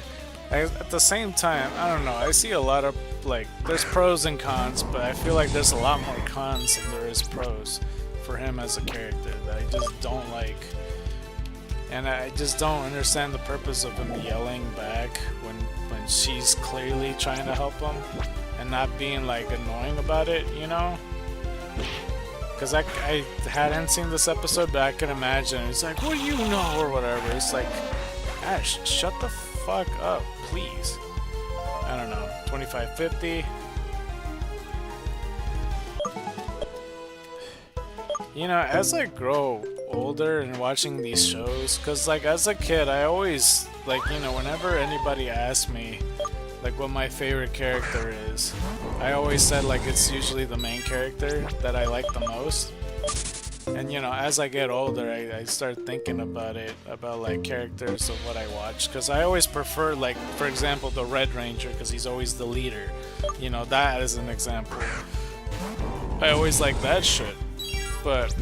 At the same time, I don't know, I see a lot of, like, there's pros and cons, but I feel like there's a lot more cons than there is pros for him as a character that I just don't like. And I just don't understand the purpose of him yelling back when she's clearly trying to help him and not being, like, annoying about it, you know? Because I hadn't seen this episode, but I can imagine. It's like, what do you know, or whatever. It's like, Ash, shut the fuck up, please. I don't know. 2550. You know, as I grow older and watching these shows, because, like, as a kid, I always, like, you know, whenever anybody asks me, like, what my favorite character is, I always said, like, it's usually the main character that I like the most. And, you know, as I get older, I start thinking about it, about, like, characters of what I watch. Because I always prefer, like, for example, the Red Ranger, because he's always the leader. You know, that is an example. I always like that shit. But,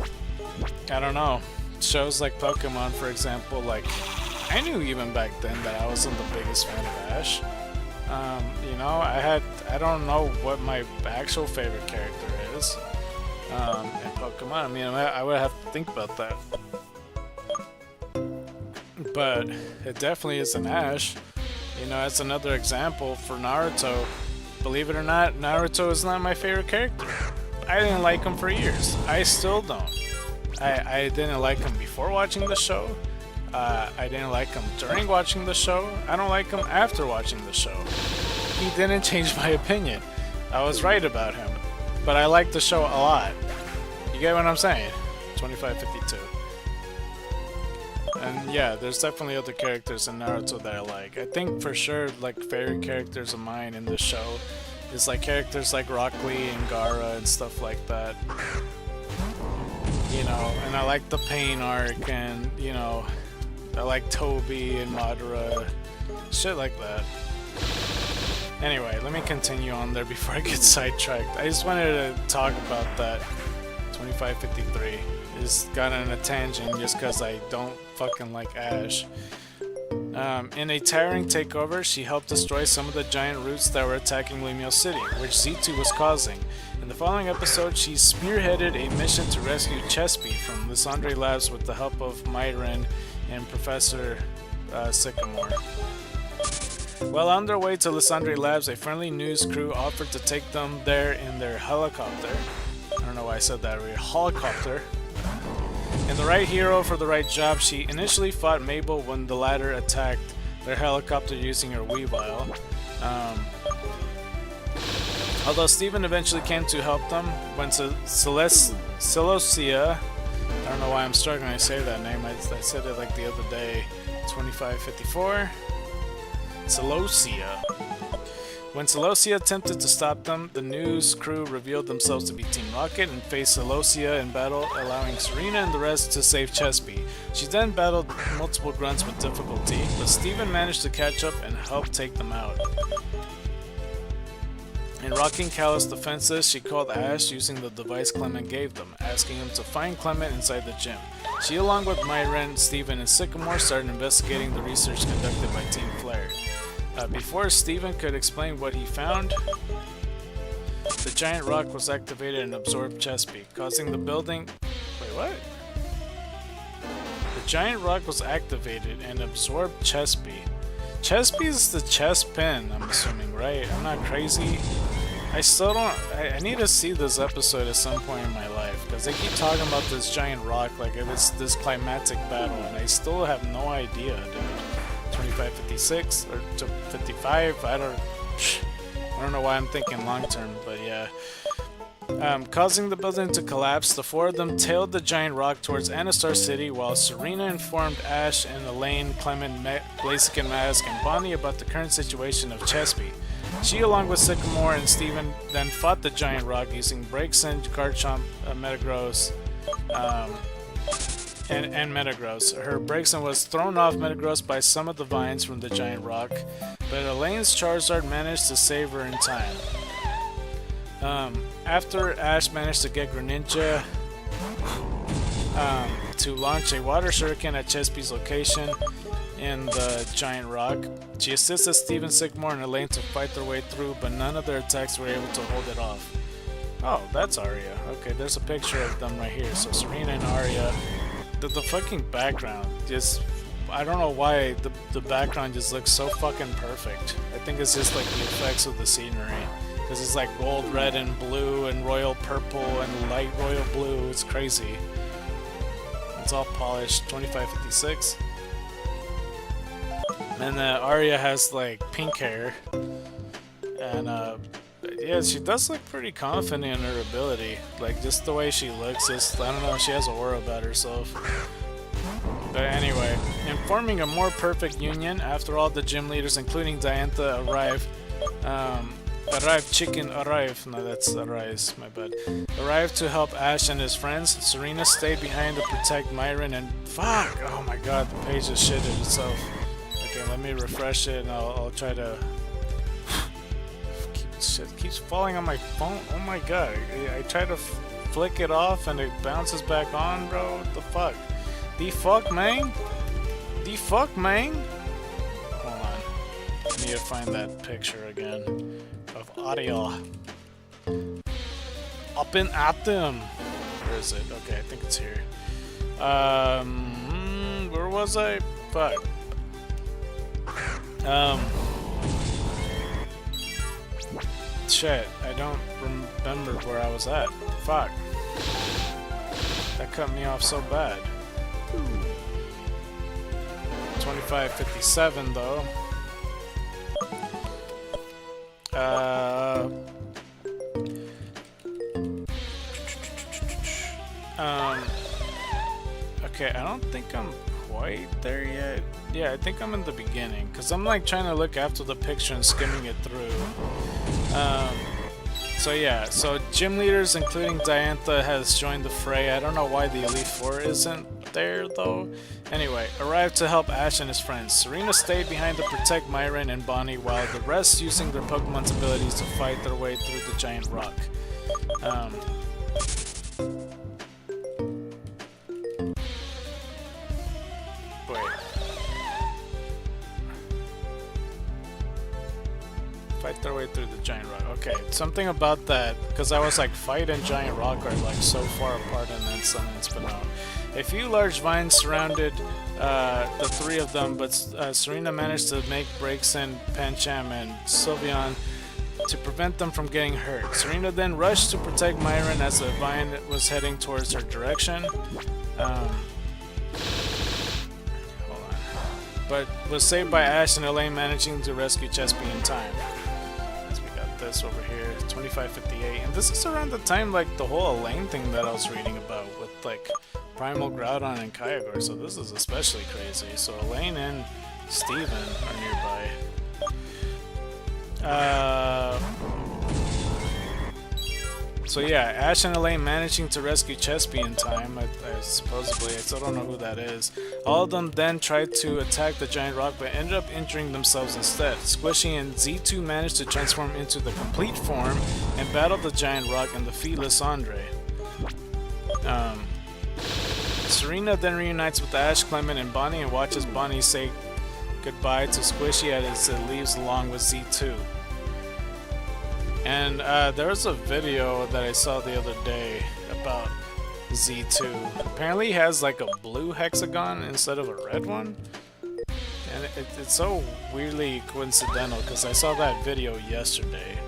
I don't know. shows like Pokemon, for example, like I knew even back then that I wasn't the biggest fan of Ash. You know, I don't know what my actual favorite character is in Pokemon. I mean, I would have to think about that. But it definitely is an Ash. You know, it's another example for Naruto. Believe it or not, Naruto is not my favorite character. I didn't like him for years. I still don't. I didn't like him before watching the show. I didn't like him during watching the show. I don't like him after watching the show. He didn't change my opinion. I was right about him. But I like the show a lot. You get what I'm saying? 2552. And yeah, there's definitely other characters in Naruto that I like. I think for sure, like, favorite characters of mine in the show is like characters like Rock Lee and Gaara and stuff like that. You know, and I like the Pain arc, and you know, I like Toby and Madara, shit like that. Anyway, let me continue on there before I get sidetracked. I just wanted to talk about that 2553. Just got on a tangent just because I don't fucking like Ash. In a tiring takeover, she helped destroy some of the giant roots that were attacking Lemio City, which Z2 was causing. In the following episode, she spearheaded a mission to rescue Chespy from Lysandre Labs with the help of Myron and Professor Sycamore. While on their way to Lysandre Labs, a friendly news crew offered to take them there in their helicopter. I don't know why I said that right. Helicopter. And the right hero for the right job, she initially fought Mabel when the latter attacked their helicopter using her Weavile. Although Steven eventually came to help them, when Celosia, I don't know why I'm struggling to say that name, I said it like the other day, 2554, Celosia. When Celosia attempted to stop them, the news crew revealed themselves to be Team Rocket and faced Celosia in battle, allowing Serena and the rest to save Chespy. She then battled multiple grunts with difficulty, but Steven managed to catch up and help take them out. In rocking Callous' defenses, she called Ash using the device Clement gave them, asking him to find Clement inside the gym. She, along with Myron, Steven, and Sycamore, started investigating the research conducted by Team Flare. Before Steven could explain what he found, the giant rock was activated and absorbed Chespy, causing the building... Wait, what? The giant rock was activated and absorbed Chespy. Chespy's the chess pin, I'm assuming, right? I'm not crazy. I still don't... I need to see this episode at some point in my life, because they keep talking about this giant rock like if it's this climatic battle, and I still have no idea, dude. 2556 or 55. I don't know why I'm thinking long term, but yeah. Causing the building to collapse, the four of them tailed the giant rock towards Anastar City, while Serena informed Ash and Elaine, Clement, Blaziken Mask, and Bonnie about the current situation of Chespy. She, along with Sycamore and Steven, then fought the giant rock using Braixen, Garchomp, Metagross, and Metagross. Her Braixen was thrown off Metagross by some of the vines from the giant rock, but Elaine's Charizard managed to save her in time. After Ash managed to get Greninja to launch a water shuriken at Chespy's location in the giant rock, she assisted Steven, Sycamore, and Elaine to fight their way through, but none of their attacks were able to hold it off. Oh, that's Arya. Okay, there's a picture of them right here. So Serena and Arya. The fucking background just... I don't know why the background just looks so fucking perfect. I think it's just like the effects of the scenery. Because it's like gold, red, and blue, and royal purple, and light royal blue. It's crazy. It's all polished. 2556. And Arya has like pink hair. And yeah, she does look pretty confident in her ability. Like, just the way she looks, just, I don't know, she has an aura about herself. But anyway, in forming a more perfect union, after all the gym leaders, including Diantha, arrived, no, that's Arise, my bad, arrived to help Ash and his friends. Serena stayed behind to protect Myron and... Fuck! Oh my god, the page just shitted itself. Okay, let me refresh it and I'll try to... Shit keeps falling on my phone. Oh my god. I try to flick it off and it bounces back on, bro. What the fuck? The fuck, man? The fuck, man? Hold on. I need to find that picture again of audio. Up and at them. Where is it? Okay, I think it's here. Where was I? Fuck. Shit, I don't remember where I was at. Fuck. That cut me off so bad. 25:57 though. Okay, I don't think I'm quite there yet. Yeah, I think I'm in the beginning, because I'm like trying to look after the picture and skimming it through. So yeah, so gym leaders including Diantha has joined the fray. I don't know why the Elite Four isn't there though. Anyway, arrived to help Ash and his friends. Serena stayed behind to protect Myron and Bonnie while the rest using their Pokemon's abilities to fight their way through the giant rock. Fight their way through the giant rock. Okay, something about that, because I was like, fight and giant rock are like so far apart in that sentence, but no. A few large vines surrounded the three of them, but Serena managed to make breaks in Pancham and Sylveon to prevent them from getting hurt. Serena then rushed to protect Myron as the vine was heading towards her direction. But was saved by Ash and Elaine managing to rescue Chespy in time. As we got this over here, 25:58, and this is around the time like the whole Elaine thing that I was reading about with like Primal Groudon and Kyogre, so this is especially crazy. So Elaine and Steven are nearby. So yeah, Ash and Elaine managing to rescue Chespy in time, supposedly. I still don't know who that is. All of them then tried to attack the giant rock, but ended up injuring themselves instead. Squishy and Z2 managed to transform into the complete form and battle the giant rock and defeat Lysandre. Serena then reunites with Ash, Clement, and Bonnie and watches Bonnie say goodbye to Squishy as it leaves along with Z2. And there was a video that I saw the other day about Z2. Apparently he has like a blue hexagon instead of a red one. And it's so weirdly coincidental because I saw that video yesterday.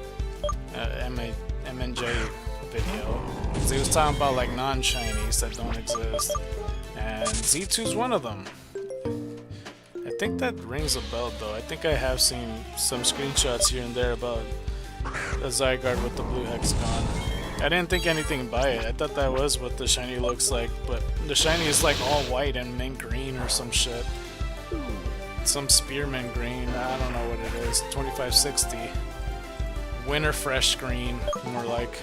MNJ video. He was talking about like non-shinies that don't exist. And Z2's one of them. I think that rings a bell though. I think I have seen some screenshots here and there about a Zygarde with the blue hexagon. I didn't think anything by it. I thought that was what the shiny looks like, but the shiny is like all white and mint green or some shit. Some spearmint green. I don't know what it is. 2560. Winter fresh green, more like.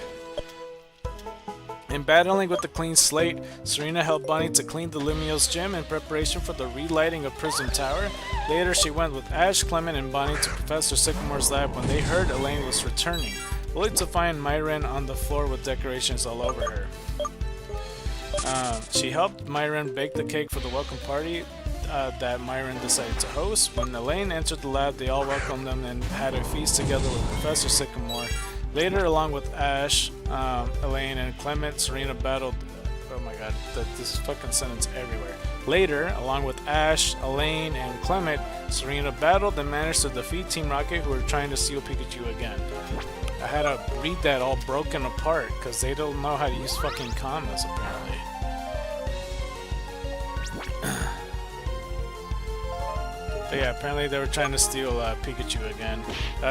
In battling with the clean slate, Serena helped Bonnie to clean the Lumiose gym in preparation for the relighting of Prism Tower. Later, she went with Ash, Clement, and Bonnie to Professor Sycamore's lab when they heard Elaine was returning, only to find Myron on the floor with decorations all over her. She helped Myron bake the cake for the welcome party that Myron decided to host. When Elaine entered the lab, they all welcomed them and had a feast together with Professor Sycamore. Later, along with Ash, Elaine, and Clement, Serena battled... Oh my god, this fucking sentence everywhere. Later, along with Ash, Elaine, and Clement, Serena battled and managed to defeat Team Rocket, who were trying to steal Pikachu again. I had to read that all broken apart, because they don't know how to use fucking commas, apparently. But yeah, apparently they were trying to steal Pikachu again.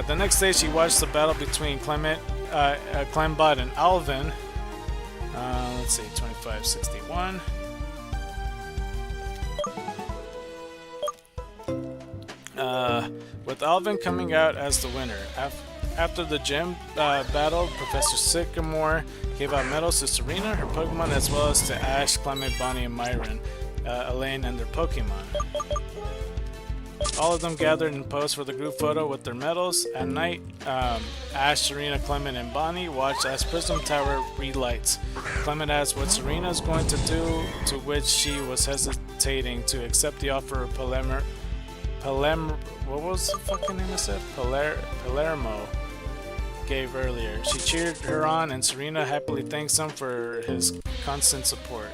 The next day, she watched the battle between Clembot and Alvin. Let's see, 2561. With Alvin coming out as the winner. After the gym battle, Professor Sycamore gave out medals to Serena, her Pokemon, as well as to Ash, Clement, Bonnie, and Myron, Elaine, and their Pokemon. All of them gathered in pose for the group photo with their medals. At night, Ash, Serena, Clement, and Bonnie watched as Prism Tower relights. Clement asked what Serena is going to do, to which she was hesitating to accept the offer of what was the fucking name I said? Palermo gave earlier. She cheered her on, and Serena happily thanks him for his constant support.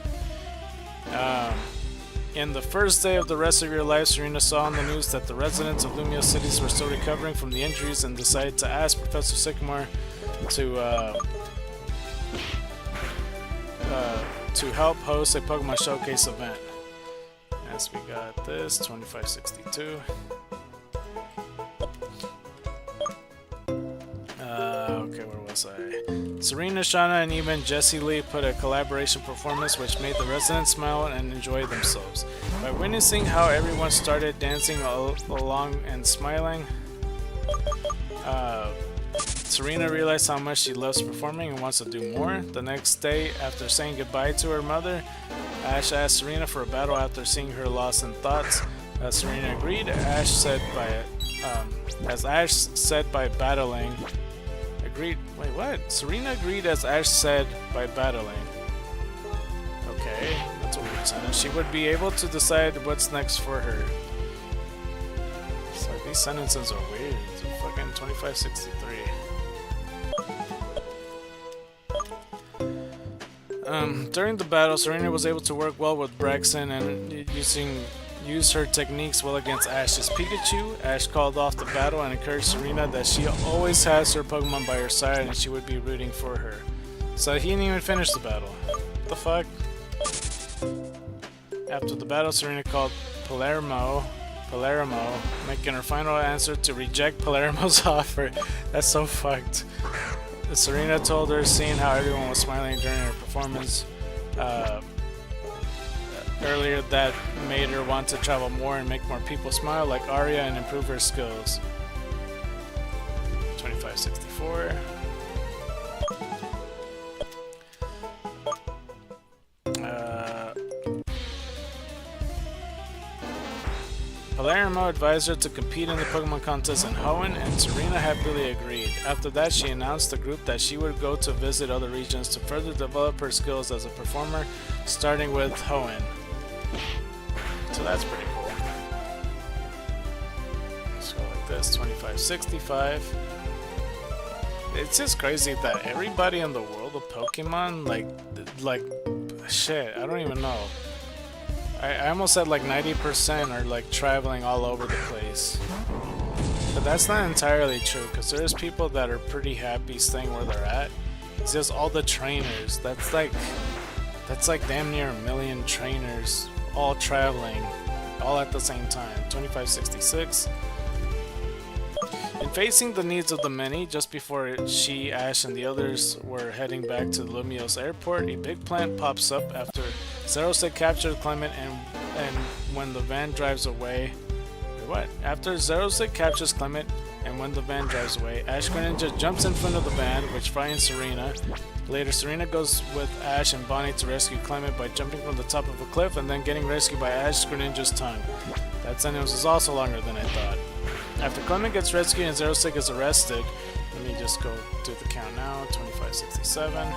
In the first day of the rest of your life, Serena saw on the news that the residents of Lumio cities were still recovering from the injuries and decided to ask Professor Sycamore to help host a Pokemon Showcase event. As we got this, 2562. Okay, where was I? Serena, Shauna, and even Jessie Lee put a collaboration performance which made the residents smile and enjoy themselves. By witnessing how everyone started dancing along and smiling, Serena realized how much she loves performing and wants to do more. The next day, after saying goodbye to her mother, Ash asked Serena for a battle after seeing her lost in thoughts. Serena agreed. As Ash said by battling. Agreed. Wait, what? Serena agreed as Ash said by battling. Okay, that's a weird sentence. She would be able to decide what's next for her. It's like these sentences are weird. It's fucking 2563. During the battle, Serena was able to work well with Braxton and use her techniques well against Ash's Pikachu. Ash called off the battle and encouraged Serena that she always has her Pokemon by her side and she would be rooting for her. So he didn't even finish the battle. What the fuck? After the battle, Serena called Palermo, making her final answer to reject Palermo's offer. That's so fucked. Serena told her, seeing how everyone was smiling during her performance earlier, that made her want to travel more and make more people smile like Arya and improve her skills. 2564. Palermo advised her to compete in the Pokemon contest in Hoenn, and Serena happily agreed. After that, she announced to the group that she would go to visit other regions to further develop her skills as a performer, starting with Hoenn. So that's pretty cool. Let's go like this, 2565. It's just crazy that everybody in the world of Pokemon, like shit, I don't even know. I almost said like 90% are like traveling all over the place. But that's not entirely true, because there's people that are pretty happy staying where they're at. It's just all the trainers. That's like damn near 1 million trainers all traveling all at the same time. 2566. In facing the needs of the many, just before she, Ash, and the others were heading back to Lumio's airport, a big plant pops up after Xerosic captured Clement and when the van drives away. Wait, what? After Xerosic captures Clement and when the van drives away, Ash Greninja jumps in front of the van, which frightens Serena. Later, Serena goes with Ash and Bonnie to rescue Clement by jumping from the top of a cliff and then getting rescued by Ash Greninja's tongue. That sentence was also longer than I thought. After Clement gets rescued and Xerosic is arrested, let me just go do the count now, 2567.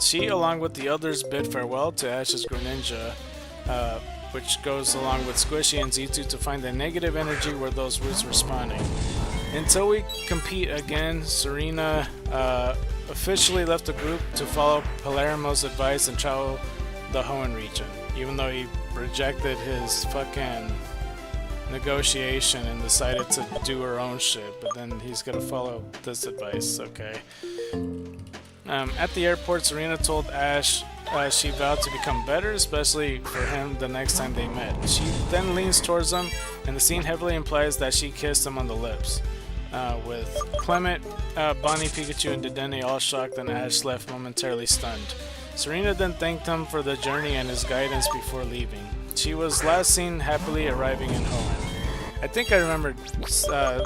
She, along with the others, bid farewell to Ash's Greninja, which goes along with Squishy and Z2 to find the negative energy where those roots were spawning. Until we compete again, Serena officially left the group to follow Palermo's advice and travel the Hoenn region, even though he rejected his fucking negotiation and decided to do her own shit, but then he's gonna follow this advice, okay. At the airport, Serena told Ash she vowed to become better, especially for him the next time they met. She then leans towards him, and the scene heavily implies that she kissed him on the lips. With Clement, Bonnie, Pikachu, and Dedenne all shocked, and Ash left momentarily stunned. Serena then thanked him for the journey and his guidance before leaving. She was last seen happily arriving in Hoenn. I think I remember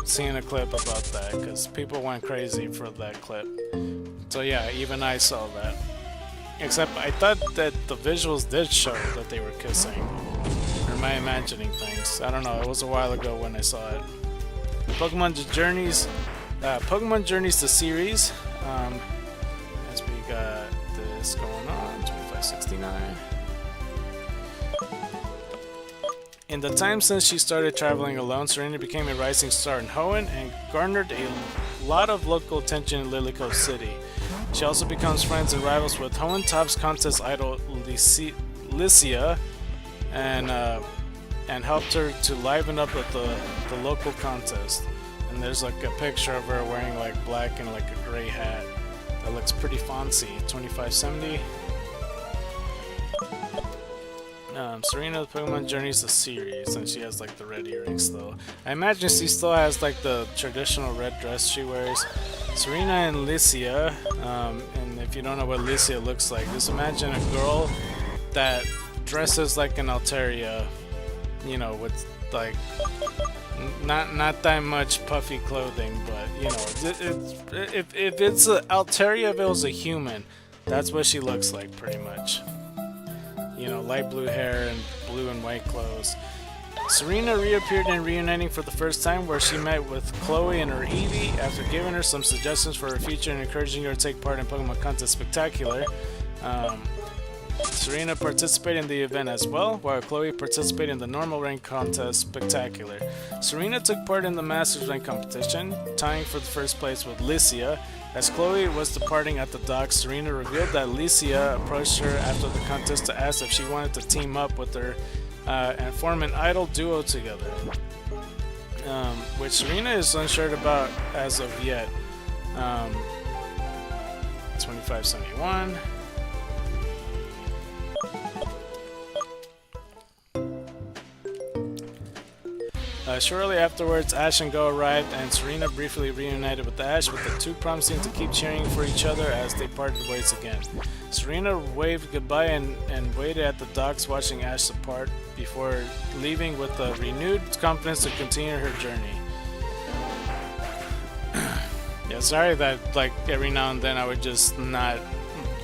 seeing a clip about that, because people went crazy for that clip. So yeah, even I saw that. Except I thought that the visuals did show that they were kissing. Or am I imagining things? I don't know. It was a while ago when I saw it. Pokemon Journeys. Pokemon Journeys the series. As we got this going on. 2569. In the time since she started traveling alone, Serena became a rising star in Hoenn and garnered a lot of local attention in Lilycove City. She also becomes friends and rivals with Hoenn Top's contest idol Licia and helped her to liven up at the local contest. And there's like a picture of her wearing like black and like a gray hat. That looks pretty fancy. 2570. Serena, the Pokemon Journeys the series, and she has like the red earrings though. I imagine she still has like the traditional red dress she wears. Serena and Licia, and if you don't know what Licia looks like, just imagine a girl that dresses like an Altaria, you know, with like not that much puffy clothing, but you know, if it's Altaria, if it was a human, that's what she looks like pretty much. You know, light blue hair and blue and white clothes. Serena reappeared in Reuniting for the first time, where she met with Chloe and her Eevee after giving her some suggestions for her future and encouraging her to take part in Pokemon Contest Spectacular. Serena participated in the event as well, while Chloe participated in the normal rank contest Spectacular. Serena took part in the Masters rank competition, tying for the first place with Licia. As Chloe was departing at the docks, Serena revealed that Licia approached her after the contest to ask if she wanted to team up with her and form an idol duo together, which Serena is unsure about as of yet. 2571. Shortly afterwards, Ash and Go arrived, and Serena briefly reunited with Ash, with the two promising to keep cheering for each other as they parted ways again. Serena waved goodbye and waited at the docks watching Ash depart before leaving with a renewed confidence to continue her journey. Yeah, sorry that like every now and then I would just not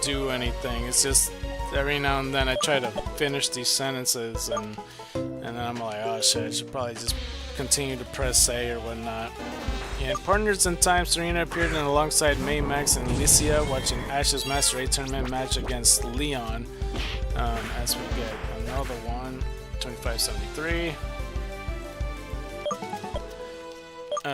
do anything. It's just every now and then I try to finish these sentences and then I'm like, oh shit, I should probably just continue to press A or whatnot. In Partners in Time, Serena appeared in alongside May, Max, and Licia, watching Ash's Master 8 tournament match against Leon, as we get another one. 2573.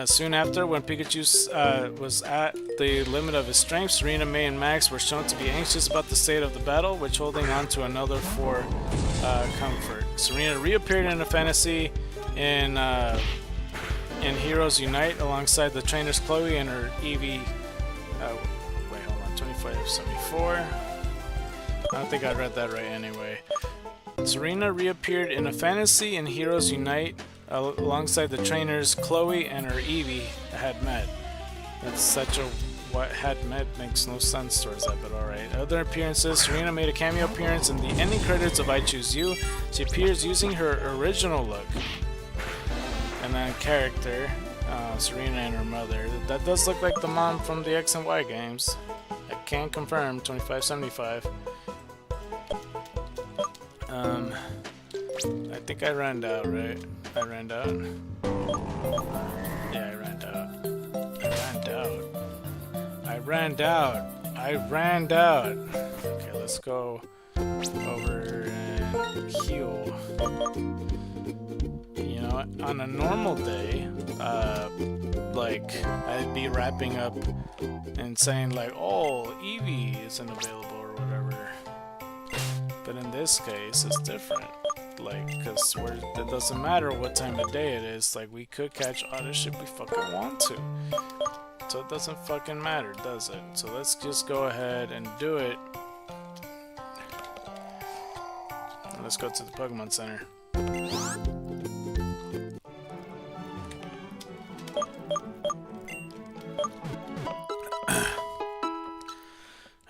Soon after, when Pikachu was at the limit of his strength, Serena, May, and Max were shown to be anxious about the state of the battle, which holding on to another for comfort. Serena reappeared in a fantasy in Heroes Unite alongside the trainers Chloe and her Eevee. Wait, hold on, 2574. I don't think I read that right anyway. Serena reappeared in a fantasy in Heroes Unite alongside the trainers Chloe and her Eevee had met. That's such a what had met makes no sense towards that, but alright. Other appearances, Serena made a cameo appearance in the ending credits of I Choose You. She appears using her original look. And then character, Serena and her mother. That does look like the mom from the X and Y games. I can confirm, 2575. I think I ran out, right? I ran out? Yeah, I ran out. I ran out. I ran out. Okay, let's go over and heal. You know, on a normal day, like, I'd be wrapping up and saying like, oh, Eevee isn't available or whatever. But in this case, it's different. Like, because it doesn't matter what time of day it is, like, we could catch all the shit we fucking want to. So it doesn't fucking matter, does it? So let's just go ahead and do it. And let's go to the Pokemon Center.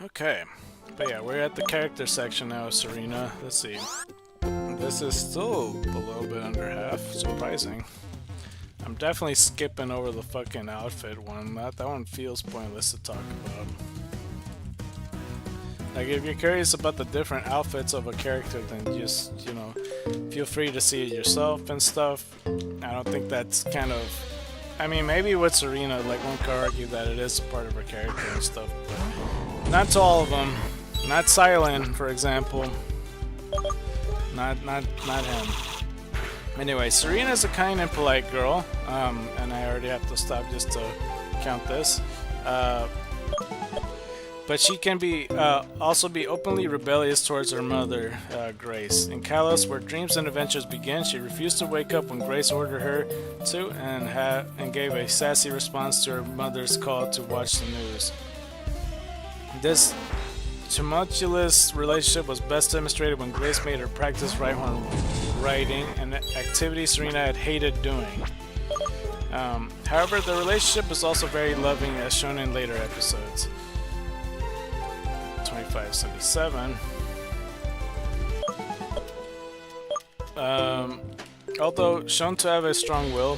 Okay. But yeah, we're at the character section now, Serena. Let's see. This is still a little bit under half. Surprising. I'm definitely skipping over the fucking outfit one. That one feels pointless to talk about. Like, if you're curious about the different outfits of a character, then just, you know, feel free to see it yourself and stuff. I don't think that's kind of... I mean, maybe with Serena, like, one could argue that it is part of her character and stuff, but not to all of them. Not Silent, for example. Not him. Anyway, Serena's a kind and polite girl, and I already have to stop just to count this. But she can be also be openly rebellious towards her mother, Grace. In Kalos, where dreams and adventures begin, she refused to wake up when Grace ordered her to, and gave a sassy response to her mother's call to watch the news. This tumultuous relationship was best demonstrated when Grace made her practice Rhyhorn riding, an activity Serena had hated doing. However, the relationship is also very loving, as shown in later episodes. 2577. Although shown to have a strong will,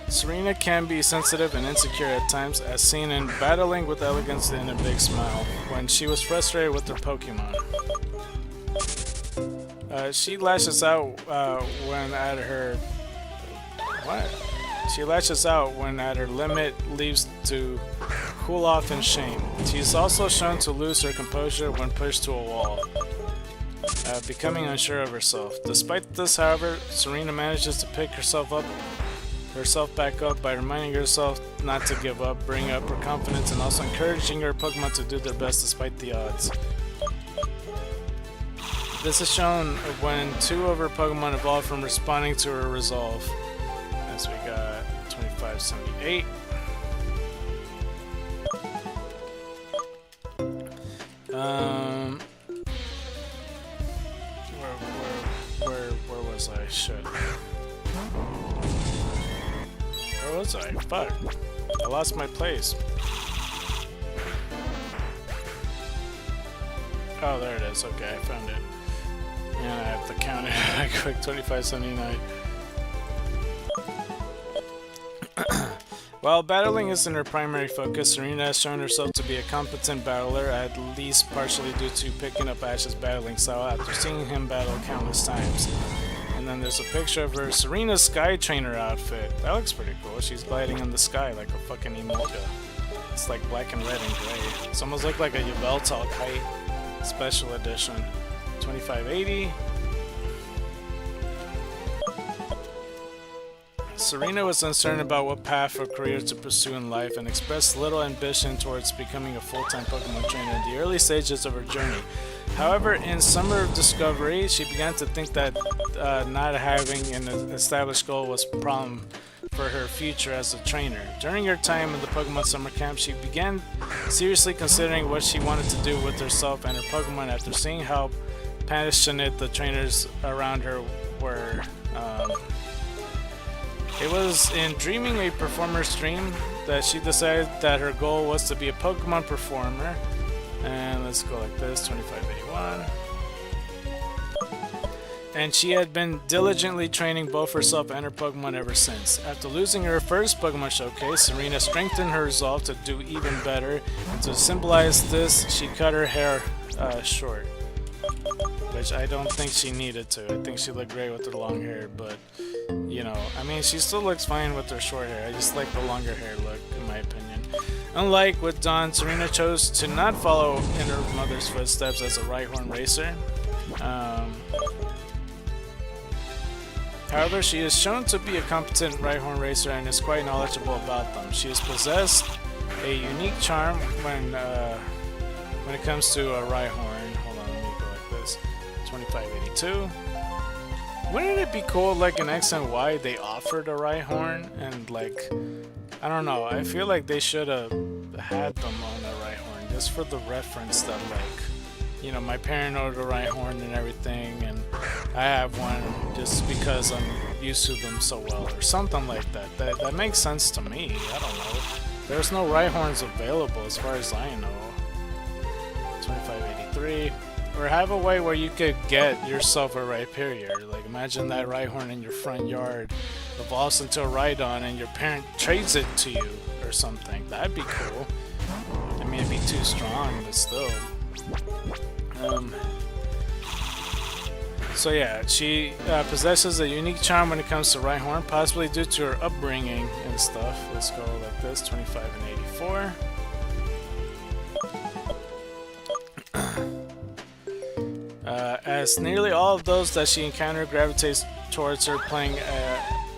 Serena can be sensitive and insecure at times, as seen in Battling with Elegance and a Big Smile, when she was frustrated with her Pokemon. She lashes out when at her... What? She lashes out when at her limit leaves to cool off in shame. She is also shown to lose her composure when pushed to a wall, becoming unsure of herself. Despite this, however, Serena manages to pick herself back up by reminding herself not to give up, bring up her confidence, and also encouraging her Pokemon to do their best despite the odds. This is shown when two of her Pokemon evolve from responding to her resolve. As we got 2578. Where was I? Shit. Where was I? Fuck. I lost my place. Oh, there it is. Okay, I found it. And I have to count it right quick. 2579. While battling isn't her primary focus, Serena has shown herself to be a competent battler, at least partially due to picking up Ash's battling style after seeing him battle countless times. And then there's a picture of her Serena Sky Trainer outfit. That looks pretty cool. She's gliding in the sky like a fucking Emolga. It's like black and red and gray. It's almost like a Yveltal kite special edition. 2580. Serena was uncertain about what path or career to pursue in life and expressed little ambition towards becoming a full-time Pokemon trainer in the early stages of her journey. However, in Summer of Discovery, she began to think that not having an established goal was a problem for her future as a trainer. During her time in the Pokemon Summer Camp, she began seriously considering what she wanted to do with herself and her Pokemon after seeing how passionate the trainers around her were. It was in Dreaming a Performer's Dream that she decided that her goal was to be a Pokemon performer. And let's go like this, 2581. And she had been diligently training both herself and her Pokemon ever since. After losing her first Pokemon Showcase, Serena strengthened her resolve to do even better, and to symbolize this, she cut her hair short. Which I don't think she needed to. I think she looked great with her long hair, but, you know, I mean, she still looks fine with her short hair. I just like the longer hair look, in my opinion. Unlike with Dawn, Serena chose to not follow in her mother's footsteps as a Rhyhorn racer. However, she is shown to be a competent Rhyhorn racer and is quite knowledgeable about them. She has possessed a unique charm when it comes to a Rhyhorn. Hold on, let me go like this. 2582. Wouldn't it be cool, like in X and Y, they offered a Rhyhorn and like, I don't know, I feel like they should have had them on a Rhyhorn just for the reference that, like, you know, my parent ordered a Rhyhorn and everything, and I have one just because I'm used to them so well, or something like that. That makes sense to me. I don't know. There's no Rhyhorns available as far as I know. 2583. Or have a way where you could get yourself a Rhyperior. Like, imagine that Rhyhorn in your front yard evolves into a Rhydon and your parent trades it to you or something. That'd be cool. I mean, it'd be too strong, but still. So yeah, she possesses a unique charm when it comes to Rhyhorn, possibly due to her upbringing and stuff. Let's go like this, 25 and 84. As nearly all of those that she encountered gravitates towards her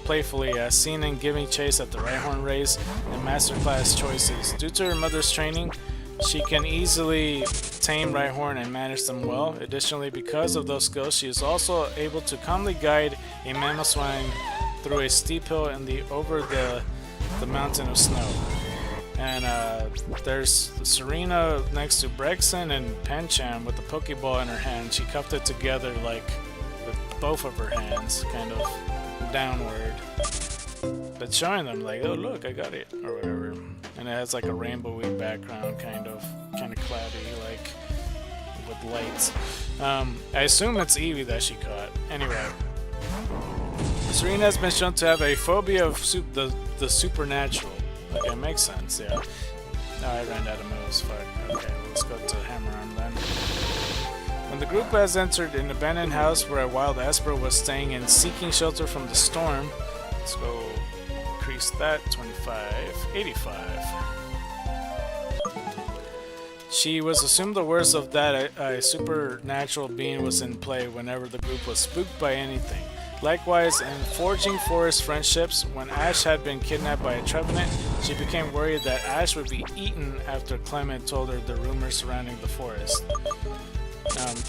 playfully, as seen in giving chase at the Rhyhorn race and masterclass choices. Due to her mother's training, she can easily tame Rhyhorn and manage them well. Additionally, because of those skills, she is also able to calmly guide a Mamoswine through a steep hill over the mountain of snow. And there's Serena next to Brexen and Pancham with the Pokeball in her hand. She cupped it together like with both of her hands, kind of downward. But showing them like, oh look, I got it, or whatever. And it has like a rainbowy background, kind of cloudy, like with lights. I assume it's Eevee that she caught. Anyway, Serena has been shown to have a phobia of the supernatural. Okay, makes sense, yeah. Oh, I ran out of moves, fuck. Okay, let's go to Hammer Arm then. When the group has entered an abandoned house where a wild Esper was staying and seeking shelter from the storm, let's go increase that, 25, 85. She was assumed the worst of that a supernatural being was in play whenever the group was spooked by anything. Likewise, in forging forest friendships, when Ash had been kidnapped by a Trevenant, she became worried that Ash would be eaten after Clement told her the rumors surrounding the forest.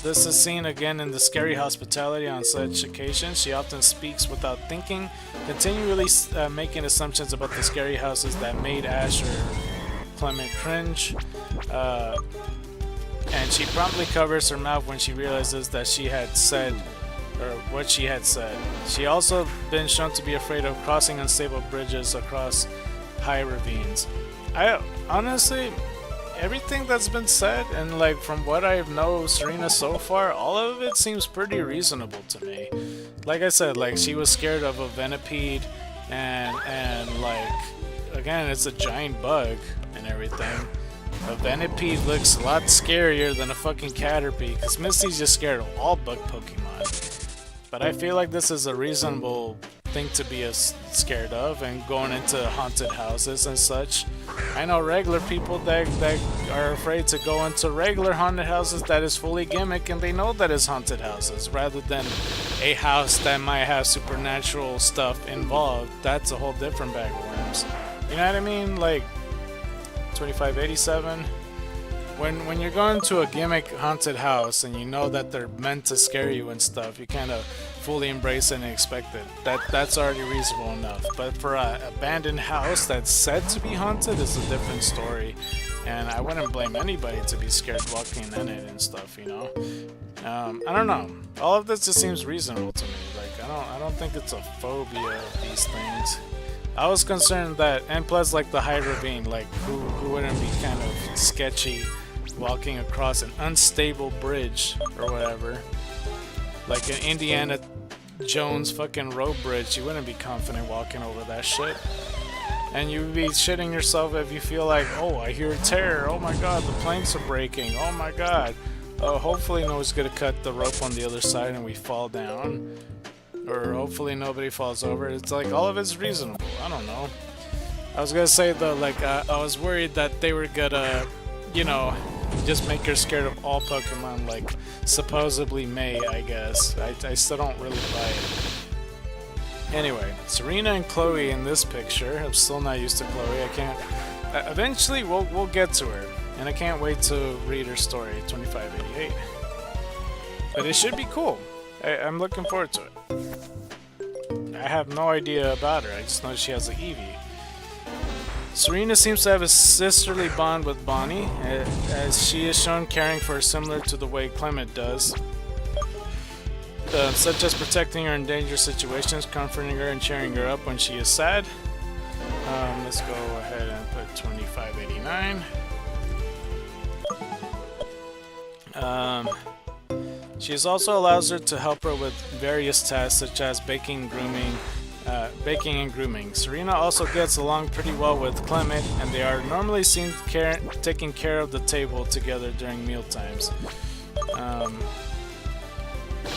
This is seen again in the scary hospitality on such occasions. She often speaks without thinking, continually making assumptions about the scary houses that made Ash or Clement cringe. And she promptly covers her mouth when she realizes that she had said or what she had said. She also been shown to be afraid of crossing unstable bridges across high ravines. I honestly, everything that's been said and like from what I know Serena so far, all of it seems pretty reasonable to me. Like I said, like she was scared of a Venipede and like again it's a giant bug and everything. A Venipede looks a lot scarier than a fucking Caterpie because Misty's just scared of all bug Pokemon. But I feel like this is a reasonable thing to be scared of and going into haunted houses and such. I know regular people that are afraid to go into regular haunted houses that is fully gimmick and they know that is haunted houses rather than a house that might have supernatural stuff involved. That's a whole different bag of worms. You know what I mean? Like 2587. When you're going to a gimmick haunted house and you know that they're meant to scare you and stuff, you kind of fully embrace it and expect it. That's already reasonable enough. But for an abandoned house that's said to be haunted is a different story. And I wouldn't blame anybody to be scared walking in it and stuff, you know. I don't know. All of this just seems reasonable to me. Like I don't think it's a phobia of these things. I was concerned that, and plus like the high ravine, like who wouldn't be kind of sketchy walking across an unstable bridge or whatever. Like an Indiana Jones fucking road bridge, you wouldn't be confident walking over that shit. And you would be shitting yourself if you feel like, oh, I hear terror, oh my god, the planks are breaking, oh my god. Hopefully no one's gonna cut the rope on the other side and we fall down. Or hopefully nobody falls over. It's like all of it's reasonable. I don't know. I was gonna say though, like I was worried that they were gonna, you know, just make her scared of all Pokemon, like supposedly May, I guess. I still don't really buy it. Anyway, Serena and Chloe in this picture. I'm still not used to Chloe. I can't. Eventually, we'll get to her, and I can't wait to read her story. 2588. But it should be cool. I'm looking forward to it. I have no idea about her. I just know she has an Eevee. Serena seems to have a sisterly bond with Bonnie, as she is shown caring for her similar to the way Clement does, such as protecting her in dangerous situations, comforting her, and cheering her up when she is sad. Let's go ahead and put 2589. She also allows her to help her with various tasks such as baking, grooming, baking and grooming. Serena also gets along pretty well with Clement, and they are normally seen taking care of the table together during meal times.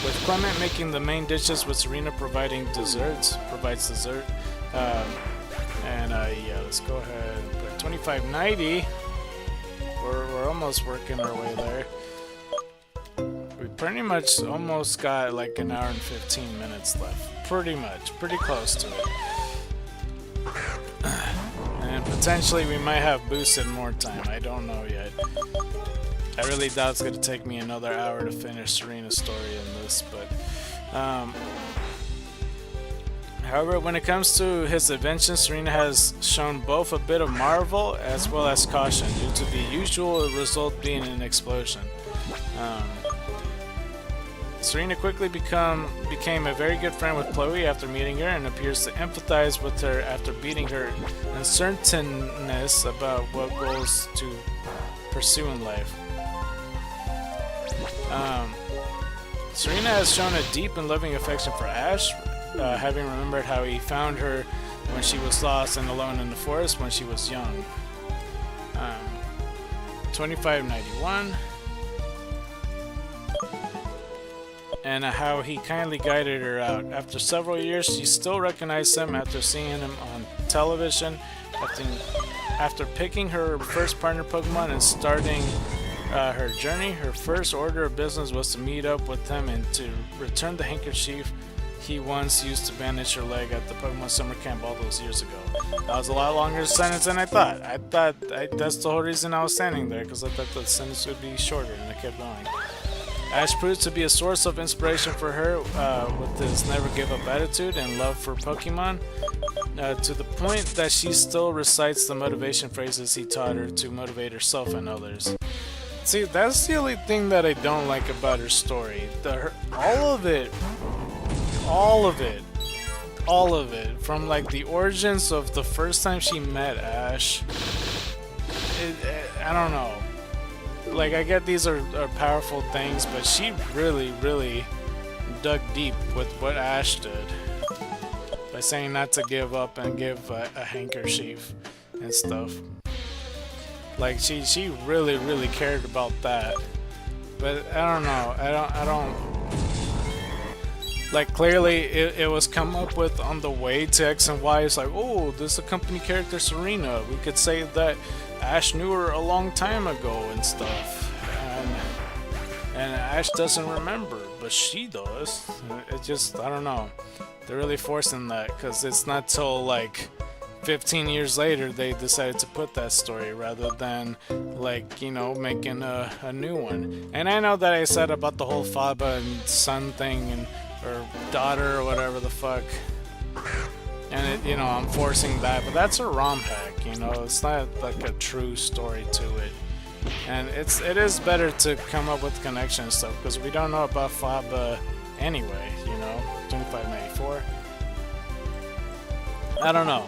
With Clement making the main dishes, with Serena provides dessert. Yeah, let's go ahead and put 25.90. We're almost working our way there. We pretty much almost got like an hour and 15 minutes left. Pretty close to it. And potentially we might have boosted more time. I don't know yet. I really doubt it's going to take me another hour to finish Serena's story in this, but however, when it comes to his invention, Serena has shown both a bit of marvel as well as caution, due to the usual result being an explosion. Serena quickly became a very good friend with Chloe after meeting her, and appears to empathize with her after beating her uncertainness about what goals to pursue in life. Serena has shown a deep and loving affection for Ash, having remembered how he found her when she was lost and alone in the forest when she was young. 25.91. And how he kindly guided her out. After several years, she still recognized him after seeing him on television. After picking her first partner Pokemon and starting her journey, her first order of business was to meet up with him and to return the handkerchief he once used to bandage her leg at the Pokemon Summer Camp all those years ago. That was a lot longer sentence than I thought. That's the whole reason I was standing there, because I thought the sentence would be shorter, and I kept going. Ash proved to be a source of inspiration for her with his never give up attitude and love for Pokemon, to the point that she still recites the motivation phrases he taught her to motivate herself and others. See, that's the only thing that I don't like about her story. All of it, from like the origins of the first time she met Ash, I don't know. Like, I get these are powerful things, but she really dug deep with what Ash did by saying not to give up and give a handkerchief and stuff. Like, she really cared about that. But I don't know. I don't. Like, clearly it was come up with on the way to X and Y. It's like, oh, this is a company character, Serena. We could say that Ash knew her a long time ago and stuff, and Ash doesn't remember, but she does. It just, I don't know, they're really forcing that, because it's not till like 15 years later they decided to put that story, rather than, like, you know, making a new one. And I know that I said about the whole Faba and son thing, and or daughter or whatever the fuck, and it, you know, I'm forcing that, but that's a ROM hack, you know, it's not like a true story to it. And it is better to come up with connection and stuff, because we don't know about Faba anyway, you know. 25.94. I don't know.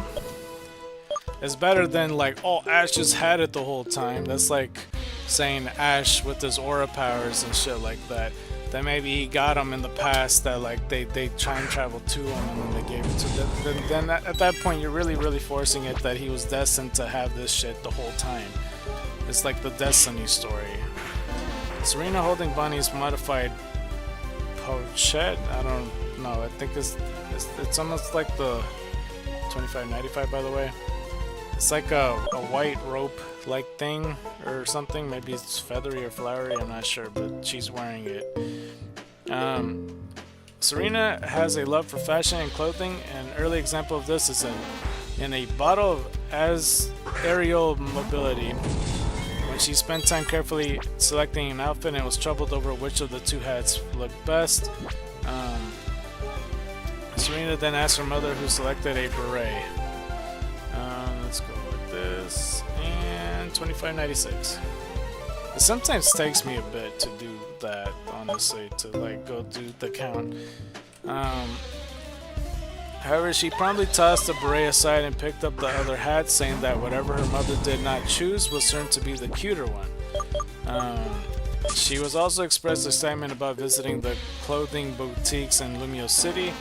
It's better than like, oh, Ash just had it the whole time. That's like saying Ash with his aura powers and shit like that. That maybe he got them in the past, that like they time traveled to him and then they gave it to them. Then at that point you're really forcing it that he was destined to have this shit the whole time. It's like the Destiny story. Serena holding Bonnie's modified pochette. I don't know. I think it's almost like the 25.95, by the way. It's like a white rope like thing or something. Maybe it's feathery or flowery, I'm not sure, but she's wearing it. Serena has a love for fashion and clothing. An early example of this is in a bottle of aerial mobility, when she spent time carefully selecting an outfit and was troubled over which of the two hats looked best. Serena then asked her mother, who selected a beret. Let's go with this, and 25.96. It sometimes takes me a bit to do that, honestly, to like go do the count. However, she promptly tossed the beret aside and picked up the other hat, saying that whatever her mother did not choose was certain to be the cuter one. She was also expressed excitement about visiting the clothing boutiques in Lumio City.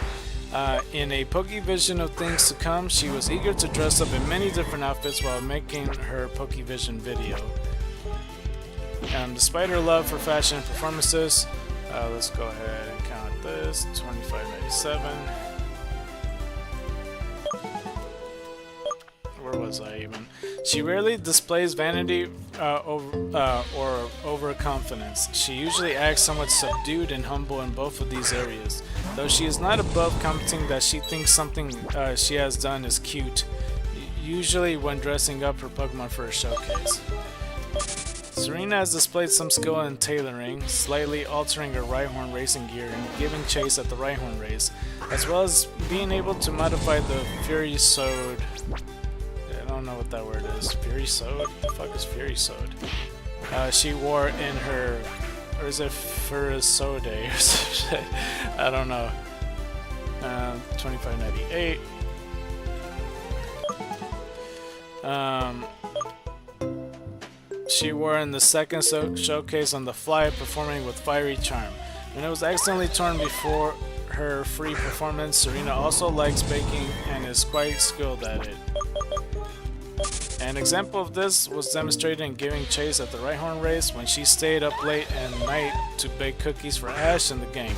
In a Pokevision of things to come, she was eager to dress up in many different outfits while making her Pokevision video. Despite her love for fashion and performances, let's go ahead and count this, $25.97. Where was I even? She rarely displays vanity or overconfidence. She usually acts somewhat subdued and humble in both of these areas, though she is not above commenting that she thinks something she has done is cute, usually when dressing up her Pokemon for a showcase. Serena has displayed some skill in tailoring, slightly altering her Rhyhorn racing gear and giving chase at the Rhyhorn race, as well as being able to modify the Fury Sword. I don't know what that word is. Fury Sword? What the fuck is Fury Sword? She wore in her, or is it Furisode or some shit? I don't know. $25.98. She wore in the second showcase on the fly, performing with Fiery Charm. When it was accidentally torn before her free performance, Serena also likes baking and is quite skilled at it. An example of this was demonstrated in giving chase at the Rhyhorn race when she stayed up late at night to bake cookies for Ash and the gang,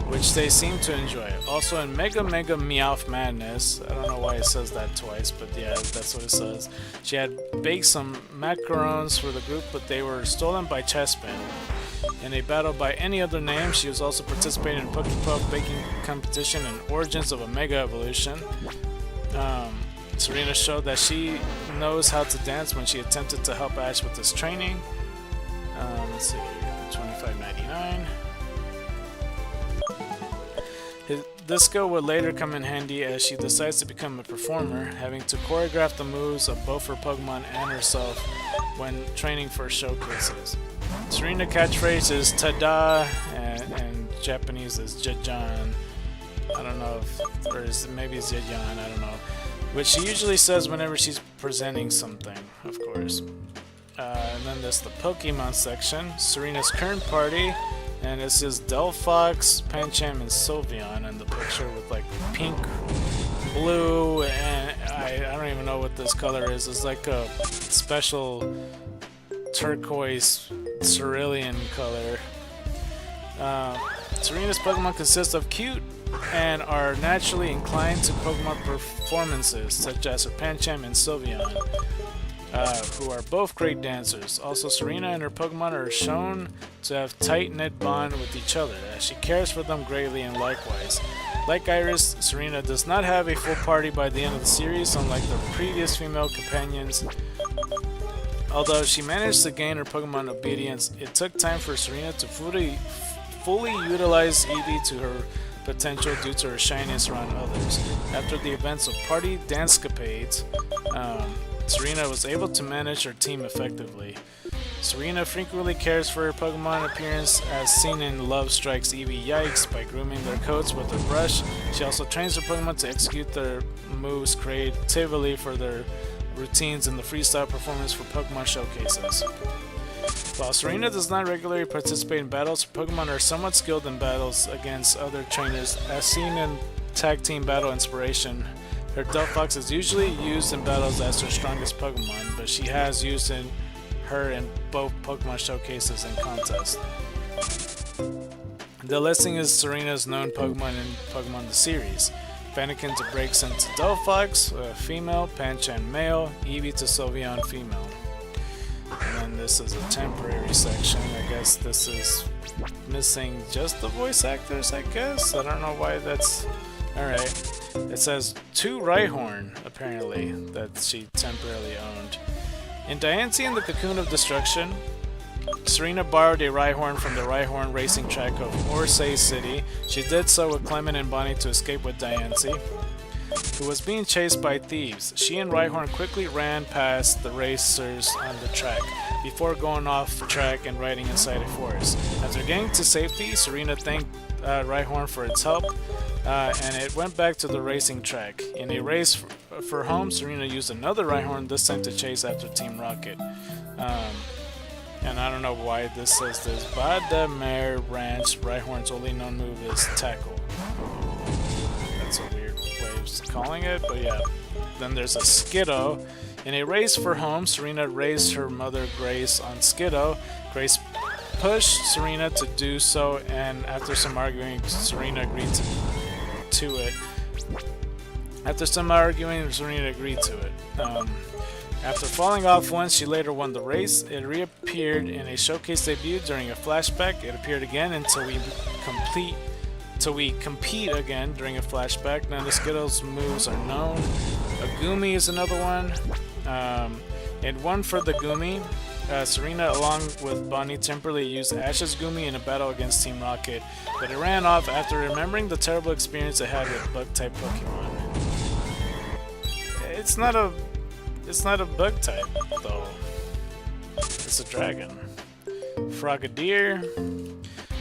which they seemed to enjoy. Also in Mega Meowth Madness, I don't know why it says that twice, but yeah, that's what it says. She had baked some macarons for the group, but they were stolen by Chespin. In a battle by any other name, she was also participating in a Pokepuff baking competition and Origins of a Mega Evolution. Serena showed that she knows how to dance when she attempted to help Ash with his training. Let's see here, $25.99. This skill would later come in handy as she decides to become a performer, having to choreograph the moves of both her Pokemon and herself when training for showcases. Serena catchphrase is "Tada" and Japanese is "Jajan." I don't know if, or maybe it's "Jajan," I don't know. Which she usually says whenever she's presenting something, of course. And then there's the Pokemon section, Serena's current party, and this is Delphox, Pancham, and Sylveon in the picture with like pink, blue, and I don't even know what this color is. It's like a special turquoise cerulean color. Serena's Pokemon consist of cute and are naturally inclined to Pokemon performances, such as her Pancham and Sylveon, who are both great dancers. Also, Serena and her Pokemon are shown to have tight-knit bond with each other, as she cares for them greatly and likewise. Like Iris, Serena does not have a full party by the end of the series, unlike the previous female companions. Although she managed to gain her Pokemon obedience, it took time for Serena to fully utilize Eevee to her potential due to her shyness around others. After the events of Party Dancecapades, Serena was able to manage her team effectively. Serena frequently cares for her Pokemon appearance, as seen in Love Strikes Eevee Yikes by grooming their coats with her brush. She also trains her Pokemon to execute their moves creatively for their routines in the freestyle performance for Pokemon showcases. While Serena does not regularly participate in battles, her Pokemon are somewhat skilled in battles against other trainers, as seen in Tag Team Battle Inspiration. Her Delphox is usually used in battles as her strongest Pokemon, but she has used her in both Pokemon showcases and contests. The listing is Serena's known Pokemon in Pokemon the series. Fennekin to breaks into Delphox, female, Pancham male, Eevee to Sylveon female. And then this is a temporary section. I guess this is missing just the voice actors, I guess. I don't know why that's... Alright. It says 2 Rhyhorn, apparently, that she temporarily owned. In Diancie and the Cocoon of Destruction, Serena borrowed a Rhyhorn from the Rhyhorn racing track of Orsay City. She did so with Clement and Bonnie to escape with Diancie, who was being chased by thieves. She and Rhyhorn quickly ran past the racers on the track, before going off track and riding inside a forest. After getting to safety, Serena thanked Rhyhorn for its help, and it went back to the racing track. In a race for home, Serena used another Rhyhorn, this time to chase after Team Rocket. And I don't know why this says this. Badamere Ranch, Rhyhorn's only known move is Tackle. That's was calling it, but yeah. Then there's a Skiddo. In a race for home, Serena raised her mother Grace on Skiddo. Grace pushed Serena to do so, and after some arguing, Serena agreed to it. After some arguing, Serena agreed to it. After falling off once, she later won the race. It reappeared in a showcase debut during a flashback. It appeared again until we compete again during a flashback. None of the Skittles moves are known. A Gumi is another one. And one for the Gumi. Serena, along with Bonnie, temporarily used Ash's Gumi in a battle against Team Rocket, but it ran off after remembering the terrible experience it had with Bug-type Pokemon. It's not a Bug-type, though. It's a dragon. Frogadier.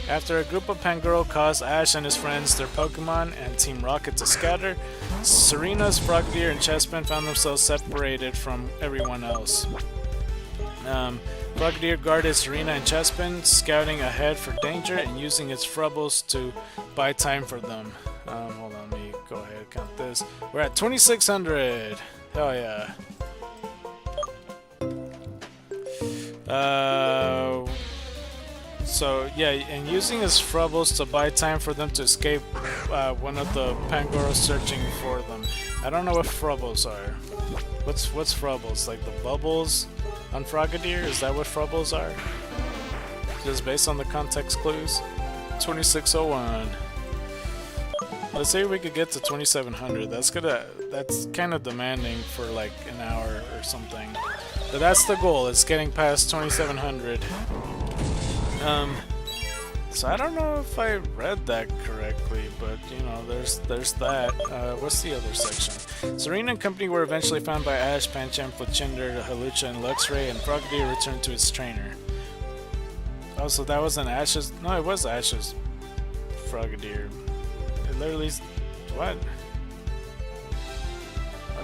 After a group of Pangoro caused Ash and his friends, their Pokemon, and Team Rocket to scatter, Serena's Frogadier and Chespin found themselves separated from everyone else. Frogadier guarded Serena and Chespin, scouting ahead for danger and using its Frubbles to buy time for them. Hold on, let me go ahead and count this. We're at 2,600! Hell yeah. So yeah, and using his Frubbles to buy time for them to escape one of the Pangoros searching for them. I don't know what Frubbles are. What's Frubbles? Like the bubbles on Frogadier? Is that what Frubbles are? Just based on the context clues? 2601. Let's say we could get to 2700. That's kind of demanding for like an hour or something. But that's the goal. It's getting past 2700. So I don't know if I read that correctly, but you know, there's that. What's the other section? Serena and company were eventually found by Ash, Pancham, Fletchinder, Halucha, and Luxray, and Frogadier returned to its trainer. Oh, so that wasn't Ash's? No, it was Ash's Frogadier. It literally... What?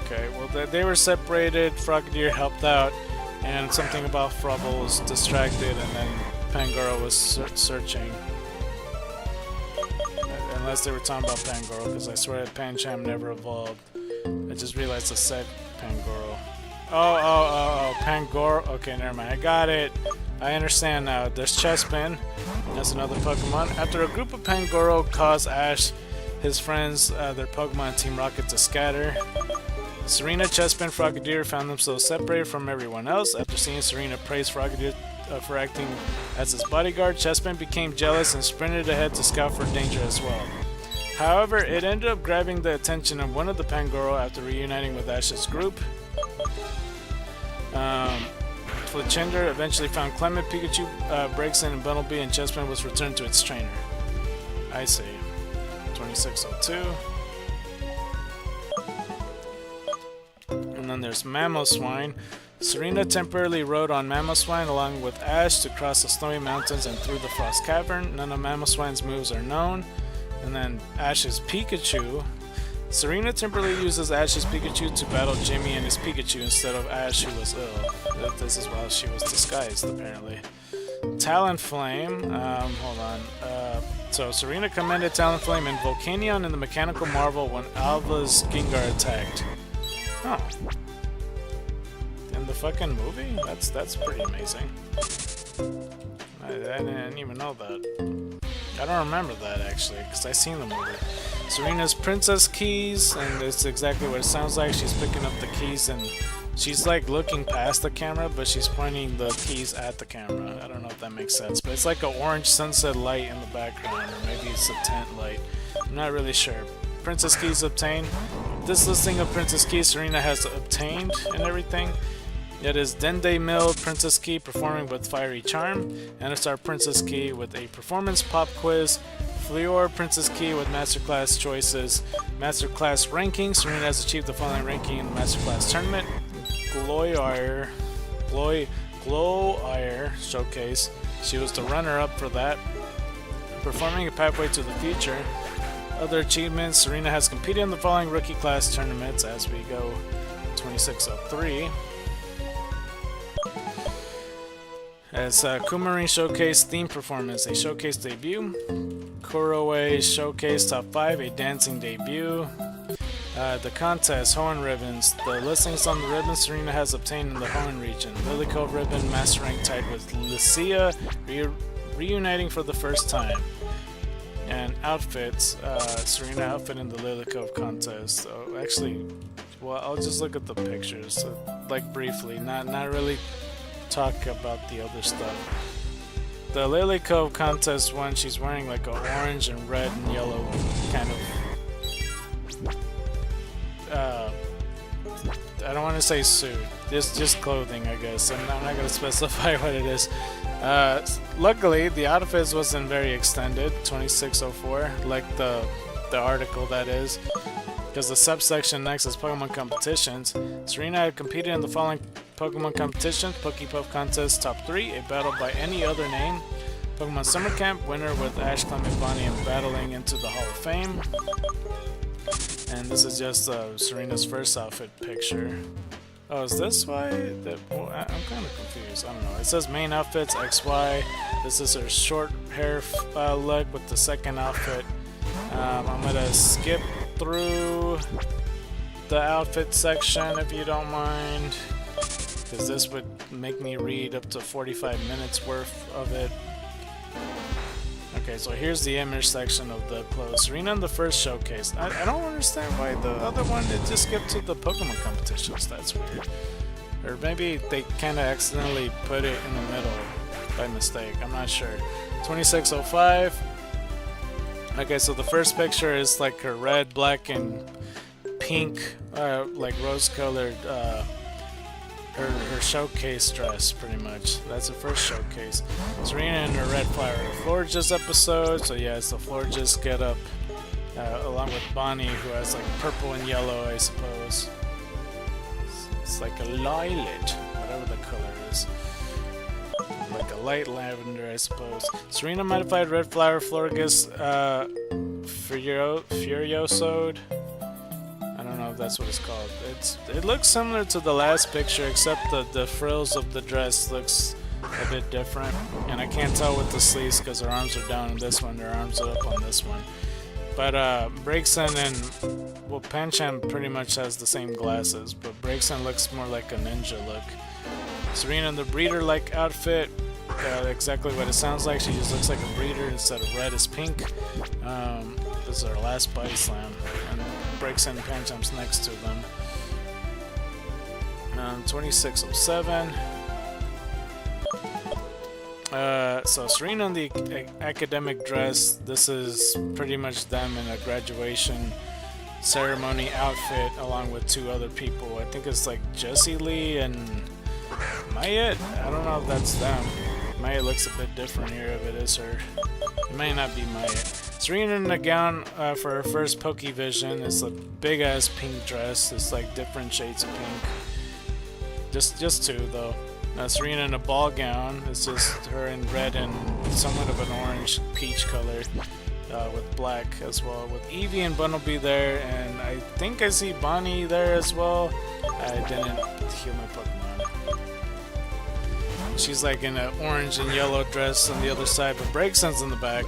Okay, well they were separated, Frogadier helped out, and something about Frubble was distracted, and then Pangoro was searching. Unless they were talking about Pangoro, because I swear that Pancham never evolved. I just realized I said Pangoro. Oh, Pangoro. Okay, never mind. I got it. I understand now. There's Chespin. That's another Pokemon. After a group of Pangoro caused Ash, his friends, their Pokemon Team Rocket to scatter, Serena, Chespin, Frogadier found themselves separated from everyone else. After seeing Serena praise Frogadier for acting as his bodyguard, Chespin became jealous and sprinted ahead to scout for danger as well. However, it ended up grabbing the attention of one of the Pangoro after reuniting with Ash's group. Fletchinder eventually found Clement, Pikachu breaks in, and Bumblebee, and Chespin was returned to its trainer. I see. 2602. And then there's Mamoswine. Serena temporarily rode on Mamoswine along with Ash to cross the snowy mountains and through the Frost Cavern. None of Mamoswine's moves are known. And then Ash's Pikachu. Serena temporarily uses Ash's Pikachu to battle Jimmy and his Pikachu instead of Ash, who was ill. This is while she was disguised, apparently. Talonflame. Hold on. So Serena commanded Talonflame and Volcanion in the Mechanical Marvel when Alva's Gengar attacked. Oh. In the fucking movie? That's pretty amazing. I didn't even know that. I don't remember that actually, because I seen the movie. Serena's Princess Keys, and it's exactly what it sounds like. She's picking up the keys and she's like looking past the camera, but she's pointing the keys at the camera. I don't know if that makes sense, but it's like an orange sunset light in the background, or maybe it's a tent light. I'm not really sure. Princess Keys obtained. This listing of Princess Keys Serena has obtained and everything. It is Dende Mill Princess Key performing with Fiery Charm, NSR Princess Key with a performance pop quiz, Fleor Princess Key with Masterclass choices, Masterclass ranking. Serena has achieved the following ranking in the Masterclass tournament. Gloire Showcase. She was the runner-up for that. Performing a Pathway to the Future. Other achievements. Serena has competed in the following rookie class tournaments as we go 2603. As Kumarin Showcase Theme Performance, a Showcase Debut. Kuroe Showcase Top 5, a Dancing Debut. The contest, Hoenn ribbons. The listings on the ribbons Serena has obtained in the Hoenn region. Lily Cove ribbon, master rank tied with Lucia, reuniting for the first time. And outfits, Serena outfit in the Lily Cove contest. Oh, actually, well, I'll just look at the pictures, like briefly, not really talk about the other stuff. The Lily Cove contest one, she's wearing like a orange and red and yellow kind of. I don't want to say suit, just clothing, I guess. I'm not going to specify what it is. Luckily, the outfits wasn't very extended, 2604, like the article that is, because the subsection next is Pokemon competitions. Serena had competed in the following Pokemon competitions: Pokepuff Contest Top 3, a battle by any other name, Pokemon Summer Camp, winner with Ash, Clement, Bonnie, and battling into the Hall of Fame. And this is just Serena's first outfit picture. Oh, is this why? Well, I'm kind of confused. I don't know. It says main outfits XY. This is her short hair look with the second outfit. I'm gonna skip through the outfit section if you don't mind, because this would make me read up to 45 minutes worth of it. Okay, so here's the image section of the clothes. Serena in the first showcase. I don't understand why the other one it just skipped to the Pokemon competitions. That's weird. Or maybe they kind of accidentally put it in the middle by mistake. I'm not sure. 2605. Okay, so the first picture is like her red, black, and pink, like rose-colored, her showcase dress, pretty much. That's the first showcase. Serena in her Red Flower Florges episode. So yeah, it's the Florges get up, along with Bonnie, who has like purple and yellow, I suppose. It's like a lilac, whatever the color is. Like a light lavender, I suppose. Serena modified Red Flower Florges, Furiosode. I don't know if that's what it's called. It looks similar to the last picture, except the frills of the dress looks a bit different. And I can't tell with the sleeves because her arms are down in this one, her arms are up on this one. But Braixen and, well, Pancham pretty much has the same glasses, but Braixen looks more like a ninja look. Serena in the breeder-like outfit, exactly what it sounds like. She just looks like a breeder instead of red is pink. This is our last body slam, and Braixen and Pancham's next to them. 2607. So Serena in the academic dress. This is pretty much them in a graduation ceremony outfit, along with two other people. I think it's like Jessie Lee and Mayet. I don't know if that's them. Mayet looks a bit different here if it is her. It may not be Mayet. Serena in a gown for her first Pokevision. It's a big ass pink dress. It's like different shades of pink. Just two though. Serena in a ball gown. It's just her in red and somewhat of an orange peach color, with black as well. With Eevee and Bunnelby there, and I think I see Bonnie there as well. I didn't heal my Pokemon. She's like in an orange and yellow dress on the other side, but Braixen's in the back.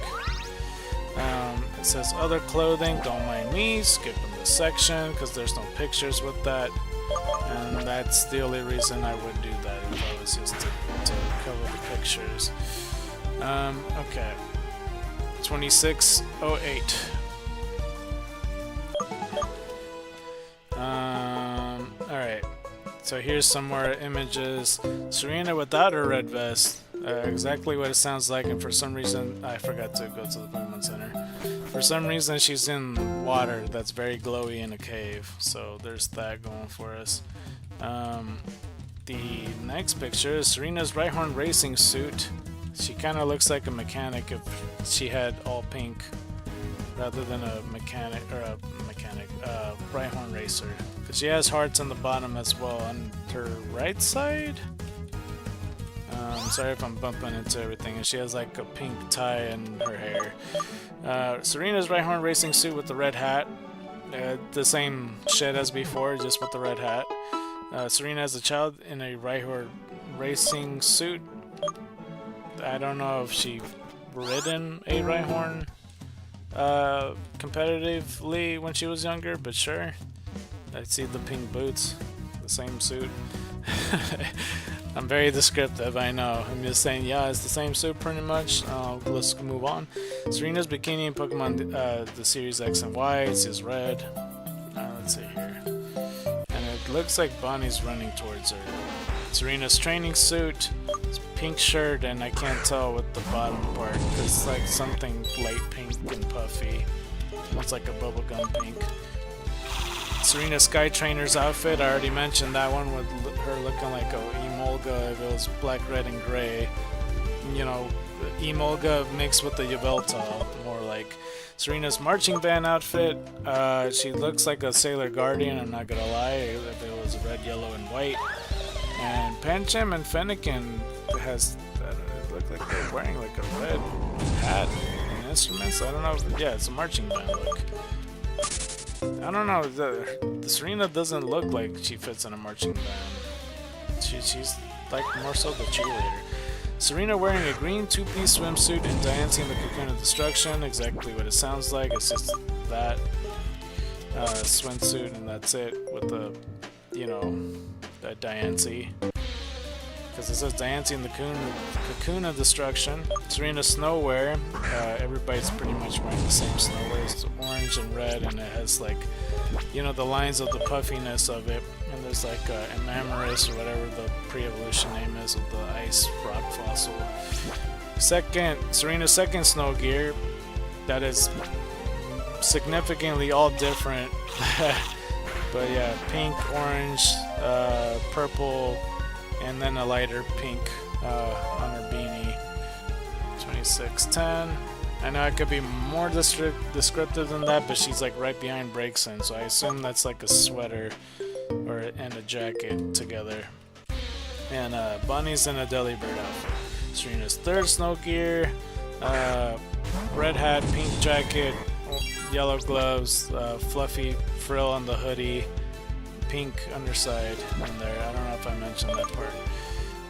It says other clothing, don't mind me, skipping this section because there's no pictures with that. And that's the only reason I would do that, if I was just to cover the pictures. Okay. 2608. Alright. So here's some more images. Serena without her red vest. Exactly what it sounds like, and for some reason I forgot to go to the Pokemon Center. For some reason she's in water that's very glowy in a cave, so there's that going for us. The next picture is Serena's Rhyhorn racing suit. She kind of looks like a mechanic if she had all pink rather than a mechanic, Rhyhorn racer. Because she has hearts on the bottom as well on her right side. Sorry if I'm bumping into everything. And she has like a pink tie in her hair. Serena's Rhyhorn racing suit with the red hat. The same shit as before, just with the red hat. Serena as a child in a Rhyhorn racing suit. I don't know if she ridden a Rhyhorn competitively when she was younger, but sure. I see the pink boots, the same suit. I'm very descriptive, I know. I'm just saying, yeah, it's the same suit pretty much. Let's move on. Serena's bikini in Pokemon the Series X and Y. It's just red. Let's see here. And it looks like Bonnie's running towards her. Serena's training suit, it's pink shirt, and I can't tell with the bottom part. It's like something light pink and puffy. Looks like a bubblegum pink. Serena Sky Trainer's outfit, I already mentioned that one with her looking like a Emolga if it was black, red, and gray. You know, Emolga mixed with the Yveltal, more like. Serena's marching band outfit, she looks like a Sailor Guardian, I'm not gonna lie, if it was red, yellow, and white. And Pancham and Fennekin has, it look like they're wearing like a red hat and instruments, I don't know, yeah, it's a marching band look. I don't know, the Serena doesn't look like she fits in a marching band. She's like more so the cheerleader. Serena wearing a green two-piece swimsuit and Diancie in the Cocoon of Destruction, exactly what it sounds like, it's just that swimsuit and that's it with the, you know, Diancie. Because it says Diancie in the Cocoon of Destruction. Serena Snowwear, everybody's pretty much wearing the same snowwear. It's orange and red, and it has like, you know, the lines of the puffiness of it. And there's like Amamorous or whatever the pre-evolution name is of the ice rock fossil. Serena's second snow gear, that is significantly all different. But yeah, pink, orange, purple, and then a lighter pink on her beanie. 2610. I know I could be more descriptive than that, but she's like right behind Breakson, so I assume that's like a sweater and a jacket together. And Bonnie's in a Delibird outfit. Serena's third snow gear, red hat, pink jacket, yellow gloves, fluffy frill on the hoodie, pink underside in there. I don't know if I mentioned that part.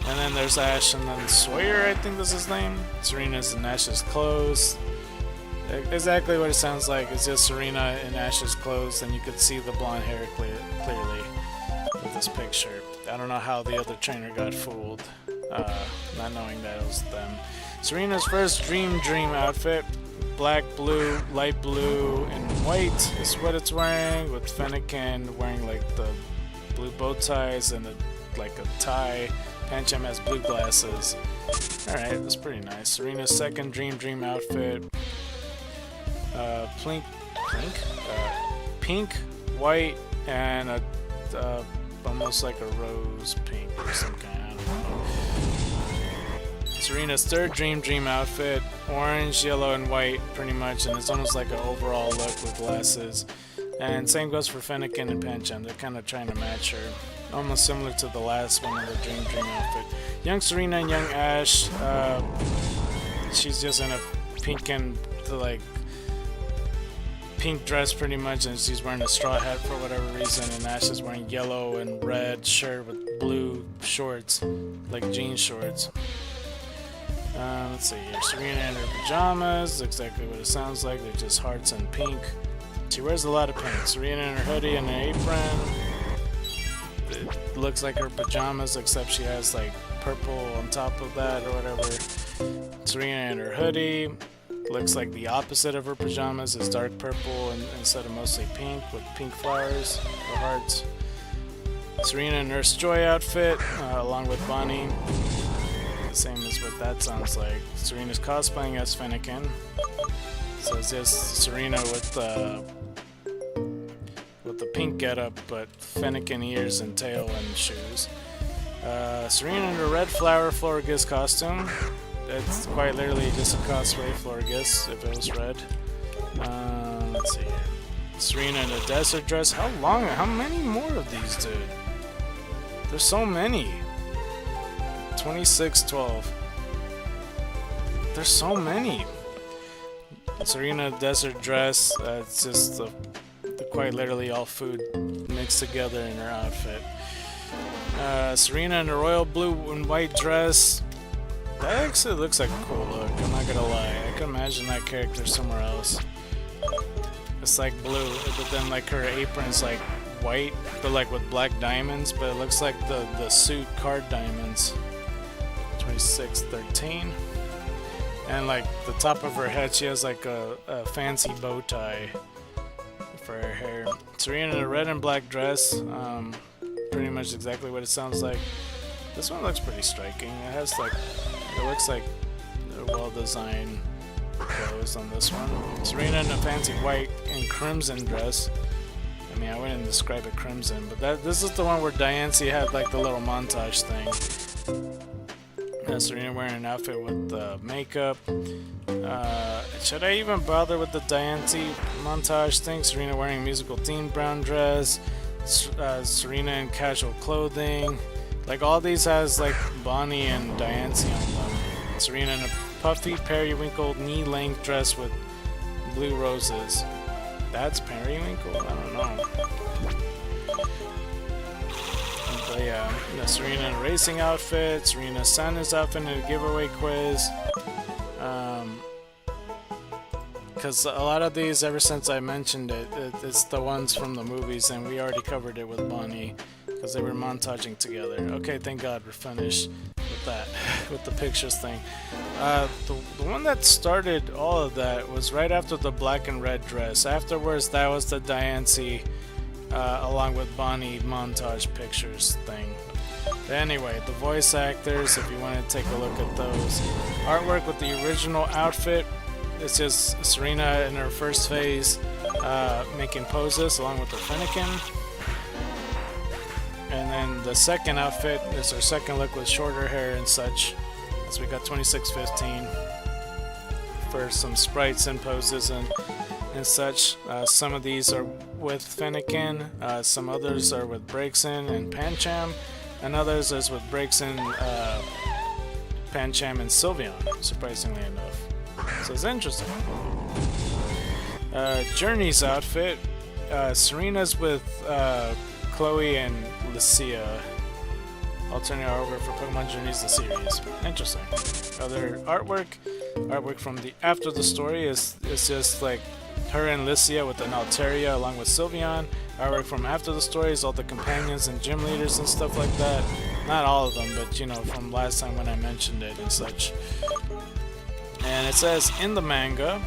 And then there's Ash and then Sawyer, I think that's his name. Serena's in Ash's clothes. Exactly what it sounds like. It's just Serena in Ash's clothes, and you could see the blonde hair clearly with this picture. I don't know how the other trainer got fooled, not knowing that it was them. Serena's first Dream outfit. Black, blue, light blue, and white is what it's wearing, with Fennekin wearing like the blue bow ties and like a tie. Pancham has blue glasses. Alright, that's pretty nice. Serena's second Dream outfit. Pink, white, and a almost like a rose pink or some kind, I don't know. Serena's third Dream outfit, orange, yellow, and white, pretty much, and it's almost like an overall look with glasses. And same goes for Fennekin and Pancham, they're kind of trying to match her. Almost similar to the last one of the Dream outfit. Young Serena and young Ash, she's just in a pink and like pink dress pretty much, and she's wearing a straw hat for whatever reason, and Ash is wearing yellow and red shirt with blue shorts, like jean shorts. Let's see here. Serena in her pajamas, exactly what it sounds like. They're just hearts and pink. She wears a lot of pink. Serena in her hoodie and an apron. It looks like her pajamas, except she has like purple on top of that or whatever. Serena in her hoodie. Looks like the opposite of her pajamas is dark purple instead of mostly pink with pink flowers or hearts. Serena in Nurse Joy outfit, along with Bonnie. Same as what that sounds like. Serena's cosplaying as Fennekin. So it's just Serena with the pink getup, but Fennekin ears and tail and shoes. Serena in her red flower Florges costume. It's quite literally just a cosplay Florges if it was red. Let's see here. Serena in a desert dress. How many more of these, dude? There's so many. 2612. There's so many. Serena desert dress. It's just quite literally all food mixed together in her outfit. Serena in a royal blue and white dress. That actually looks like a cool look, I'm not gonna lie. I can imagine that character somewhere else. It's like blue, but then like her apron's like white, but like with black diamonds, but it looks like the suit card diamonds. 2613. And like the top of her head, she has like a fancy bow tie for her hair. Serena in a red and black dress, pretty much exactly what it sounds like. This one looks pretty striking. It has like, it looks like a well-designed clothes on this one. Serena in a fancy white and crimson dress. I mean, I wouldn't describe it crimson, but this is the one where Diancie had like the little montage thing. Serena wearing an outfit with makeup. Should I even bother with the Diancie montage thing? Serena wearing musical themed brown dress. Serena in casual clothing. Like all these has like Bonnie and Diancie on them. Serena in a puffy periwinkle knee-length dress with blue roses. That's periwinkle? I don't know. But yeah, Serena in a racing outfit. Serena Santa's outfit in a giveaway quiz. Because a lot of these, ever since I mentioned it, it's the ones from the movies, and we already covered it with Bonnie because they were montaging together. Okay, thank God we're finished with that, with the pictures thing. The one that started all of that was right after the black and red dress. Afterwards, that was the Diancie along with Bonnie montage pictures thing. But anyway, the voice actors, if you want to take a look at those. Artwork with the original outfit. It's just Serena in her first phase making poses along with her Fennekin. And then the second outfit is her second look with shorter hair and such. So we got 2615 for some sprites and poses and such. Some of these are with Fennekin, some others are with Braixen and Pancham, and others is with Braixen, Pancham, and Sylveon, surprisingly enough. So it's interesting. Journey's outfit. Serena's with Chloe and Lucia. Alternate artwork for Pokemon Journeys the series. Interesting. Other artwork from the after the story is just like her and Lucia with an Altaria along with Sylveon. Artwork from after the story is all the companions and gym leaders and stuff like that. Not all of them, but you know, from last time when I mentioned it and such. And it says in the manga,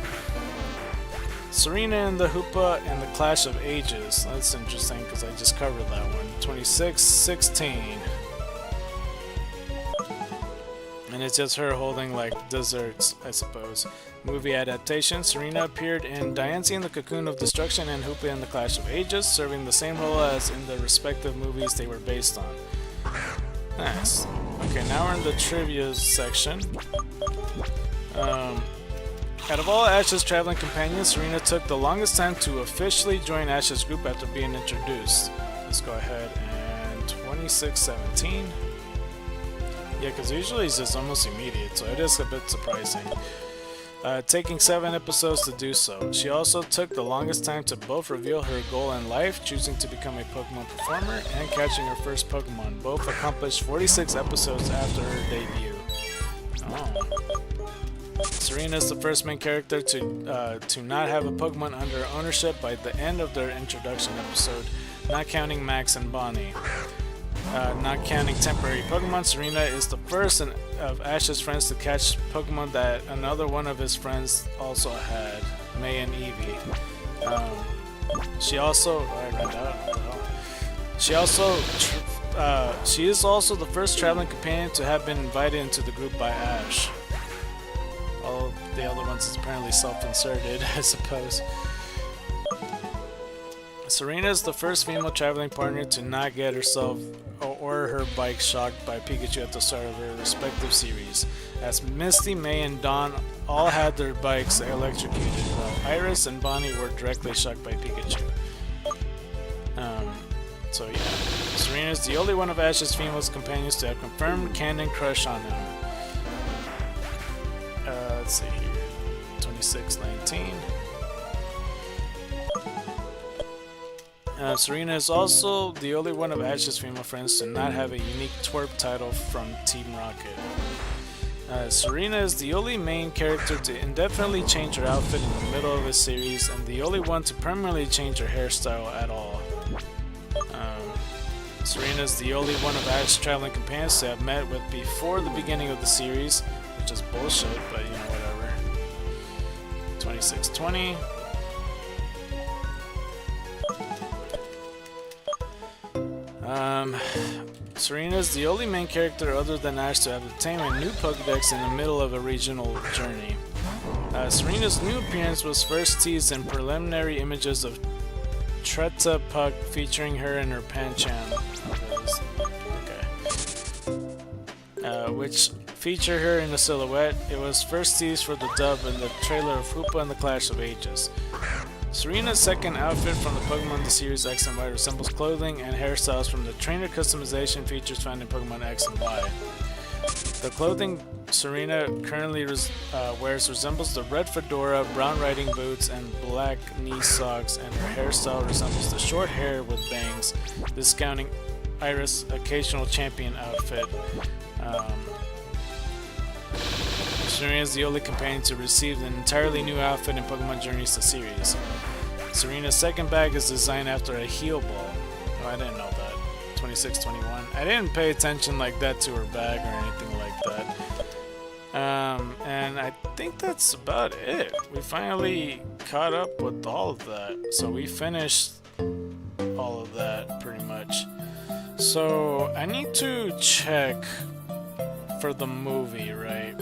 Serena and the Hoopa and the Clash of Ages. That's interesting because I just covered that one. 2616. And it's just her holding like desserts, I suppose. Movie adaptation. Serena appeared in Diancie and the Cocoon of Destruction and Hoopa and the Clash of Ages, serving the same role as in the respective movies they were based on. Nice. Okay, now we're in the trivia section. Out of all Ash's traveling companions, Serena took the longest time to officially join Ash's group after being introduced. Let's go ahead and 2617. Yeah, because usually it's just almost immediate, so it is a bit surprising. Taking 7 episodes to do so. She also took the longest time to both reveal her goal in life, choosing to become a Pokemon performer, and catching her first Pokemon. Both accomplished 46 episodes after her debut. Oh. Serena is the first main character to not have a Pokemon under ownership by the end of their introduction episode, not counting Max and Bonnie. Not counting temporary Pokemon, Serena is the first of Ash's friends to catch Pokemon that another one of his friends also had, May and Eevee. She also, she is also the first traveling companion to have been invited into the group by Ash. All of the other ones is apparently self-inserted, I suppose. Serena is the first female traveling partner to not get herself or her bike shocked by Pikachu at the start of her respective series, as Misty, May, and Dawn all had their bikes electrocuted, while Iris and Bonnie were directly shocked by Pikachu. So yeah, Serena is the only one of Ash's female companions to have confirmed canon crush on him. Let's see here, 2619. Serena is also the only one of Ash's female friends to not have a unique twerp title from Team Rocket. Serena is the only main character to indefinitely change her outfit in the middle of a series, and the only one to permanently change her hairstyle at all. Serena's the only one of Ash's traveling companions to have met with before the beginning of the series, which is bullshit, but you know, whatever. 2620. Serena's the only main character other than Ash to have obtained a new Pokédex in the middle of a regional journey. Serena's new appearance was first teased in preliminary images of Treta Puck featuring her in her Pancham, which feature her in a silhouette. It was first teased for the dub in the trailer of Hoopa and the Clash of Ages. Serena's second outfit from the Pokemon the series X and Y resembles clothing and hairstyles from the trainer customization features found in Pokemon X and Y. The clothing Serena currently wears resembles the red fedora, brown riding boots, and black knee socks, and her hairstyle resembles the short hair with bangs, discounting Iris' occasional champion outfit. Serena is the only companion to receive an entirely new outfit in Pokemon Journeys the series. Serena's second bag is designed after a heal ball. Oh, I didn't know that. 2621. I didn't pay attention like that to her bag or anything like that. And I think that's about it. We finally caught up with all of that. So we finished all of that pretty much. So I need to check for the movie, right?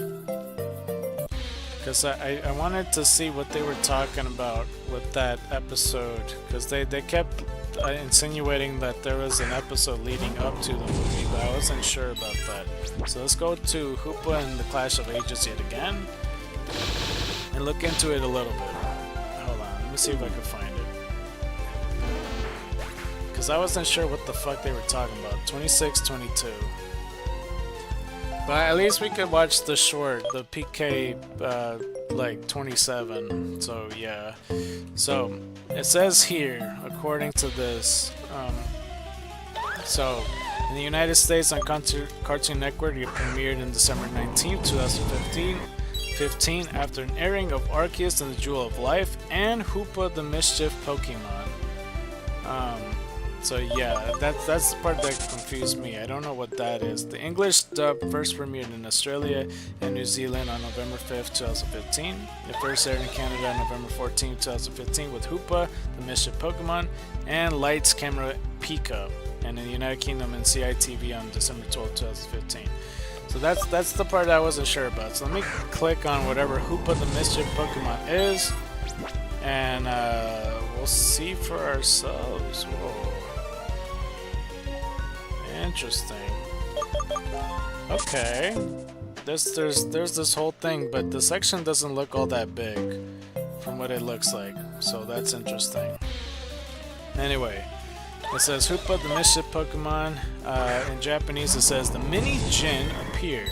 Because I wanted to see what they were talking about with that episode, because they kept insinuating that there was an episode leading up to the movie, but I wasn't sure about that. So let's go to Hoopa and the Clash of Ages yet again and look into it a little bit. Hold on, let me see if I can find it, because I wasn't sure what the fuck they were talking about. 2622. But at least we could watch the short, the PK, like 27. So yeah. So it says here, according to this, so in the United States on Cartoon Network, it premiered on December 19th, 2015, after an airing of Arceus and the Jewel of Life and Hoopa the Mischief Pokemon. So yeah, that's the part that confused me. I don't know what that is. The English dub first premiered in Australia and New Zealand on November 5th, 2015. It first aired in Canada on November 14th, 2015 with Hoopa, the Mischief Pokemon, and Lights Camera Pika, and in the United Kingdom and CITV on December 12th, 2015. So that's the part I wasn't sure about. So let me click on whatever Hoopa the Mischief Pokemon is, and we'll see for ourselves. Whoa. Interesting. Okay. There's this whole thing, but the section doesn't look all that big from what it looks like. So that's interesting. Anyway, it says Hoopa the Mischief Pokemon. In Japanese it says the mini Jin appeared.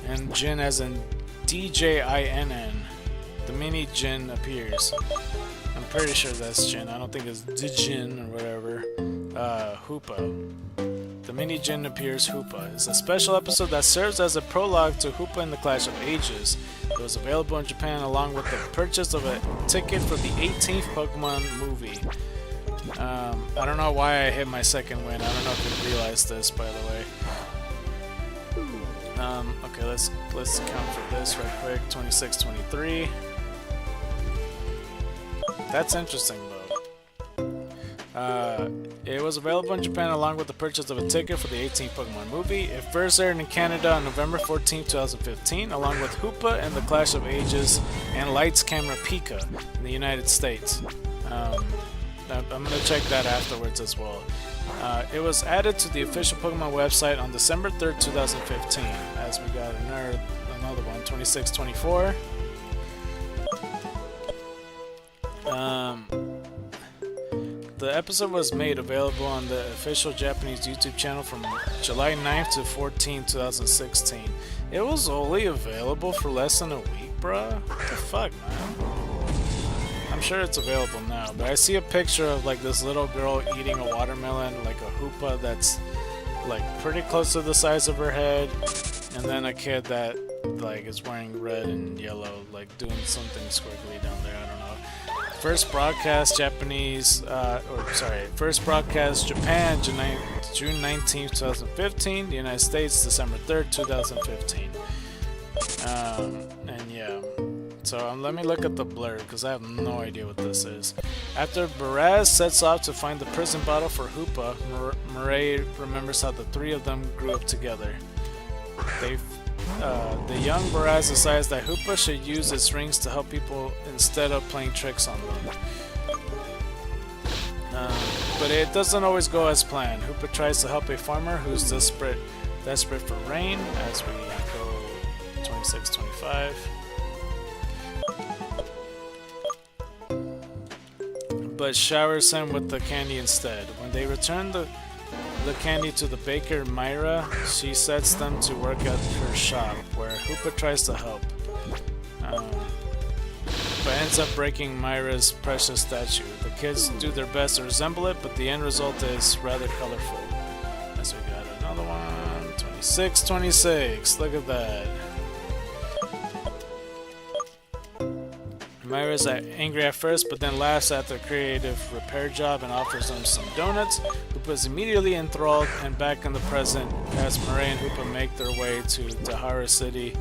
And Jin as in DJINN. The mini Jin appears. I'm pretty sure that's Jin. I don't think it's Dijin or whatever. Hoopa. The Mini Jin appears Hoopa is a special episode that serves as a prologue to Hoopa and the Clash of Ages. It was available in Japan along with the purchase of a ticket for the 18th Pokemon movie. I don't know why I hit my second win. I don't know if you realized this, by the way. Okay, let's count for this right quick. 2623. That's interesting though. It was available in Japan along with the purchase of a ticket for the 18th Pokemon movie. It first aired in Canada on November 14, 2015, along with Hoopa and the Clash of Ages and Lights Camera Pika in the United States. I'm going to check that afterwards as well. It was added to the official Pokemon website on December 3rd, 2015, as we got another one, 2624. The episode was made available on the official Japanese YouTube channel from July 9th to 14th, 2016. It was only available for less than a week, bruh? What the fuck, man? I'm sure it's available now, but I see a picture of like this little girl eating a watermelon, like a Hoopa that's like pretty close to the size of her head, and then a kid that like is wearing red and yellow, like doing something squiggly down there, I don't know. First broadcast first broadcast Japan, June 19th, 2015. The United States, December 3rd, 2015. And yeah. So let me look at the blurb because I have no idea what this is. After Baraz sets off to find the prison bottle for Hoopa, Murray remembers how the three of them grew up together. The young Baraz decides that Hoopa should use its rings to help people instead of playing tricks on them. But it doesn't always go as planned. Hoopa tries to help a farmer who's desperate for rain as we go 26-25. But showers him with the candy instead. When they return the candy to the baker Myra, she sets them to work at her shop, where Hoopa tries to help, but ends up breaking Myra's precious statue. The kids do their best to resemble it, but the end result is rather colorful. As we got another one, 26-26. Look at that. Myra's angry at first, but then laughs at their creative repair job and offers them some donuts. Hoopa is immediately enthralled and back in the present as Murray and Hoopa make their way to Dahara City.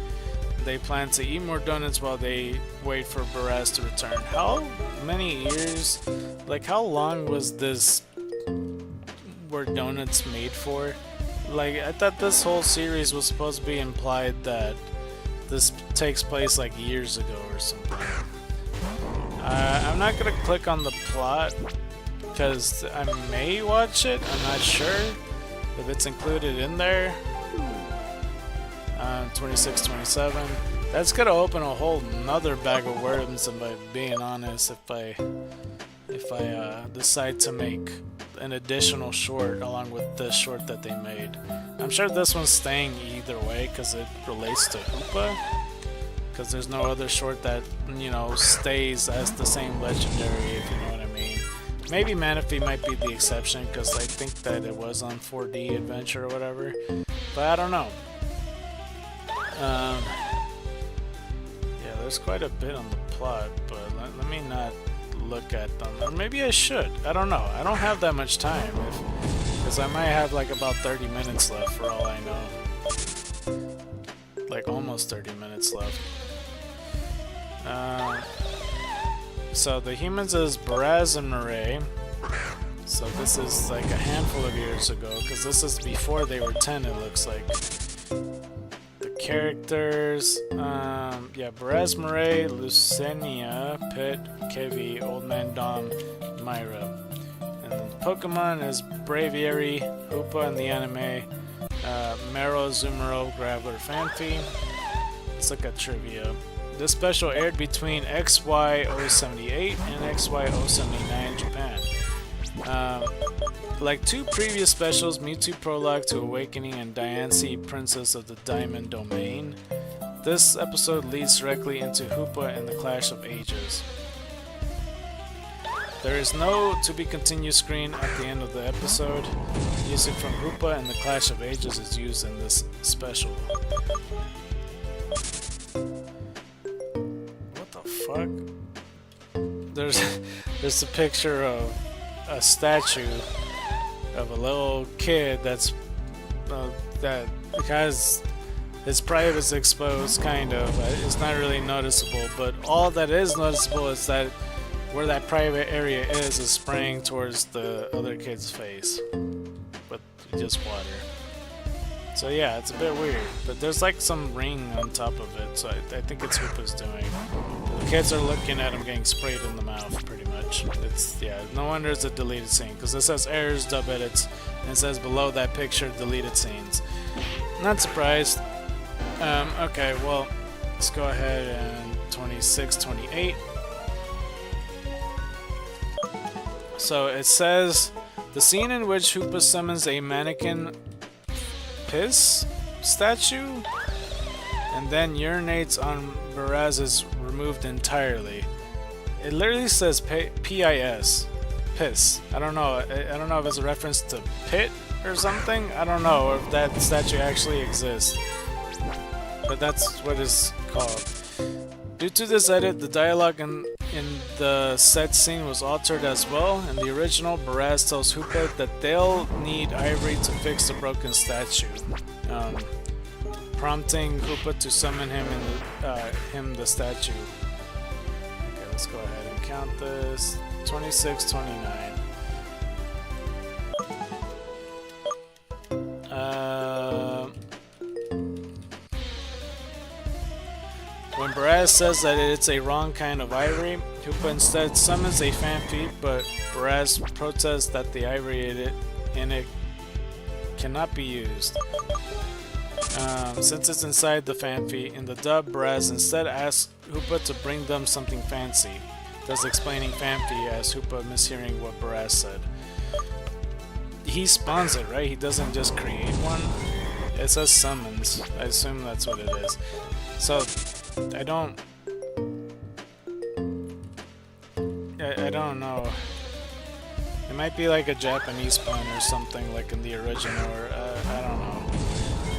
They plan to eat more donuts while they wait for Baraz to return. How many years? Like, how long was this? Were donuts made for? Like, I thought this whole series was supposed to be implied that this takes place like years ago or something. I'm not gonna click on the plot because I may watch it. I'm not sure if it's included in there. 26-27. That's gonna open a whole nother bag of worms. If I'm being honest, if I decide to make an additional short along with this short that they made. I'm sure this one's staying either way because it relates to Hoopa. Because there's no other short that, you know, stays as the same legendary, if you know what I mean. Maybe Manaphy might be the exception, because I think that it was on 4D Adventure or whatever. But I don't know. Yeah, there's quite a bit on the plot, but let me not look at them. Or maybe I should. I don't know. I don't have that much time, because I might have like about 30 minutes left for all I know. Like almost 30 minutes left. So the humans is Baraz and Murray. So this is like a handful of years ago, because this is before they were 10, it looks like. The characters, yeah, Baraz, Murray, Lucenia, Pit, Kevi, Old Man Dom, Myra. And then Pokemon is Braviary, Hoopa in the anime, Mero, Zumaro, Graveler, Fanfi. Let's look at trivia. This special aired between XY078 and XY079 in Japan. Like two previous specials, Mewtwo Prologue to Awakening and Diancie, Princess of the Diamond Domain, this episode leads directly into Hoopa and the Clash of Ages. There is no to be continued screen at the end of the episode. Music from Hoopa and the Clash of Ages is used in this special. What the fuck? There's a picture of a statue of a little kid that has his privates exposed, kind of. It's not really noticeable, but all that is noticeable is that where that private area is spraying towards the other kid's face with just water. So yeah, it's a bit weird, but there's like some ring on top of it, so I think it's Hoopa's doing. The kids are looking at him getting sprayed in the mouth, pretty much. It's, yeah, no wonder it's a deleted scene, because it says errors, dub edits, and it says below that picture, deleted scenes. Not surprised. Okay, well, let's go ahead and 26-28. So it says, the scene in which Hoopa summons a mannequin piss statue and then urinates on Baraz is removed entirely. It literally says P-I-S, piss. I don't know if it's a reference to pit or something. I don't know if that statue actually exists, but that's what it's called. Due to this edit, the dialogue in in the set scene was altered as well. In the original, Baraz tells Hoopa that they'll need ivory to fix the broken statue, prompting Hoopa to summon him the statue. Okay, let's go ahead and count this. 26, 29. When Baraz says that it's a wrong kind of ivory, Hoopa instead summons a fanfi, but Baraz protests that the ivory in it cannot be used. Since it's inside the fanfi, in the dub, Baraz instead asks Hoopa to bring them something fancy, thus explaining fanfi as Hoopa mishearing what Baraz said. He spawns it, right? He doesn't just create one. It says summons. I assume that's what it is. So, I don't know. It might be like a Japanese pun or something like in the original, or I don't know.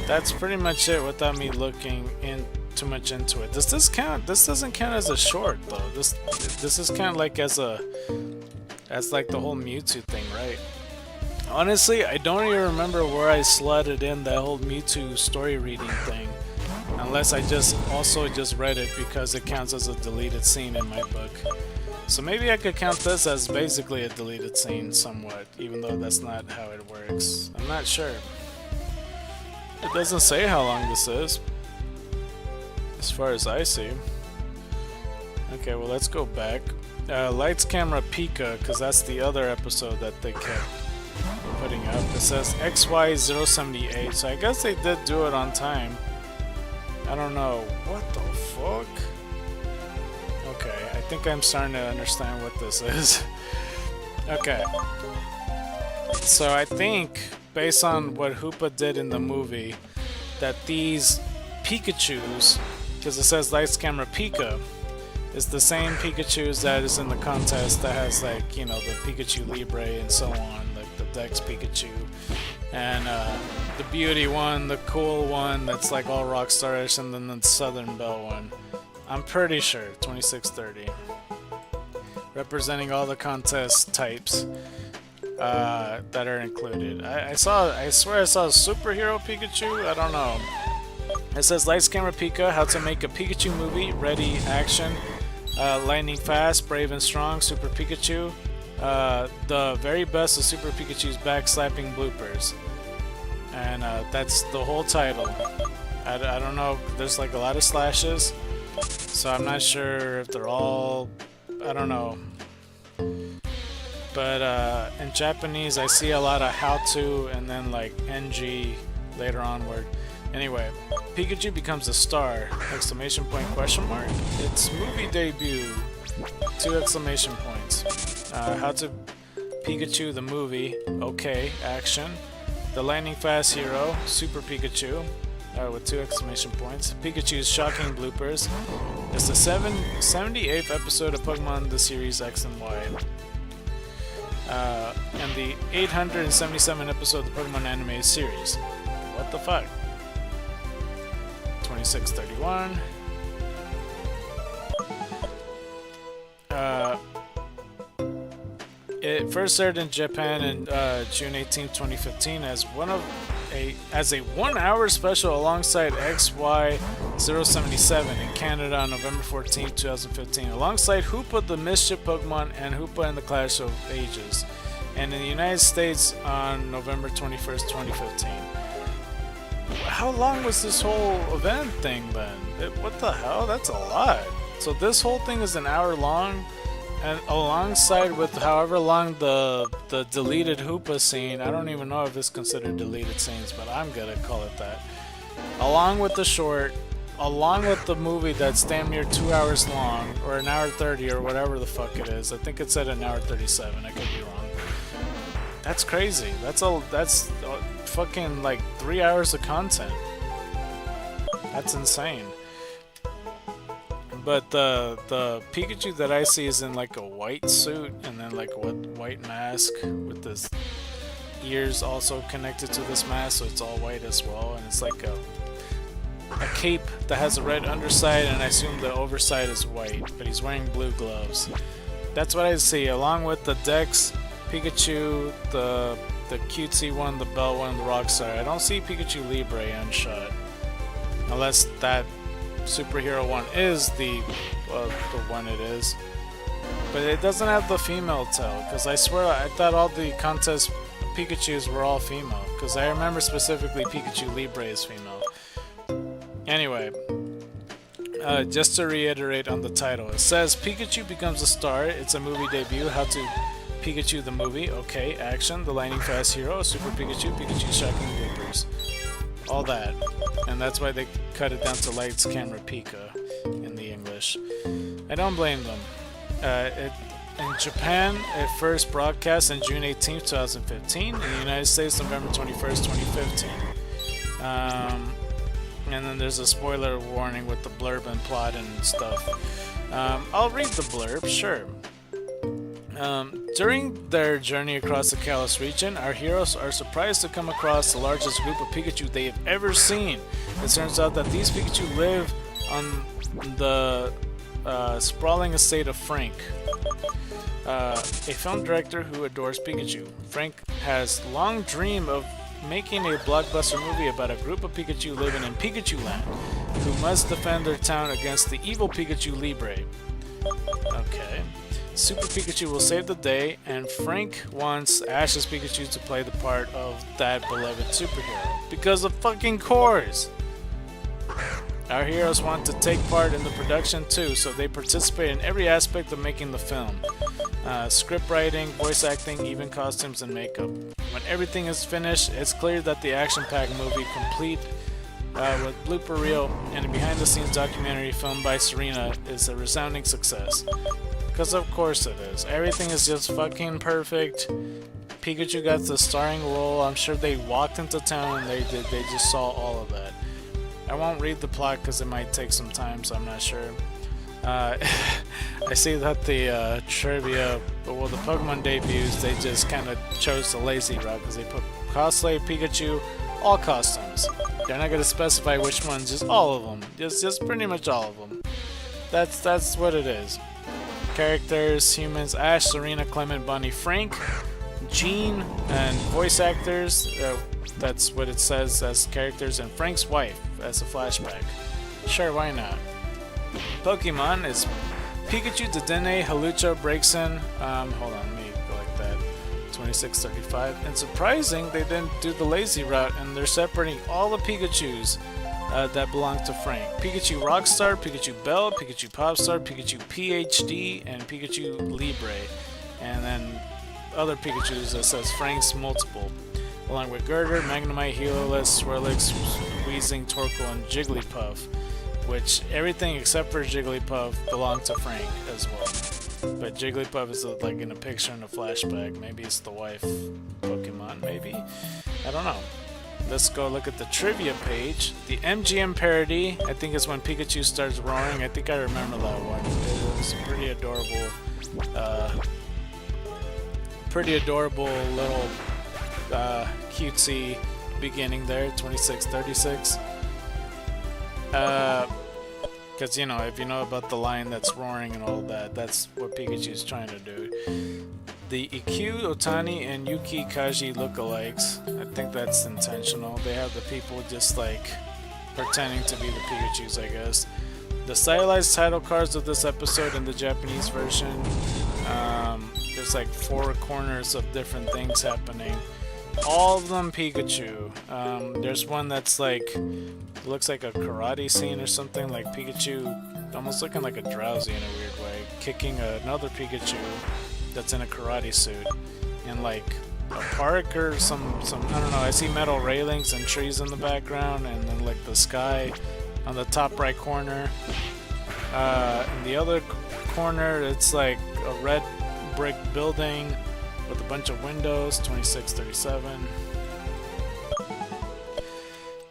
That's pretty much it without me looking in too much into it. Does this count? This doesn't count as a short though. This is kind of like as like the whole Mewtwo thing, right? Honestly, I don't even remember where I slotted in that whole Mewtwo story reading thing. Unless I just read it because it counts as a deleted scene in my book. So maybe I could count this as basically a deleted scene somewhat, even though that's not how it works. I'm not sure. It doesn't say how long this is, as far as I see. Okay, well let's go back. Lights, Camera, Pika, because that's the other episode that they kept putting up. It says XY078, so I guess they did do it on time. I don't know. What the fuck? Okay, I think I'm starting to understand what this is. Okay. So I think, based on what Hoopa did in the movie, that these Pikachus, because it says Lights, Camera, Pika, is the same Pikachus that is in the contest that has, like, you know, the Pikachu Libre and so on, like the Dex Pikachu, and the beauty one, the cool one that's like all rockstarish, and then the Southern Belle one. I'm pretty sure 2630, representing all the contest types that are included. I swear I saw a superhero Pikachu. I don't know. It says Lights, Camera, Pika, how to make a Pikachu movie, ready, action, lightning fast, brave and strong, Super Pikachu, the very best of Super Pikachu's backslapping bloopers. And that's the whole title. I don't know, there's like a lot of slashes, so I'm not sure if they're all, I don't know. But in Japanese I see a lot of how to and then like NG later onward. Anyway, Pikachu becomes a star! Exclamation point, question mark. Its movie debut! 2 exclamation points. How to Pikachu the movie, okay, action. The lightning fast hero, Super Pikachu, with 2 exclamation points. Pikachu's shocking bloopers. It's the 78th episode of Pokemon the series X and Y. And the 877th episode of the Pokemon animated series. What the fuck? 2631. It first aired in Japan in June 18, 2015 as a 1 hour special alongside XY077 in Canada on November 14, 2015, alongside Hoopa the Mischief Pokemon and Hoopa and the Clash of Ages, and in the United States on November 21st, 2015. How long was this whole event thing then? What the hell? That's a lot. So this whole thing is an hour long, and alongside with however long the deleted Hoopa scene, I don't even know if it's considered deleted scenes, but I'm gonna call it that. Along with the short, along with the movie that's damn near 2 hours long, or an hour 30, or whatever the fuck it is. I think it said an hour 37. I could be wrong. That's crazy. That's fucking like 3 hours of content. That's insane. But the Pikachu that I see is in like a white suit and then like a white mask with his ears also connected to this mask, so it's all white as well. And it's like a cape that has a red underside, and I assume the overside is white, but he's wearing blue gloves. That's what I see, along with the Dex, Pikachu, the cutesy one, the Bell one, the Rockstar. I don't see Pikachu Libre unshot, unless that superhero one is the one it is. But it doesn't have the female tail, because I swear I thought all the contest Pikachus were all female, because I remember specifically Pikachu Libre is female. Anyway, just to reiterate on the title, it says Pikachu becomes a star. It's a movie debut. How to Pikachu the movie. Okay, action. The lightning fast hero. Super Pikachu. Pikachu shocking bloopers. All that. And that's why they cut it down to lights, camera, Pika in the English. I don't blame them. In Japan, it first broadcast on June 18, 2015. In the United States, November 21st, 2015. And then there's a spoiler warning with the blurb and plot and stuff. I'll read the blurb, sure. During their journey across the Kalos region, our heroes are surprised to come across the largest group of Pikachu they have ever seen. It turns out that these Pikachu live on the sprawling estate of Frank, a film director who adores Pikachu. Frank has long dreamed of making a blockbuster movie about a group of Pikachu living in Pikachu Land who must defend their town against the evil Pikachu Libre. Okay. Super Pikachu will save the day, and Frank wants Ash's Pikachu to play the part of that beloved superhero. Because of fucking course! Our heroes want to take part in the production too, so they participate in every aspect of making the film. Script writing, voice acting, even costumes and makeup. When everything is finished, it's clear that the action-packed movie, complete with blooper reel and a behind-the-scenes documentary filmed by Serena, is a resounding success. Because of course it is. Everything is just fucking perfect. Pikachu got the starring role. I'm sure they walked into town and they just saw all of that. I won't read the plot because it might take some time, so I'm not sure. I see that the trivia, well, the Pokemon debuts, they just kind of chose the lazy route because they put cosplay Pikachu, all costumes. They're not going to specify which ones, just all of them. Just pretty much all of them. That's what it is. Characters, humans, Ash, Serena, Clement, Bonnie, Frank, Jean, and voice actors. That's what it says as characters, and Frank's wife as a flashback. Sure, why not? Pokemon is Pikachu, Dedenne, Hawlucha, Braixen. Hold on, let me go like that. 2635. And surprising, they didn't do the lazy route, and they're separating all the Pikachus that belong to Frank. Pikachu Rockstar, Pikachu Bell, Pikachu Popstar, Pikachu PhD, and Pikachu Libre. And then other Pikachus that says Frank's Multiple, along with Gurgur, Magnemite, Heliolisk, Swirlix, Weezing, Torkoal, and Jigglypuff, which everything except for Jigglypuff belong to Frank as well. But Jigglypuff is like in a picture in a flashback. Maybe it's the wife Pokemon, maybe? I don't know. Let's go look at the trivia page. The MGM parody, I think is when Pikachu starts roaring. I think I remember that one. It was pretty adorable little cutesy beginning there, 2636. Because, you know, if you know about the line that's roaring and all that, that's what Pikachu's trying to do. The Ikkyu, Otani, and Yuki Kaji lookalikes, I think that's intentional. They have the people just like pretending to be the Pikachus, I guess. The stylized title cards of this episode in the Japanese version, there's like 4 corners of different things happening. All of them Pikachu. There's one that's like, looks like a karate scene or something, like Pikachu almost looking like a Drowsy in a weird way, kicking another Pikachu that's in a karate suit in like a park or some I don't know. I see metal railings and trees in the background, and then like the sky on the top right corner. In the other corner, it's like a red brick building with a bunch of windows, 2637.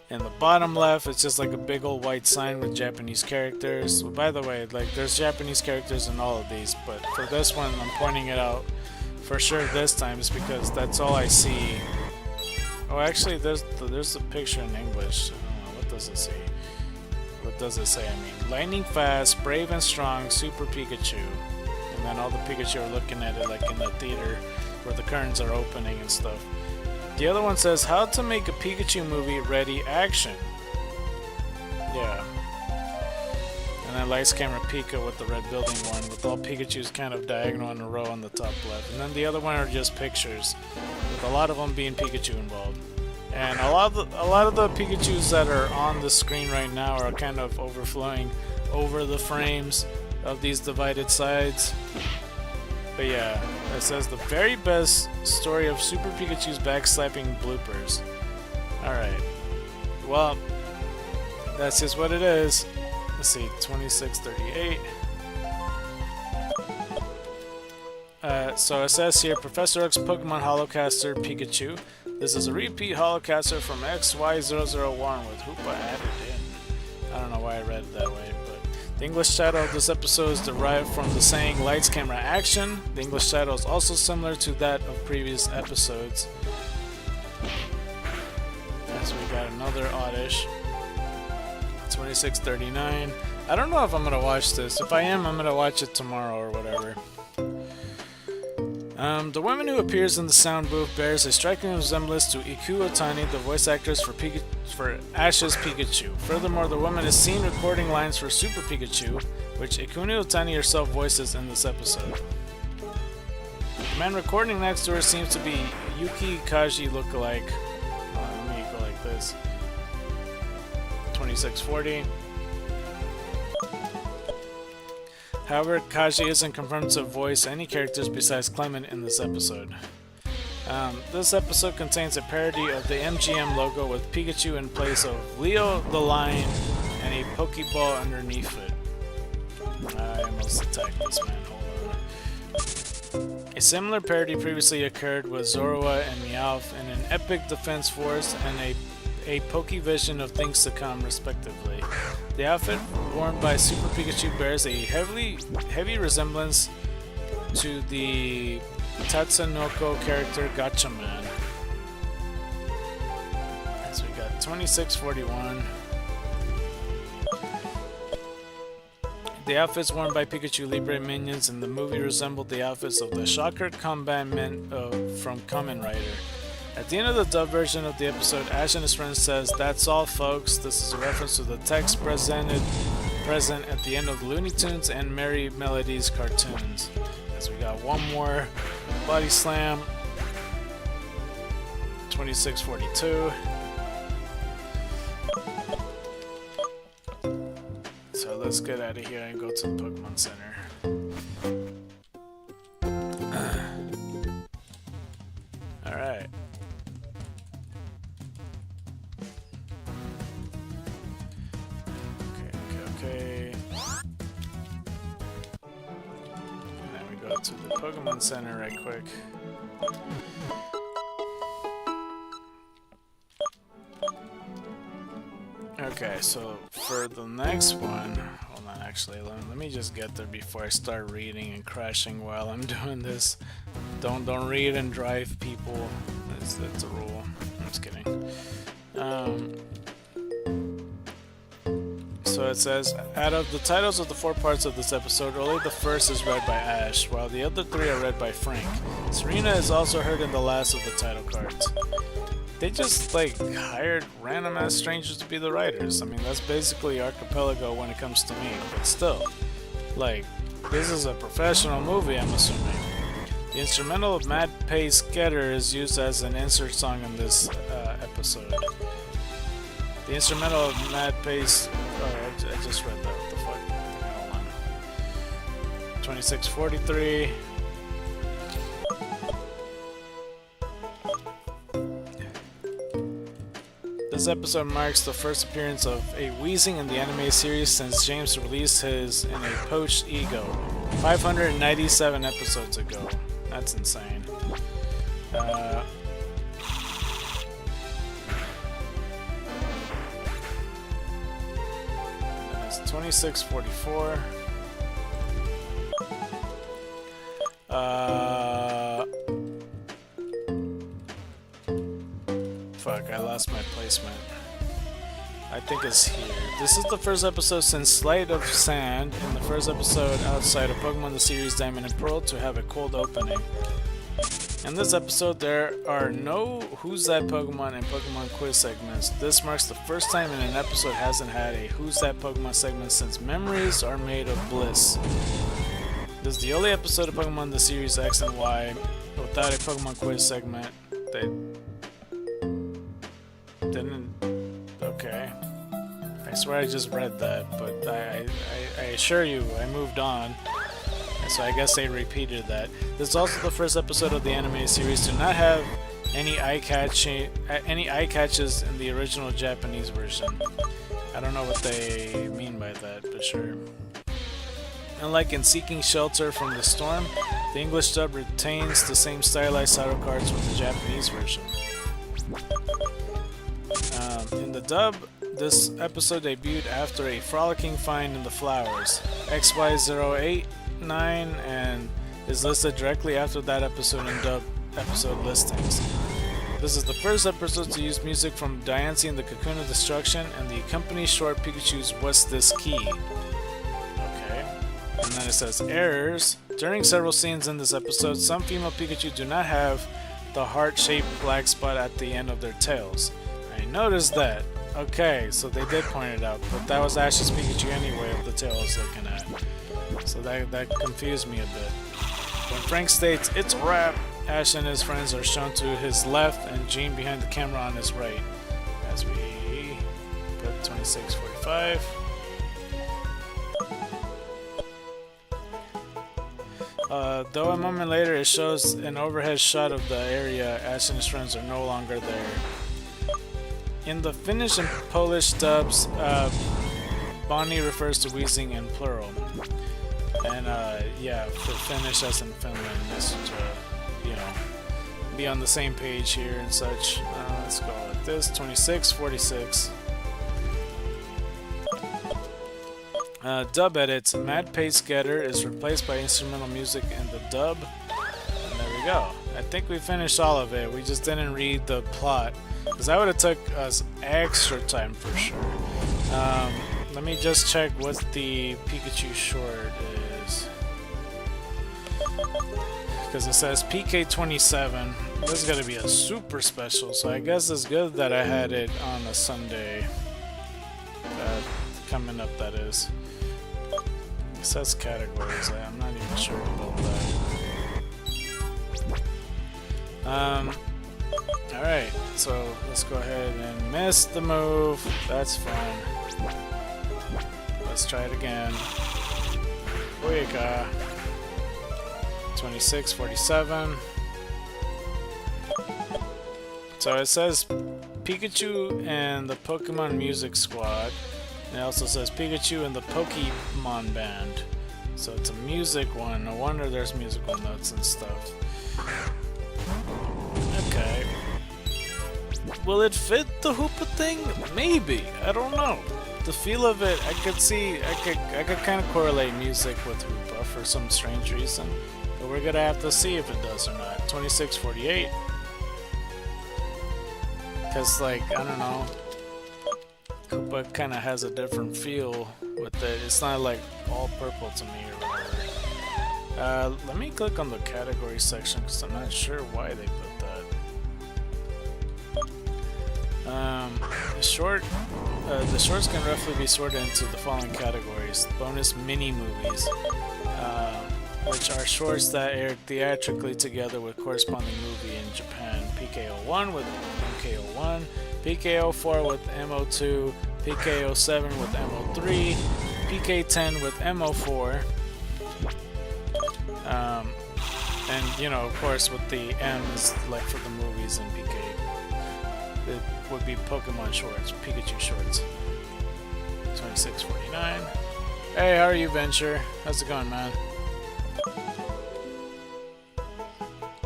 In the bottom left, it's just like a big old white sign with Japanese characters. By the way, like there's Japanese characters in all of these, but for this one, I'm pointing it out for sure this time, is because that's all I see. Oh, actually, there's a picture in English. I don't know, what does it say? what does it say? I mean, lightning fast, brave and strong, Super Pikachu. And then all the Pikachu are looking at it like in the theater where the curtains are opening and stuff. The other one says, how to make a Pikachu movie ready action. Yeah. And then Lights Camera Pika with the red building one, with all Pikachus kind of diagonal in a row on the top left. And then the other one are just pictures, with a lot of them being Pikachu involved. And a lot of the Pikachus that are on the screen right now are kind of overflowing over the frames of these divided sides. But yeah, it says the very best story of Super Pikachu's backslapping bloopers. Alright. Well, that's just what it is. Let's see, 2638. So it says here, Professor Oak's Pokemon Holocaster Pikachu. This is a repeat Holocaster from XY001 with Hoopa added in. I don't know why I read it that way, but the English title of this episode is derived from the saying Lights, Camera, Action. The English title is also similar to that of previous episodes. So we got another oddish. 2639. I don't know if I'm gonna watch this. If I am, I'm gonna watch it tomorrow or whatever. The woman who appears in the sound booth bears a striking resemblance to Iku Otani, the voice actress for Ash's Pikachu. Furthermore, the woman is seen recording lines for Super Pikachu, which Ikuni Otani herself voices in this episode. The man recording next to her seems to be Yuki Kaji lookalike. Let me go like this. 2640. However, Kaji isn't confirmed to voice any characters besides Clement in this episode. This episode contains a parody of the MGM logo with Pikachu in place of Leo the Lion and a Pokeball underneath it. I almost attacked this man, hold on. A similar parody previously occurred with Zorua and Meowth in an epic defense force and a Pokevision of things to come, respectively. The outfit worn by Super Pikachu bears a heavy resemblance to the Tatsunoko character Gatchaman. So we got 2641. The outfits worn by Pikachu Libre minions in the movie resembled the outfits of the Shocker Combat Men from Kamen Rider. At the end of the dub version of the episode, Ash and his friend says, "That's all, folks." This is a reference to the text present at the end of Looney Tunes and Merry Melodies cartoons. As we got one more Body Slam. 2642. So let's get out of here and go to the Pokemon Center. Alright. Okay. And then we go to the Pokemon Center right quick. Okay, so for the next one, hold on, actually, let me just get there before I start reading and crashing while I'm doing this. Don't read and drive, people. That's a rule. I'm just kidding. So it says, out of the titles of the 4 parts of this episode, only the first is read by Ash, while the other 3 are read by Frank. Serena is also heard in the last of the title cards. They just, like, hired random-ass strangers to be the writers. I mean, that's basically Archipelago when it comes to me, but still. Like, this is a professional movie, I'm assuming. The instrumental of Mad Pace Getter is used as an insert song in this episode. The instrumental of Mad Pace... Oh, I just read that. What the fuck? Hold on. 2643. This episode marks the first appearance of a Weezing in the anime series since James released his in a Poached Ego 597 episodes ago. That's insane. And it's 2644. Fuck, I lost my placement. I think is here. This is the first episode since Sleight of Sand, and the first episode outside of Pokemon the series Diamond and Pearl to have a cold opening. In this episode, there are no Who's That Pokemon and Pokemon Quiz segments. This marks the first time in an episode hasn't had a Who's That Pokemon segment since Memories Are Made of Bliss. This is the only episode of Pokemon the series X and Y without a Pokemon Quiz segment. They didn't. Okay. I swear I just read that, but I assure you, I moved on. So I guess they repeated that. This is also the first episode of the animated series to not have any eye catches in the original Japanese version. I don't know what they mean by that, but sure. Unlike in Seeking Shelter from the Storm, the English dub retains the same stylized title cards with the Japanese version. In the dub, this episode debuted after a frolicking find in the flowers, XY089, and is listed directly after that episode in dub episode listings. This is the first episode to use music from Diancie and the Cocoon of Destruction and the accompanying short Pikachu's What's This Key? Okay. And then it says errors. During several scenes in this episode, some female Pikachu do not have the heart-shaped black spot at the end of their tails. I noticed that. Okay, so they did point it out, but that was Ash's Pikachu anyway of the tail I was looking at. So that confused me a bit. When Frank states, "It's a wrap," Ash and his friends are shown to his left and Jean behind the camera on his right. As we put 26:45. Though a moment later it shows an overhead shot of the area, Ash and his friends are no longer there. In the Finnish and Polish dubs, Bonnie refers to Weezing in plural. And yeah, for Finnish as in Finland, just to, be on the same page here and such. Let's go with this, 26:46. Dub edits. Mad Pace Getter is replaced by instrumental music in the dub. And there we go. I think we finished all of it. We just didn't read the plot, because that would have took us extra time for sure. Let me just check what the Pikachu short is, because it says PK27. This is gonna be a super special, so I guess it's good that I had it on a Sunday coming up. That is. It says categories. I'm not even sure about that. Alright, so let's go ahead and miss the move. That's fine. Let's try it again. Oika. 26:47. So it says Pikachu and the Pokemon Music Squad. And it also says Pikachu and the Pokemon Band. So it's a music one. No wonder there's musical notes and stuff. Okay. Will it fit the Hoopa thing? Maybe. I don't know. The feel of it, I could see. I could kind of correlate music with Hoopa for some strange reason. But we're gonna have to see if it does or not. 26:48. Because, like, I don't know. Hoopa kind of has a different feel with it. It's not like all purple to me or whatever. Let me click on the category section because I'm not sure why they put that. The shorts can roughly be sorted into the following categories: bonus mini movies, which are shorts that aired theatrically together with corresponding movie in Japan. PKO1 with MKO1, PKO4 with MO2, PKO7 with MO3, PK10 with MO4, and of course with the M's like for the movies in PK, it would be Pokemon shorts, Pikachu shorts. 26:49. Hey, how are you, Venture? How's it going, man?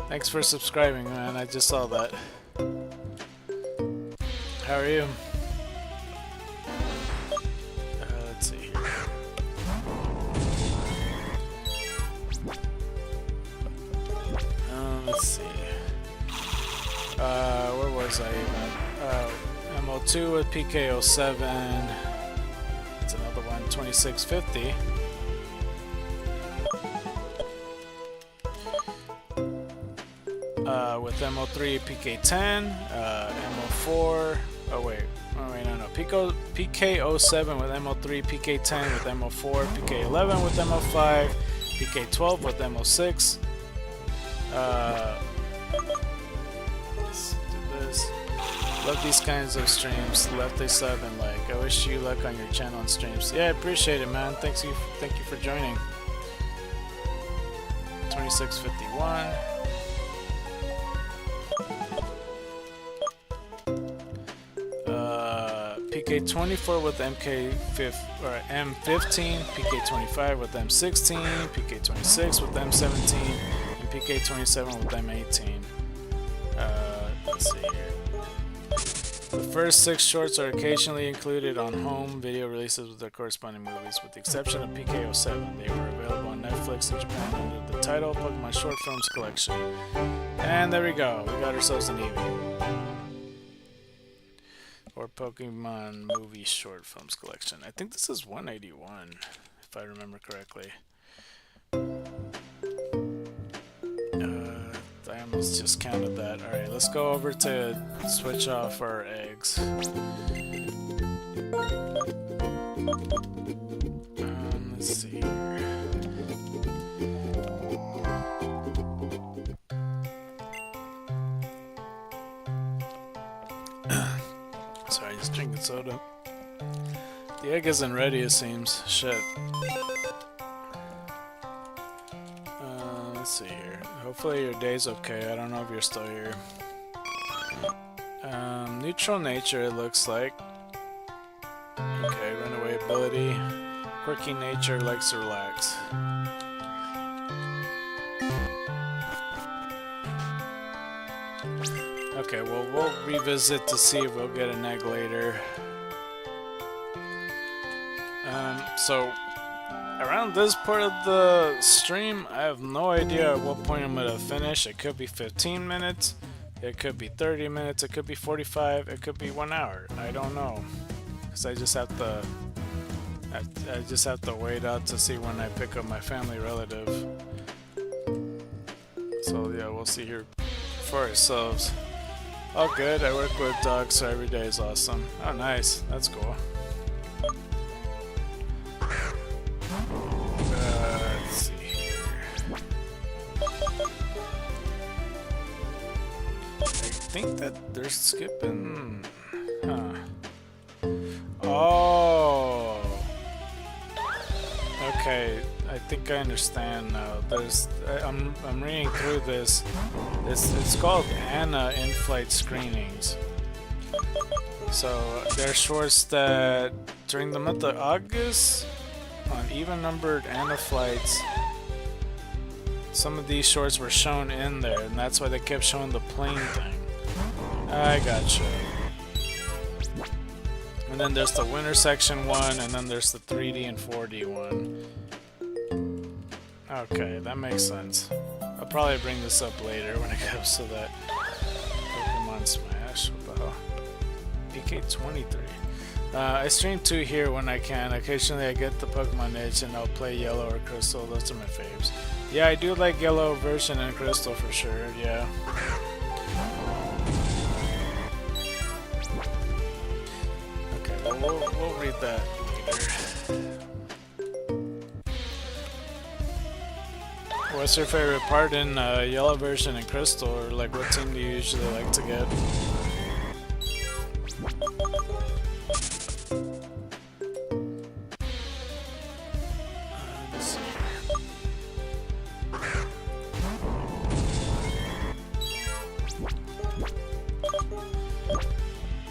Thanks for subscribing, man. I just saw that. How are you? Let's see here. Let's see. Where was I even? MO2 with PK07. That's another one, 2650. With MO3 PK10, MO4. Oh wait, no. PK07 with MO3, PK10 with MO4, PK11 with MO5, PK12 with MO6. Let's do this. Love these kinds of streams. Left a sub and like. I wish you luck on your channel and streams. Yeah, I appreciate it, man. Thank you for joining. 2651. PK24 with M15, PK25 with M16, PK26 with M17, and PK27 with M18. Let's see here. The first 6 shorts are occasionally included on home video releases with their corresponding movies, with the exception of PK07. They were available on Netflix in Japan under the title Pokemon Short Films Collection. And there we go. We got ourselves an Eevee. Or Pokemon Movie Short Films Collection. I think this is 181, if I remember correctly. I almost just counted that. Alright, let's go over to switch off our eggs. Let's see here. Sorry, just drinking soda. The egg isn't ready, it seems. Shit. Let's see here. Hopefully your day's okay. I don't know if you're still here. Neutral nature, it looks like. Okay, runaway ability. Quirky nature, likes to relax. Okay, well, we'll revisit to see if we'll get an egg later. So, around this part of the stream, I have no idea at what point I'm going to finish. It could be 15 minutes, it could be 30 minutes, it could be 45, it could be 1 hour. I don't know. Because I just have to wait out to see when I pick up my family relative. So yeah, we'll see here for ourselves. Oh good, I work with dogs, so every day is awesome. Oh nice, that's cool. Let's see here. I think that they're skipping... Huh. Oh! Okay, I think I understand now. I'm reading through this. It's called ANA in-flight screenings. So there are shorts that during the month of August, on even-numbered ANA flights, some of these shorts were shown in there, and that's why they kept showing the plane thing. I gotcha. And then there's the winter section one, and then there's the 3D and 4D one. Okay, that makes sense. I'll probably bring this up later when it comes to that Pokemon Smash. What the hell? PK23. I stream 2 here when I can. Occasionally I get the Pokemon itch and I'll play Yellow or Crystal. Those are my faves. Yeah, I do like Yellow version and Crystal for sure, yeah. Okay, well, we'll read that later. What's your favorite part in Yellow version and Crystal, or like what team do you usually like to get? Let's see.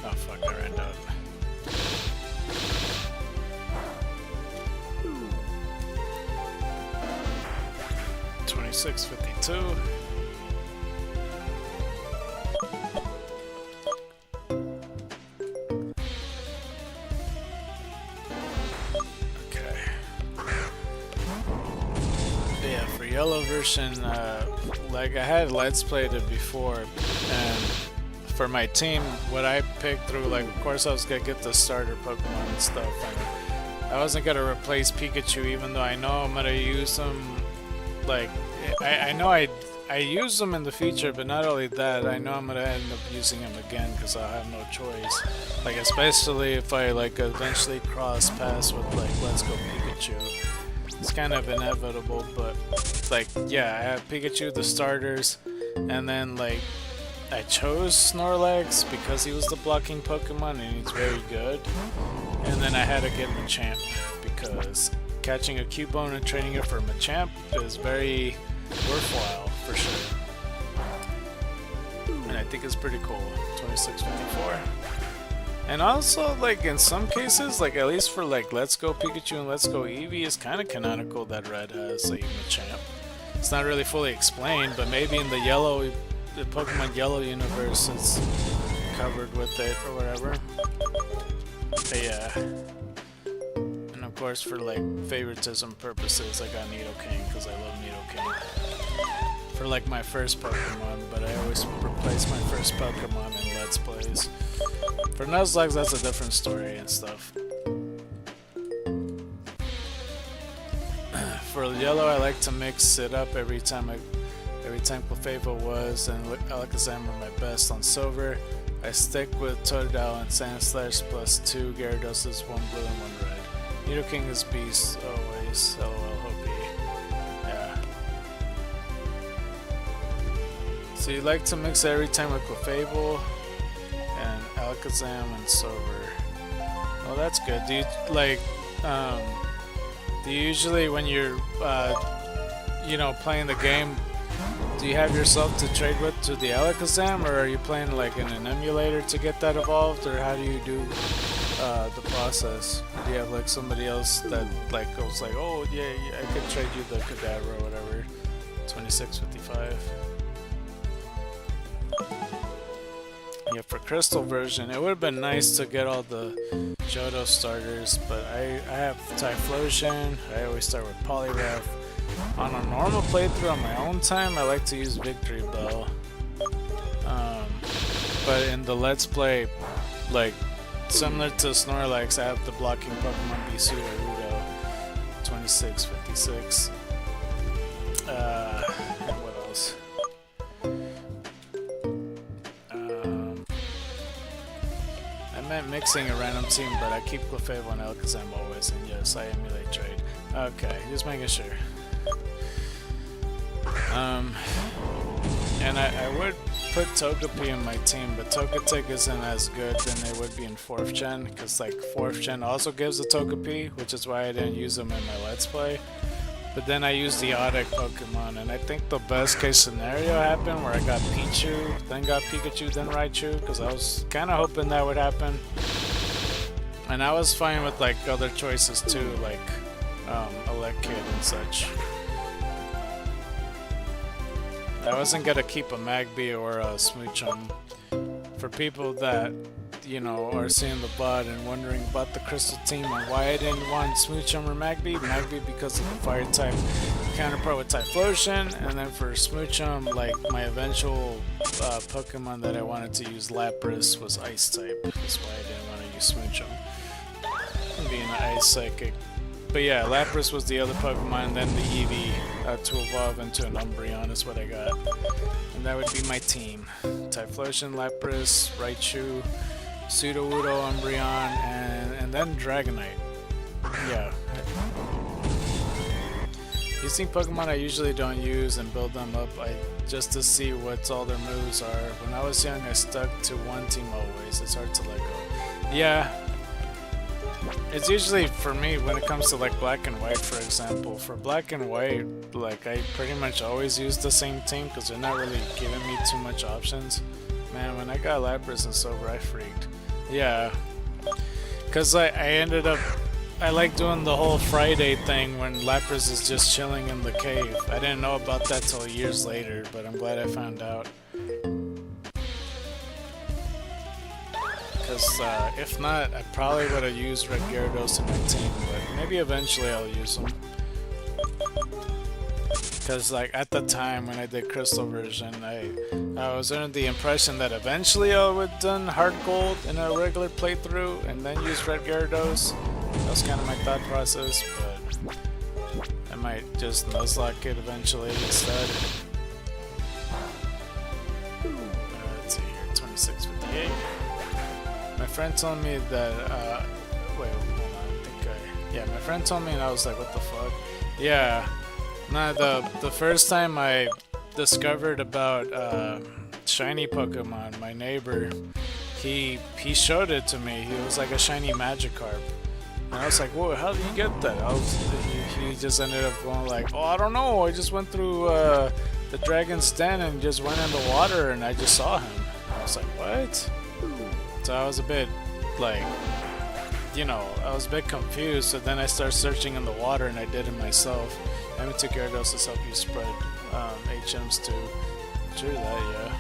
Oh fuck, I ran out. $26.52. Okay. Yeah, for Yellow version, like I had Let's Played it before, and for my team, what I picked through, like, of course I was gonna get the starter Pokemon and stuff, and I wasn't gonna replace Pikachu, even though I know I'm gonna use him. Like, I know I use them in the future, but not only that, I know I'm gonna end up using them again because I'll have no choice. Like, especially if I like eventually cross paths with like Let's Go Pikachu. It's kind of inevitable, but like, yeah, I have Pikachu, the starters, and then like I chose Snorlax because he was the blocking Pokemon and he's very good. And then I had to get Machamp because catching a Cubone and training it for Machamp is very worthwhile for sure. And I think it's pretty cool. 2654. And also, like, in some cases, like, at least for, like, Let's Go Pikachu and Let's Go Eevee, it's kind of canonical that Red has, like, Machamp. It's not really fully explained, but maybe in the Pokemon Yellow universe, it's covered with it or whatever. But yeah. And of course, for, like, favoritism purposes, I got Nidoking, because I love Nidoking. For, like, my first Pokemon, but I always replace my first Pokemon in Let's Plays. For Nuzlocke, that's a different story and stuff. For Yellow, I like to mix it up every time Clefairy was, and Alakazam are my best. On Silver, I stick with Totodile and Sandslash plus 2 Gyarados, 1 blue and 1 red. Nidoking is beast always. LOL, Hopi. Yeah. So you like to mix it every time with Clefairy and Alakazam and Silver. Well, that's good. Do you like? Do you usually, when you're, you know, playing the game, do you have yourself to trade with to the Alakazam, or are you playing like in an emulator to get that evolved, or how do you do the process? Do you have like somebody else that like goes like, oh yeah, I could trade you the Kadabra or whatever? 2655. Yeah, for Crystal version, it would have been nice to get all the Johto starters, but I have Typhlosion. I always start with Poliwrath. On a normal playthrough on my own time, I like to use Victory Bell. But in the Let's Play, like similar to Snorlax, I have the blocking Pokemon be Sudowoodo. 2656. And what else? I meant mixing a random team, but I keep Clefairy and Alakazam always, and yes, I emulate trade. Okay, just making sure. And I would put Togepi in my team, but Togetic isn't as good than they would be in 4th gen, because like 4th gen also gives a Togepi, which is why I didn't use them in my Let's Play. But then I used the Otic Pokemon, and I think the best case scenario happened where I got Pichu, then got Pikachu, then Raichu, because I was kind of hoping that would happen. And I was fine with like other choices too, like Elekid and such. I wasn't gonna keep a Magby or a Smoochum. For people that, you know, are seeing the VOD and wondering about the Crystal team and why I didn't want Smoochum or Magby because of the Fire type counterpart with Typhlosion, and then for Smoochum, like my eventual Pokemon that I wanted to use Lapras was Ice type. That's why I didn't want to use Smoochum, being an Ice Psychic. But yeah, Lapras was the other Pokemon, and then the Eevee to evolve into an Umbreon is what I got. And that would be my team. Typhlosion, Lapras, Raichu, Sudowoodo, Umbreon, and then Dragonite. Yeah. Using Pokemon I usually don't use and build them up just to see what all their moves are. When I was young, I stuck to one team always. It's hard to let go. Yeah. It's usually, for me, when it comes to like Black and White, for example. For Black and White, like I pretty much always use the same team because they're not really giving me too much options. Man, when I got Lapras and Silver, I freaked. Yeah, because I ended up, I like doing the whole Friday thing when Lapras is just chilling in the cave. I didn't know about that till years later, but I'm glad I found out. Because if not, I probably would have used Red Gyarados in my team, but maybe eventually I'll use them. Because like at the time when I did Crystal version, I was under the impression that eventually I would done hard gold in a regular playthrough and then use red Gyarados. That was kind of my thought process, but I might just nuzlocke it eventually instead. Let's see here, 2658. My friend told me that, wait, hold on, yeah, my friend told me and I was like, what the fuck? Yeah. Nah, the first time I discovered about shiny Pokemon, my neighbor, he showed it to me. He was like a shiny Magikarp, and I was like, "Whoa, how did you get that?" He just ended up going like, "Oh, I don't know. I just went through the Dragon's Den and just went in the water, and I just saw him." I was like, "What?" So I was a bit like, you know, I was a bit confused. So then I started searching in the water, and I did it myself. I went to Gyarados to help you spread HMs too. True that,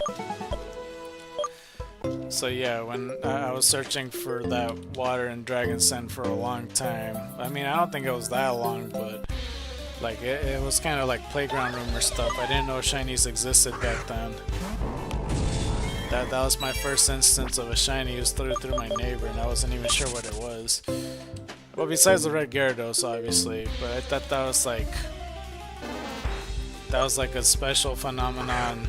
yeah. So yeah, when I was searching for that water in Dragon's Den for a long time. I mean, I don't think it was that long, but like it was kind of like playground rumor stuff. I didn't know shinies existed back then. That was my first instance of a shiny. It was through my neighbor, and I wasn't even sure what it was. Well, besides the red Gyarados, obviously, but I thought that was like a special phenomenon,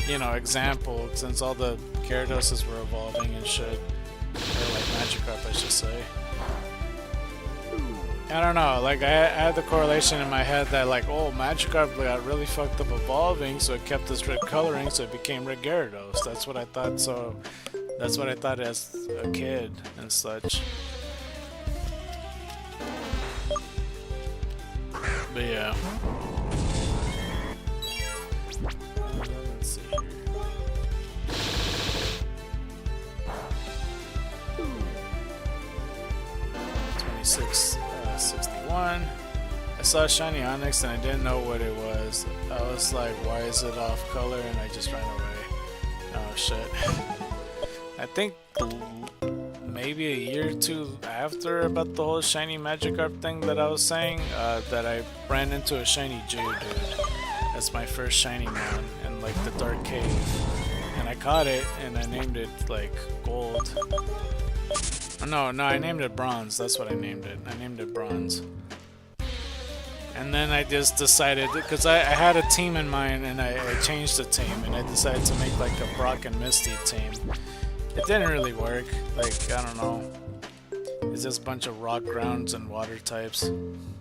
you know, example, since all the Gyaradoses were evolving and shit, or like Magikarp, I should say. I don't know, like I had the correlation in my head that like, oh, Magikarp got really fucked up evolving, so it kept this red coloring, so it became red Gyarados. That's what I thought. So that's what I thought as a kid and such. But yeah. Let's see here. 2661. I saw shiny Onyx and I didn't know what it was. I was like, why is it off color? And I just ran away. Oh shit. I think maybe a year or two after about the whole shiny Magikarp thing that I was saying, that I ran into a shiny Geodude. That's my first shiny man in like the dark cave, and I caught it and I named it like Gold. Oh, no, I named it Bronze. That's what I named it. I named it Bronze. And then I just decided, because I had a team in mind, and I changed the team, and I decided to make like a Brock and Misty team. It didn't really work, like, I don't know. It's just a bunch of rock grounds and water types.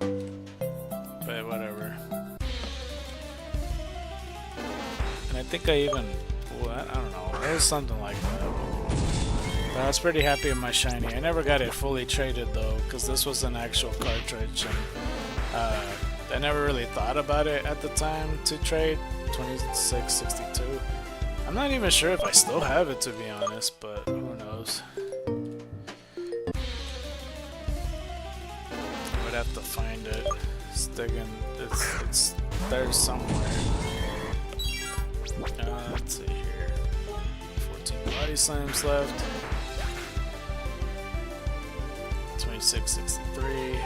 But whatever. And I think I even, well, I don't know, it was something like that. But I was pretty happy with my shiny. I never got it fully traded though, because this was an actual cartridge, and I never really thought about it at the time to trade. 2662. I'm not even sure if I still have it, to be honest, but who knows. I would have to find it. It's digging. It's there somewhere. Let's see here. 14 body slams left. 2663.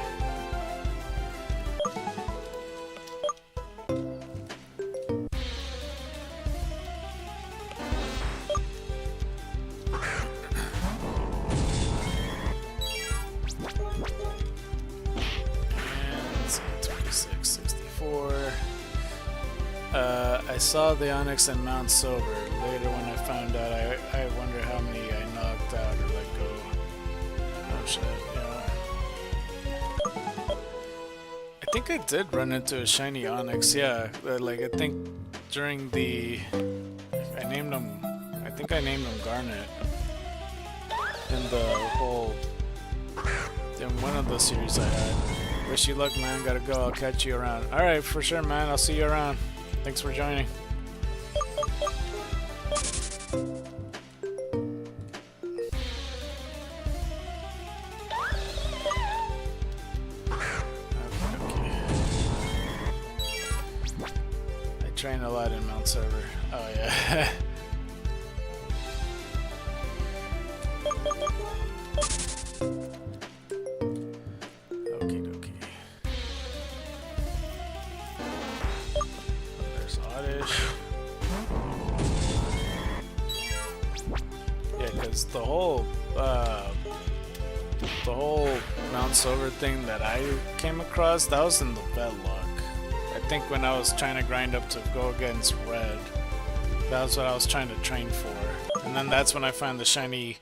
I saw the Onyx in Mount Silver. Later when I found out, I wonder how many I knocked out or let go. Oh shit, yeah. I think I did run into a shiny Onyx, yeah. Like, I think during the... I think I named him Garnet. In the whole... in one of the series I had. Wish you luck, man. Gotta go. I'll catch you around. Alright, for sure, man. I'll see you around. Thanks for joining. Okay. I train a lot in Mount Server. Oh yeah. because the whole Mount Silver thing that I came across, that was in the Vedlock. I think when I was trying to grind up to go against Red, that was what I was trying to train for. And then that's when I found the shiny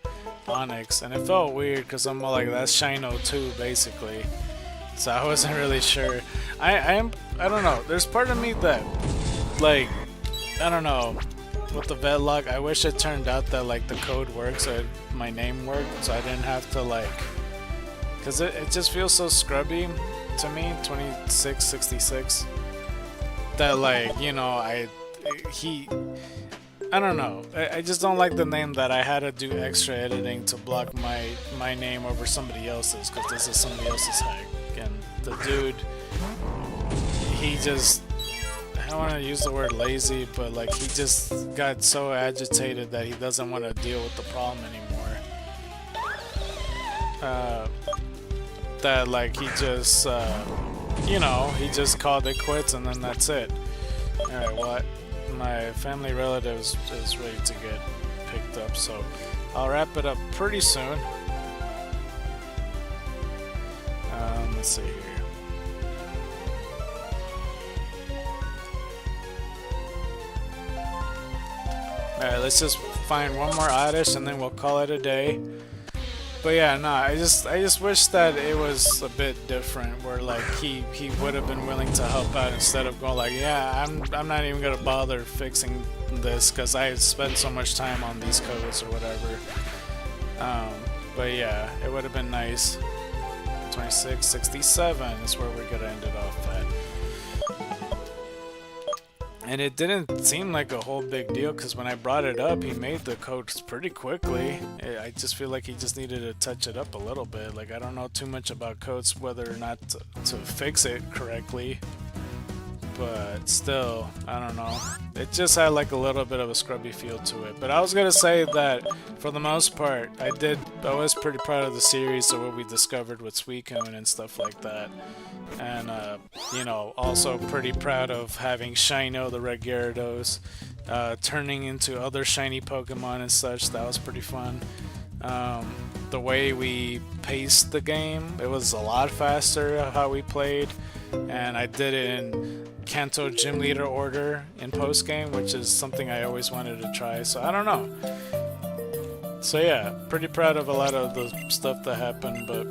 Onyx, and it felt weird because I'm like, that's Shino 2 basically. So I wasn't really sure. I don't know. There's part of me that, like, I don't know, with the Vedlock, I wish it turned out that like the code works or my name worked, so I didn't have to like, because it just feels so scrubby to me, 2666, that like, you know, I don't know, I just don't like the name that I had to do extra editing to block my name over somebody else's, because this is somebody else's hack. And the dude, he just, I don't want to use the word lazy, but like he just got so agitated that he doesn't want to deal with the problem anymore. That like he just, you know, he just called it quits and then that's it. Alright, what? My family relatives is ready to get picked up, so I'll wrap it up pretty soon. Let's see here. Alright, let's just find one more oddish and then we'll call it a day. But yeah, no, I just wish that it was a bit different, where like he would have been willing to help out instead of going like, yeah, I'm not even gonna bother fixing this because I spent so much time on these codes or whatever. But yeah, it would have been nice. 2667 is where we're gonna end it off at. And it didn't seem like a whole big deal because when I brought it up, he made the codes pretty quickly. I just feel like he just needed to touch it up a little bit. Like, I don't know too much about codes, whether or not to fix it correctly. But still, I don't know. It just had like a little bit of a scrubby feel to it. But I was gonna say that for the most part, I was pretty proud of the series of what we discovered with Suicune and stuff like that. And you know, also pretty proud of having Shino, the Red Gyarados, turning into other shiny Pokemon and such. That was pretty fun. The way we paced the game, it was a lot faster how we played, and I did it in Kanto Gym Leader order in post game, which is something I always wanted to try. So I don't know. So yeah, pretty proud of a lot of the stuff that happened, but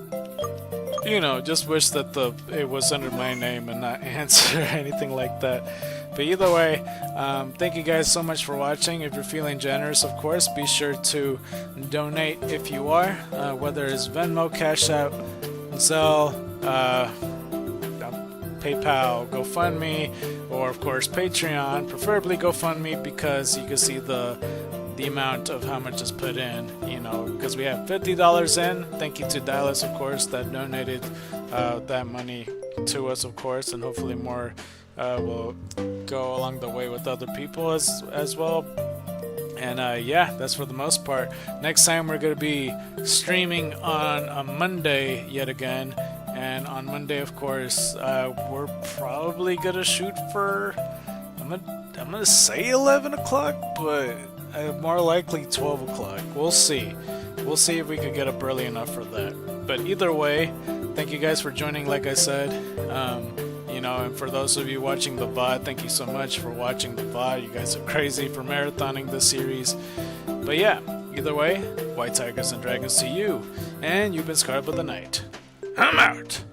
you know, just wish that it was under my name and not Answer or anything like that. But either way, thank you guys so much for watching. If you're feeling generous, of course, be sure to donate if you are, whether it's Venmo, Cash App, Zelle, PayPal, GoFundMe, or of course Patreon. Preferably GoFundMe because you can see the amount of how much is put in, you know, because we have $50 in. Thank you to Dallas, of course, that donated that money to us, of course, and hopefully more will go along the way with other people as well. And yeah, that's for the most part. Next time we're going to be streaming on a Monday yet again. And on Monday, of course, we're probably going to shoot for, I'm gonna say 11 o'clock, but more likely 12 o'clock. We'll see. We'll see if we could get up early enough for that. But either way, thank you guys for joining, like I said. You know, and for those of you watching the VOD, thank you so much for watching the VOD. You guys are crazy for marathoning this series. But yeah, either way, white tigers and dragons to you. And you've been scarred by the night. I'm out!